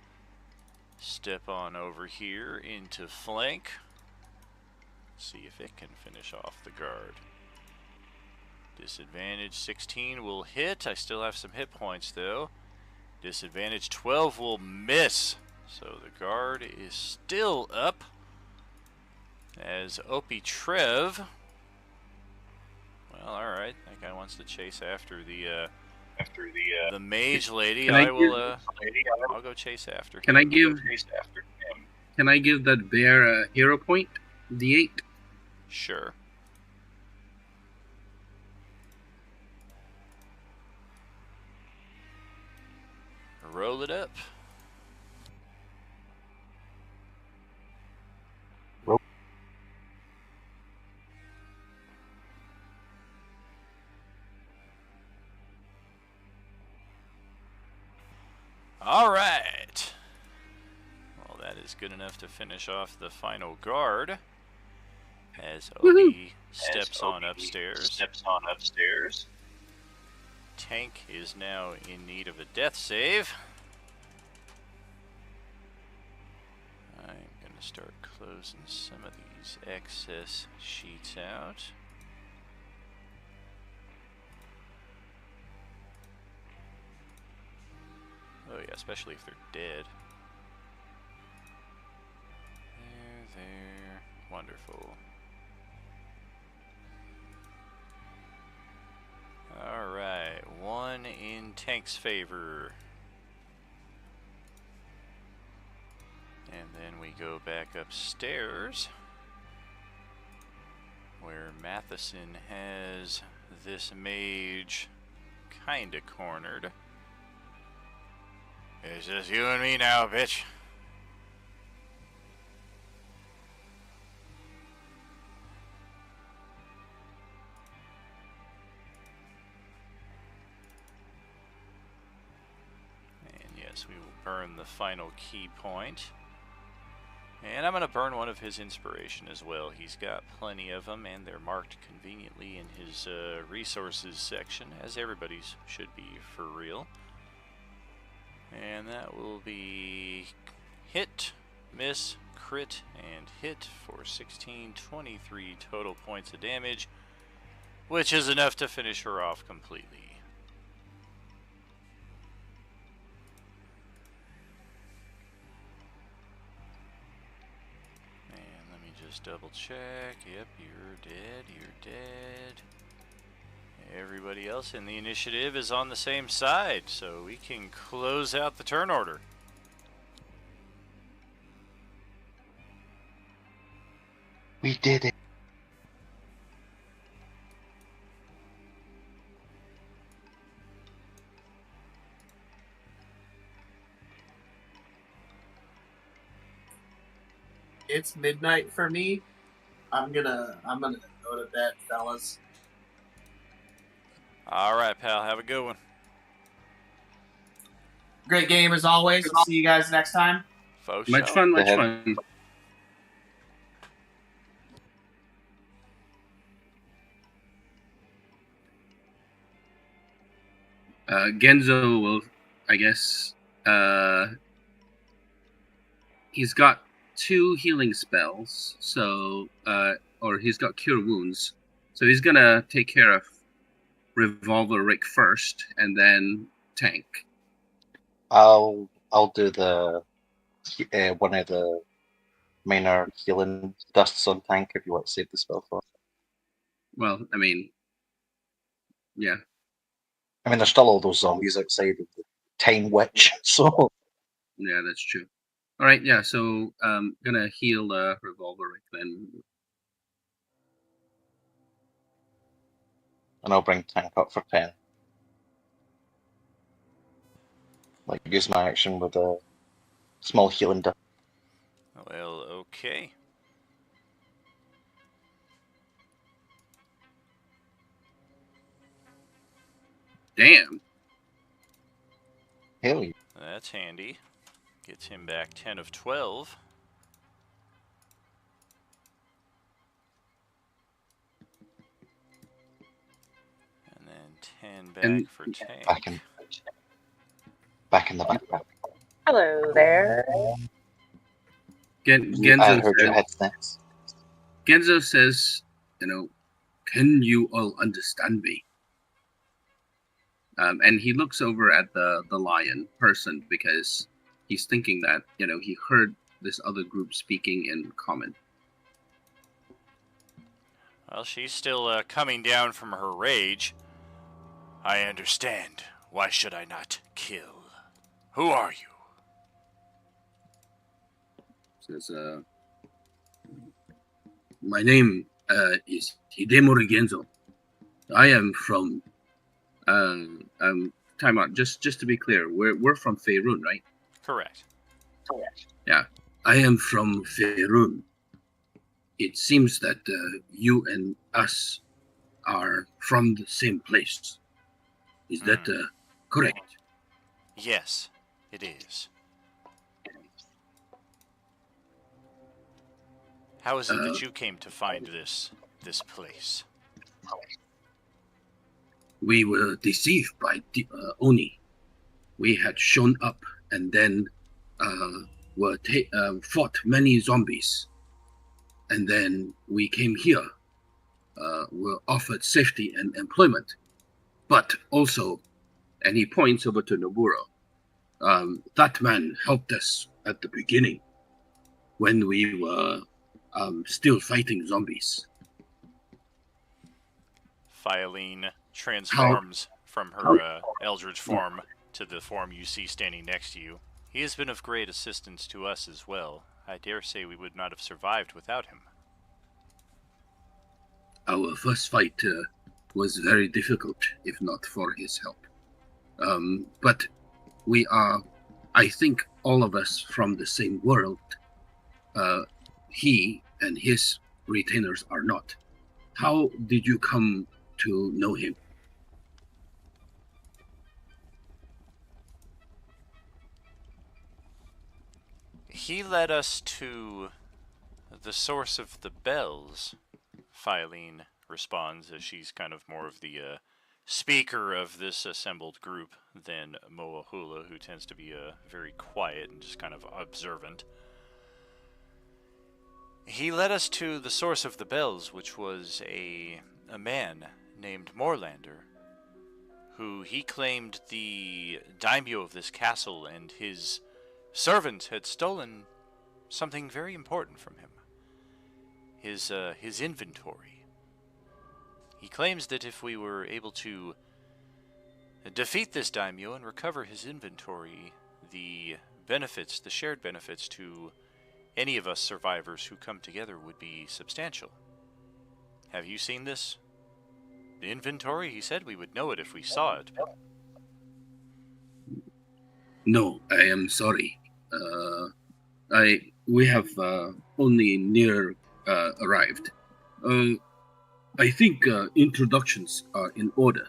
step on over here into flank. See if it can finish off the guard. Disadvantage 16 will hit. I still have some hit points though. Disadvantage 12 will miss. So the guard is still up. As Opie Trev. Well, alright. That guy wants to chase after the mage lady. I'll go chase after him. Can I give that bear a hero point? D8? Sure. Roll it up. All right. Well, that is good enough to finish off the final guard. As Opie steps on upstairs. Tank is now in need of a death save. I'm going to start closing some of these excess sheets out. Oh yeah, especially if they're dead. There. Wonderful. Alright, 1 in Tank's favor. And then we go back upstairs, where Matheson has this mage kinda cornered. It's just you and me now, bitch. And yes, we will burn the final key point. And I'm going to burn one of his inspiration as well. He's got plenty of them, and they're marked conveniently in his resources section, as everybody's should be for real. And that will be hit, miss, crit, and hit for 1623 total points of damage, which is enough to finish her off completely. And let me just double check. Yep, you're dead, you're dead. Everybody else in the initiative is on the same side, so we can close out the turn order. We did it. It's midnight for me. I'm gonna go to bed, fellas. All right, pal. Have a good one. Great game as always. See you guys next time. Faux Much show. fun, much Ahead. fun. Genzo will, I guess, he's got 2 healing spells, so, or he's got Cure Wounds, so he's gonna take care of Revolver Rick first, and then Tank. I'll do the one of the minor healing dusts on Tank if you want to save the spell for. Well, I mean, yeah. I mean, there's still all those zombies outside of the Time Witch, so Yeah, that's true. All right, yeah. So, gonna heal Revolver Rick then. and I'll bring Tank up for 10. Like use my action with a small healing dust. Well, okay. Damn. Hell yeah. That's handy. Gets him back 10 of 12. And then 10 back And- for Tank. Back in the backpack. Hello there. I Genzo heard your says, head's next. Genzo says, you know, can you all understand me? And he looks over at the lion person because he's thinking that, you know, he heard this other group speaking in common. Well, she's still coming down from her rage. I understand. Why should I not kill? Who are you? Says, my name is Hidemori Genzo. I am from time out. Just to be clear, we're from Faerun, right? Correct. Yeah. I am from Faerun. It seems that you and us are from the same place. Is that correct? Yes, it is. How is it that you came to find this place? We were deceived by Oni. We had shown up and then fought many zombies. And then we came here, were offered safety and employment. But also, and he points over to Noburo, that man helped us at the beginning when we were still fighting zombies. Filene transforms from her eldritch form to the form you see standing next to you. He has been of great assistance to us as well. I dare say we would not have survived without him. Our first fight was very difficult, if not for his help. But we are, I think, all of us from the same world. He and his retainers are not. How did you come to know him? He led us to the source of the bells, Filene responds, as she's kind of more of the speaker of this assembled group than Moahula, who tends to be very quiet and just kind of observant. He led us to the source of the bells, which was a man named Morlander, who he claimed the daimyo of this castle and his servant had stolen something very important from him. His inventory. He claims that if we were able to defeat this daimyo and recover his inventory, the benefits, the shared benefits to any of us survivors who come together would be substantial. Have you seen this inventory? He said we would know it if we saw it. No, I am sorry. We have only near arrived. I think introductions are in order.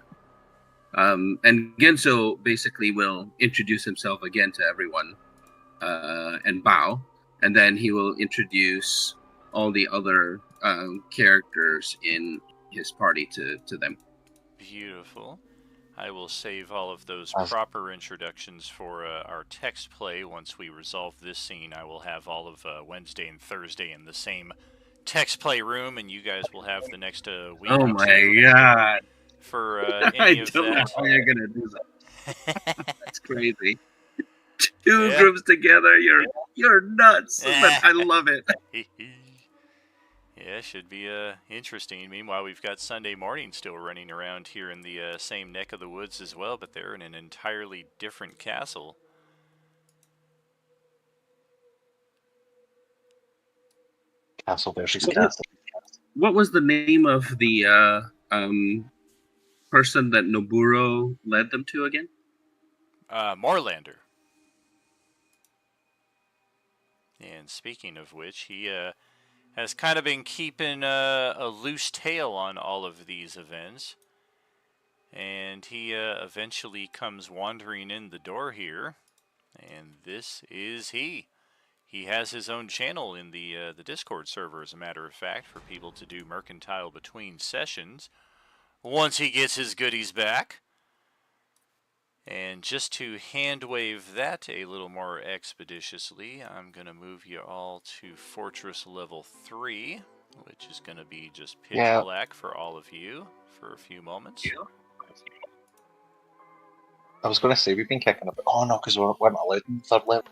And Genso basically will introduce himself again to everyone and bow, and then he will introduce all the other characters in his party to them. Beautiful. I will save all of those As- proper introductions for our text play. Once we resolve this scene, I will have all of Wednesday and Thursday in the same text play room, and you guys will have the next week Oh or my two god! for I any of don't know that. how you're gonna do that. That's crazy. Two Yeah. groups together, you're nuts. But I love it. Yeah, should be interesting. Meanwhile, we've got Sunday Morning still running around here in the same neck of the woods as well, but they're in an entirely different castle. Castle versus castle. What was the name of the person that Noburo led them to again? Moorlander. And speaking of which, he has kind of been keeping a loose tail on all of these events. And he eventually comes wandering in the door here. And this is he. He has his own channel in the Discord server, as a matter of fact, for people to do mercantile between sessions once he gets his goodies back. And just to hand wave that a little more expeditiously, I'm going to move you all to Fortress Level 3, which is going to be just pitch black for all of you for a few moments. I was going to say, we've been kicking a bit. Oh no, because we're not allowed in third level.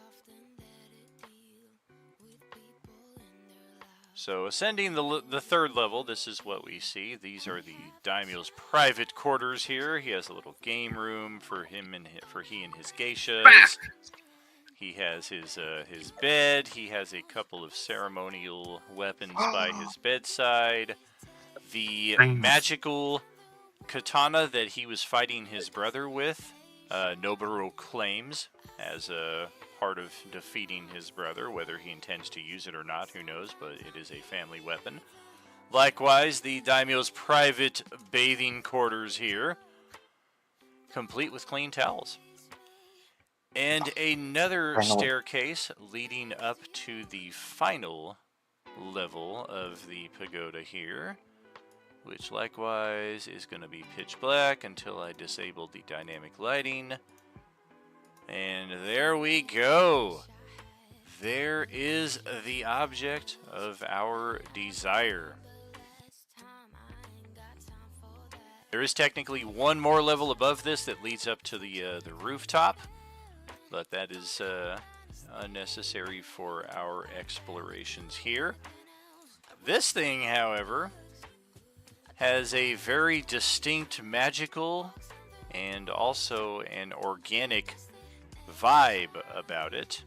So ascending the third level, this is what we see. These are the daimyo's private quarters here. He has a little game room for him and he and his geishas. He has his bed. He has a couple of ceremonial weapons by his bedside. The magical katana that he was fighting his brother with, Noburo claims as a part of defeating his brother. Whether he intends to use it or not, who knows, but it is a family weapon. Likewise, the daimyo's private bathing quarters here, complete with clean towels. And another staircase leading up to the final level of the pagoda here, which likewise is going to be pitch black until I disable the dynamic lighting. And there we go. There is the object of our desire. There is technically one more level above this that leads up to the rooftop, but that is unnecessary for our explorations here. This thing, however, has a very distinct magical and also an organic vibe about it,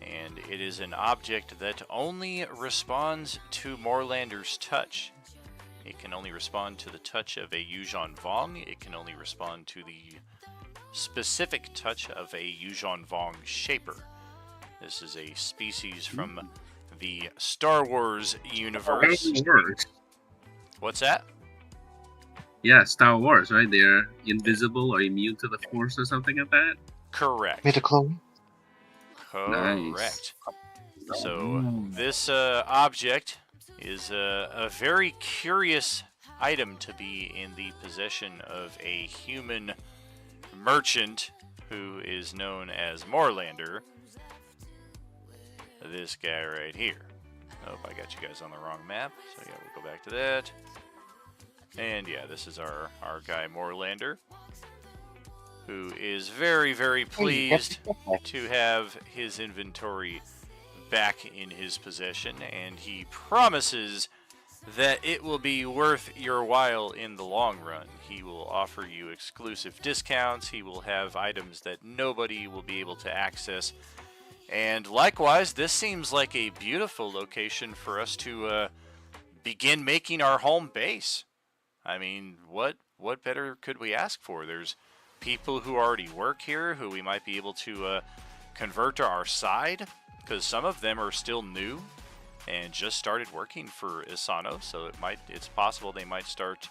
and it is an object that only responds to Moorlander's touch. It can only respond to the touch of a Yuuzhan Vong. It can only respond to the specific touch of a Yuuzhan Vong Shaper. This is a species from the Star Wars universe. What's that? Yeah, Star Wars, right? They're invisible or immune to the Force or something like that? Correct. Midichlorian? Correct. Nice. So this object is a very curious item to be in the possession of a human merchant who is known as Moorlander. This guy right here. Oh, I got you guys on the wrong map. So yeah, we'll go back to that. And yeah, this is our guy Moorlander, who is very, very pleased to have his inventory back in his possession, and he promises that it will be worth your while in the long run. He will offer you exclusive discounts. He will have items that nobody will be able to access And likewise, this seems like a beautiful location for us to begin making our home base. I mean, what better could we ask for? There's people who already work here who we might be able to convert to our side, because some of them are still new and just started working for Isano, so it's possible they might start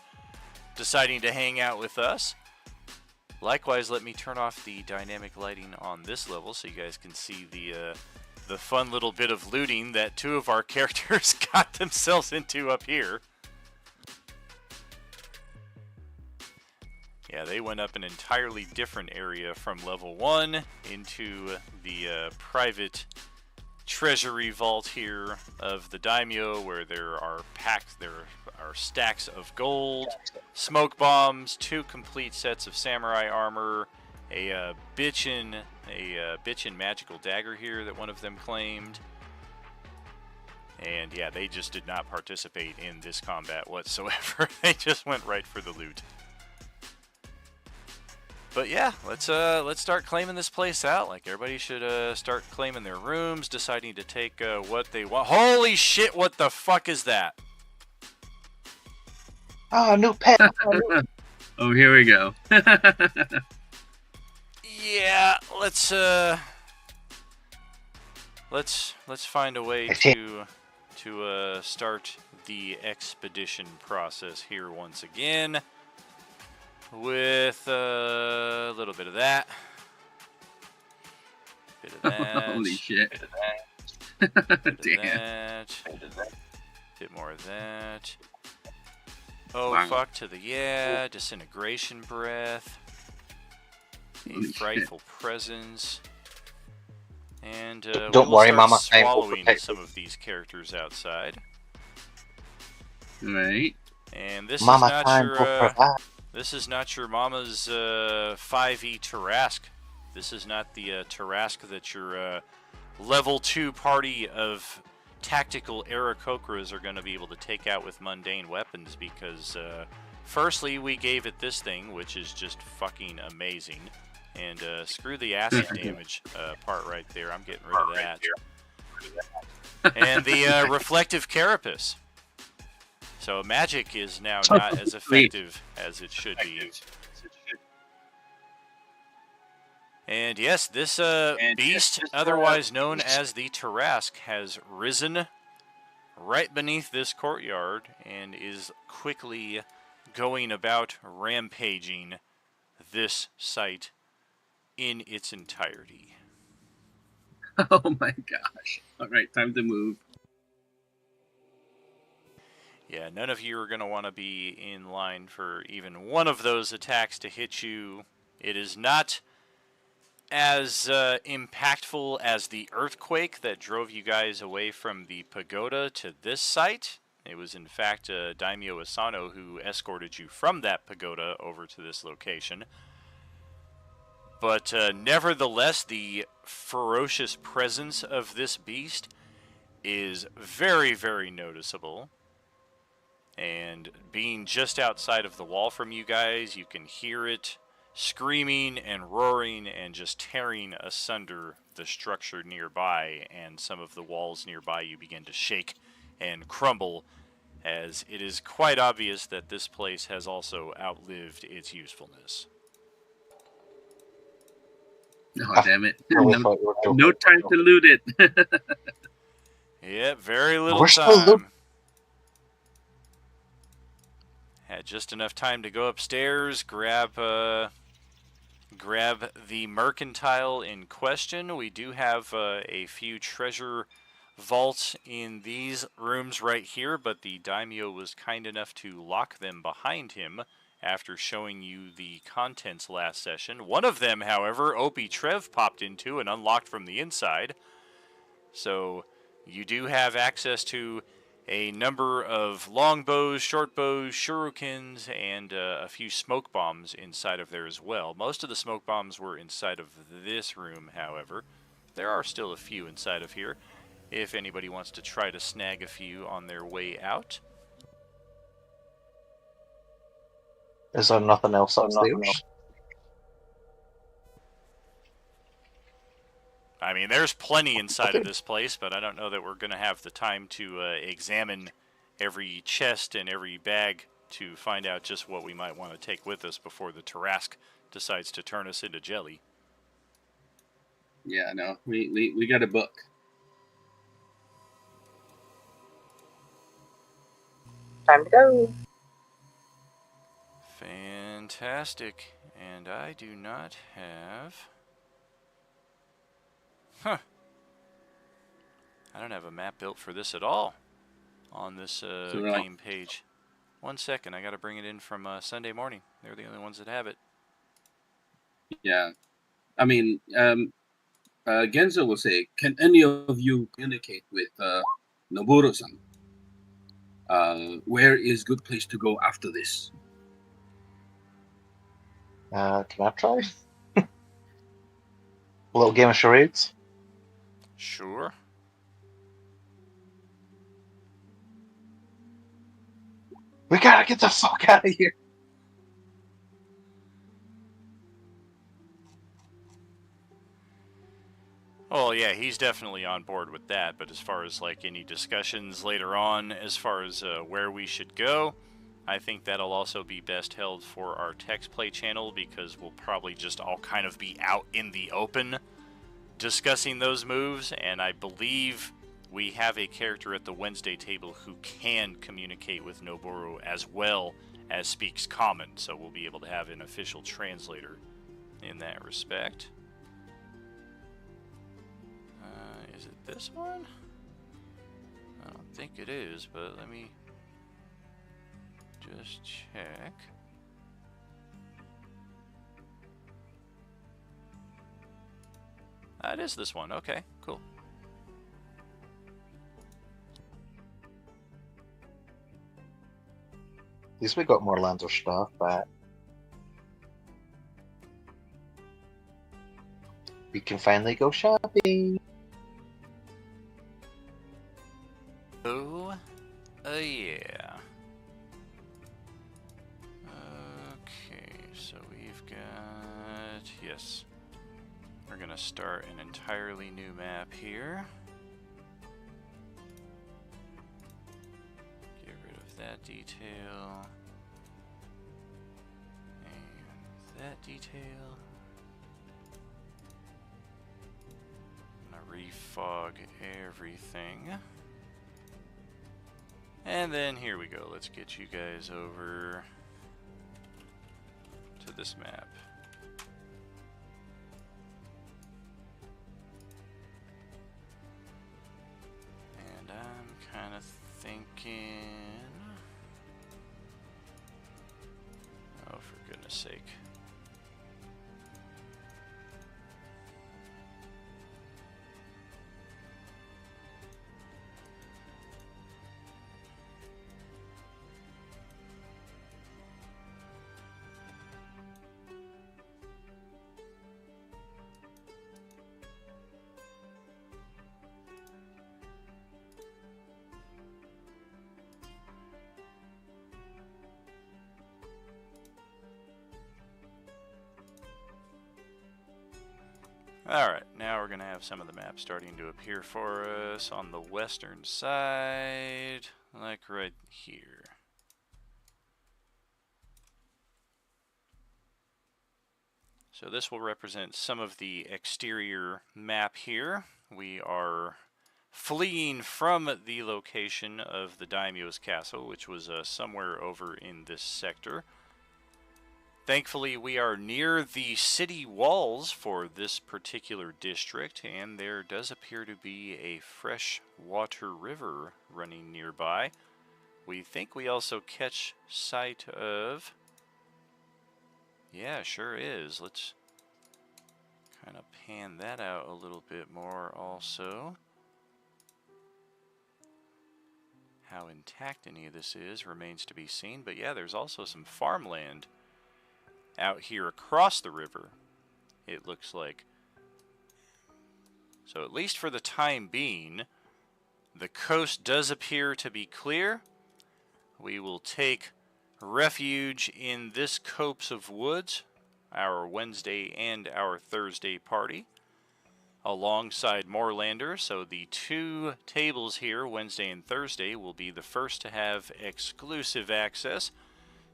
deciding to hang out with us. Likewise, let me turn off the dynamic lighting on this level so you guys can see the fun little bit of looting that two of our characters got themselves into up here. Yeah, they went up an entirely different area from level 1 into the private treasury vault here of the daimyo, where there are stacks of gold, smoke bombs, 2 complete sets of samurai armor, a bitchin' magical dagger here that one of them claimed. And yeah, they just did not participate in this combat whatsoever. They just went right for the loot. But yeah, let's start claiming this place out. Like, everybody should start claiming their rooms, deciding to take what they want. Holy shit, what the fuck is that? Ah, new pet. Oh, here we go. Yeah, let's find a way to start the expedition process here once again. With a little bit of that. Bit of that. Holy shit. Bit of that. Bit of Damn. that. Bit more of that. Oh, Wow. fuck to the yeah. Disintegration breath. A Holy frightful presence. And Don't we will worry, start Mama, I will swallowing protect some of these characters outside. Right. And this Mama is not time your will provide. this is not your mama's 5e Tarask. This is not the Tarask that your level 2 party of tactical Aarakocras are going to be able to take out with mundane weapons, because firstly, we gave it this thing, which is just fucking amazing. And screw the acid damage part right there. I'm getting rid of that. And the reflective carapace. So magic is now not as effective as it should be. And yes, this beast, otherwise known as the Tarask, has risen right beneath this courtyard and is quickly going about rampaging this site in its entirety. Oh my gosh. Alright, time to move. Yeah, none of you are going to want to be in line for even one of those attacks to hit you. It is not as impactful as the earthquake that drove you guys away from the pagoda to this site. It was in fact Daimyo Asano who escorted you from that pagoda over to this location. But nevertheless, the ferocious presence of this beast is very, very noticeable. And being just outside of the wall from you guys, you can hear it screaming and roaring and just tearing asunder the structure nearby, and some of the walls nearby you begin to shake and crumble, as it is quite obvious that this place has also outlived its usefulness. Oh, damn it. Really No, thought you were joking. no time to loot it. Yeah, very little We're still time. Had just enough time to go upstairs, grab the mercantile in question. We do have a few treasure vaults in these rooms right here, but the daimyo was kind enough to lock them behind him after showing you the contents last session. One of them, however, Opie Trev popped into and unlocked from the inside. So you do have access to a number of longbows, short bows, shurikens, and a few smoke bombs inside of there as well. Most of the smoke bombs were inside of this room, however. There are still a few inside of here, if anybody wants to try to snag a few on their way out. Is there nothing else upstairs? I I mean, there's plenty inside of this place, but I don't know that we're going to have the time to examine every chest and every bag to find out just what we might want to take with us before the Tarask decides to turn us into jelly. Yeah, no, we got a book. Time to go. Fantastic. And I do not have... Huh. I don't have a map built for this at all on this game page. 1 second, I got to bring it in from Sunday morning. They're the only ones that have it. Yeah, I mean, Genzo will say, "Can any of you communicate with Noburo-san? Where is good place to go after this?" Can I try? A little game of charades? Sure. We gotta get the fuck out of here! Well, yeah, he's definitely on board with that, but as far as like any discussions later on, as far as where we should go, I think that'll also be best held for our text play channel, because we'll probably just all kind of be out in the open discussing those moves, and I believe we have a character at the Wednesday table who can communicate with Noburo as well as speaks common, so we'll be able to have an official translator in that respect. Is it this one? I don't think it is, but let me just check. It is this one. Okay, cool. At least we got more Lander stuff back. We can finally go shopping. Oh, yeah. Okay, so we've got... Yes. We're going to start an entirely new map here. Get rid of that detail. And that detail. I'm going to refog everything. And then here we go. Let's get you guys over to this map. And I'm kind of thinking... Oh, for goodness sake. Alright, now we're going to have some of the maps starting to appear for us on the western side, like right here. So this will represent some of the exterior map here. We are fleeing from the location of the Daimyo's castle, which was somewhere over in this sector. Thankfully, we are near the city walls for this particular district, and there does appear to be a freshwater river running nearby. We think we also catch sight of... Yeah, sure is. Let's kind of pan that out a little bit more also. How intact any of this is remains to be seen, but yeah, there's also some farmland out here across the river, it looks like. So at least for the time being, the coast does appear to be clear. We will take refuge in this copse of woods, our Wednesday and our Thursday party. alongside Moorlander. So the 2 tables here, Wednesday and Thursday, will be the first to have exclusive access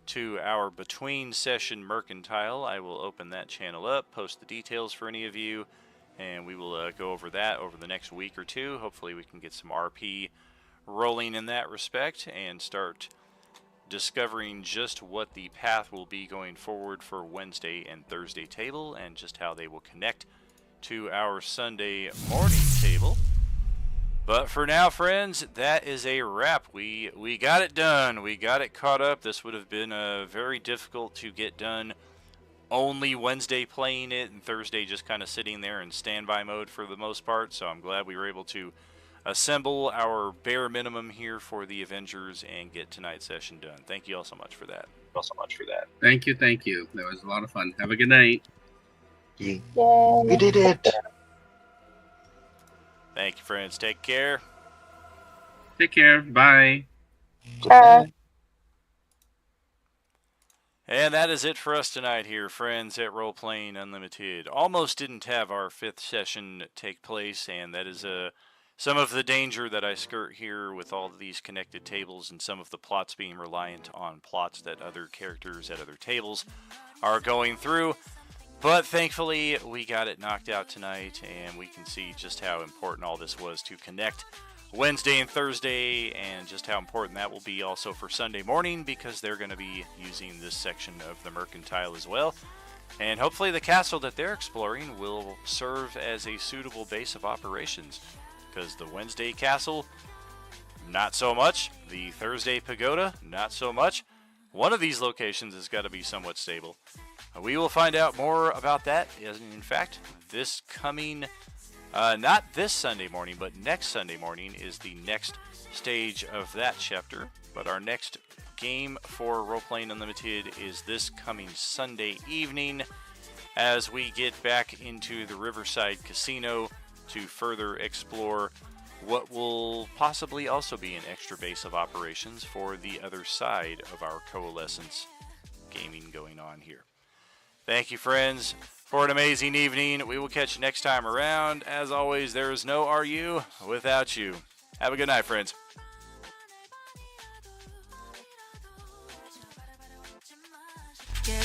to our between session mercantile. I will open that channel up, post the details for any of you, and we will go over that over the next week or two. Hopefully we can get some RP rolling in that respect and start discovering just what the path will be going forward for Wednesday and Thursday table, and just how they will connect to our Sunday morning table. But for now, friends, that is a wrap. We got it done. We got it caught up. This would have been very difficult to get done only Wednesday playing it and Thursday just kind of sitting there in standby mode for the most part. So I'm glad we were able to assemble our bare minimum here for the Avengers and get tonight's session done. Thank you all so much for that. Thank you. That was a lot of fun. Have a good night. Yay. Yay. We did it! Thank you, friends. Take care. Take care. Bye. Goodbye. And that is it for us tonight here, friends, at Role Playing Unlimited. Almost didn't have our 5th session take place, and that is some of the danger that I skirt here with all of these connected tables, and some of the plots being reliant on plots that other characters at other tables are going through. But thankfully, we got it knocked out tonight, and we can see just how important all this was to connect Wednesday and Thursday, and just how important that will be also for Sunday morning, because they're going to be using this section of the mercantile as well. And hopefully the castle that they're exploring will serve as a suitable base of operations, because the Wednesday castle, not so much. The Thursday pagoda, not so much. One of these locations has got to be somewhat stable. We will find out more about that, in fact, this coming, not this Sunday morning, but next Sunday morning is the next stage of that chapter. But our next game for Role Playing Unlimited is this coming Sunday evening, as we get back into the Riverside Casino to further explore what will possibly also be an extra base of operations for the other side of our Coalescence gaming going on here. Thank you, friends, for an amazing evening. We will catch you next time around. As always, there is no RU without you. Have a good night, friends.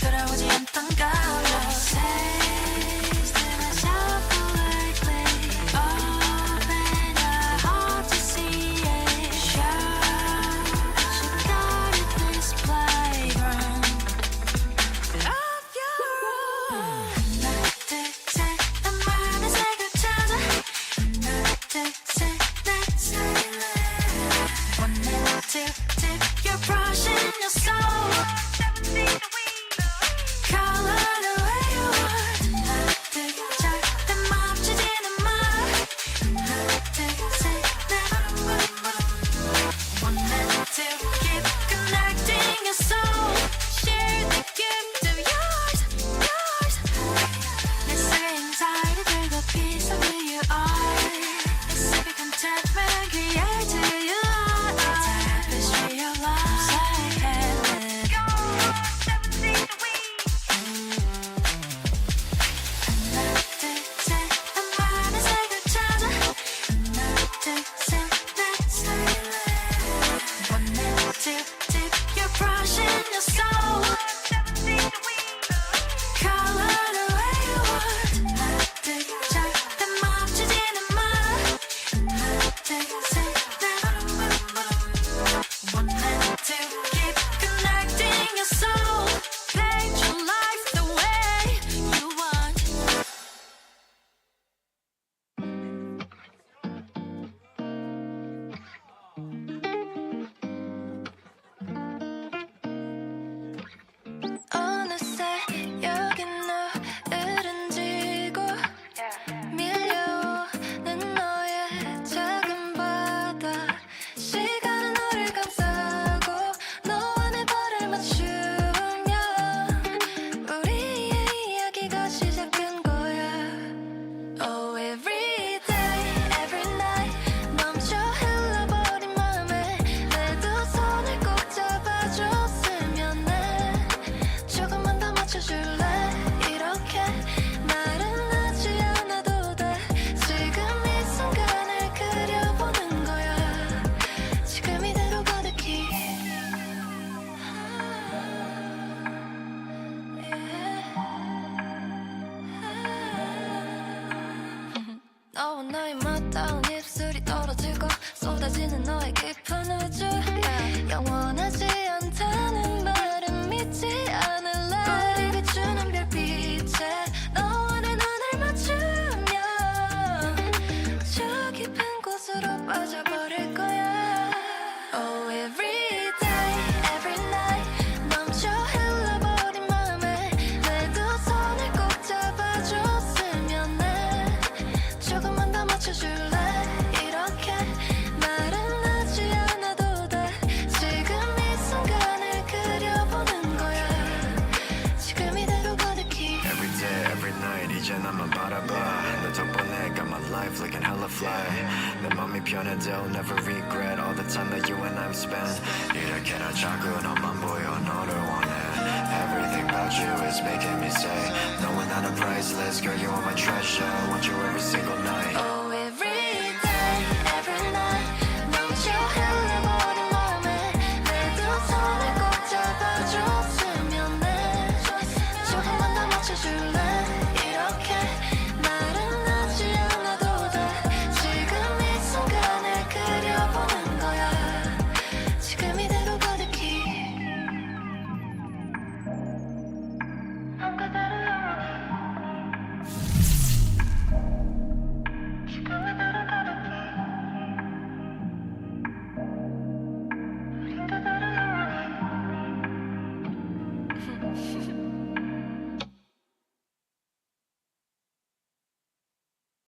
돌아오지 않던 걸로 Taste myself lately Open your heart to see it Show she got it this playground Of your own 하나 둘셋 내 맘에 새겨 찾아 하나 둘셋 내 silence 1 and 2 tip your brush in your soul Color the way you want 쏟아지는 너의 깊은 우주 영원하지 않다는 말은 믿지 않을래 우리 비추는 별빛에 너와 내 눈을 맞추면 저 깊은 곳으로 빠져버릴 거야 Oh every day, every night 멈춰 흘러버린 마음에 내 두 손을 꼭 잡아줬으면 해 조금만 더 맞춰줄래 이렇게 말은 하지 않아도 돼 지금 이 순간을 그려보는 거야 지금 이대로 거듭히 Every day, every night 이제 나만 바라봐 너 덕분에 got my life looking hella fly 내 맘이 변해도 never regret all the time that you and I've spent 이렇게나 자꾸 너만 보여 너를 원해 Everything about you is making me say knowing that I'm priceless girl you are my treasure want you every single night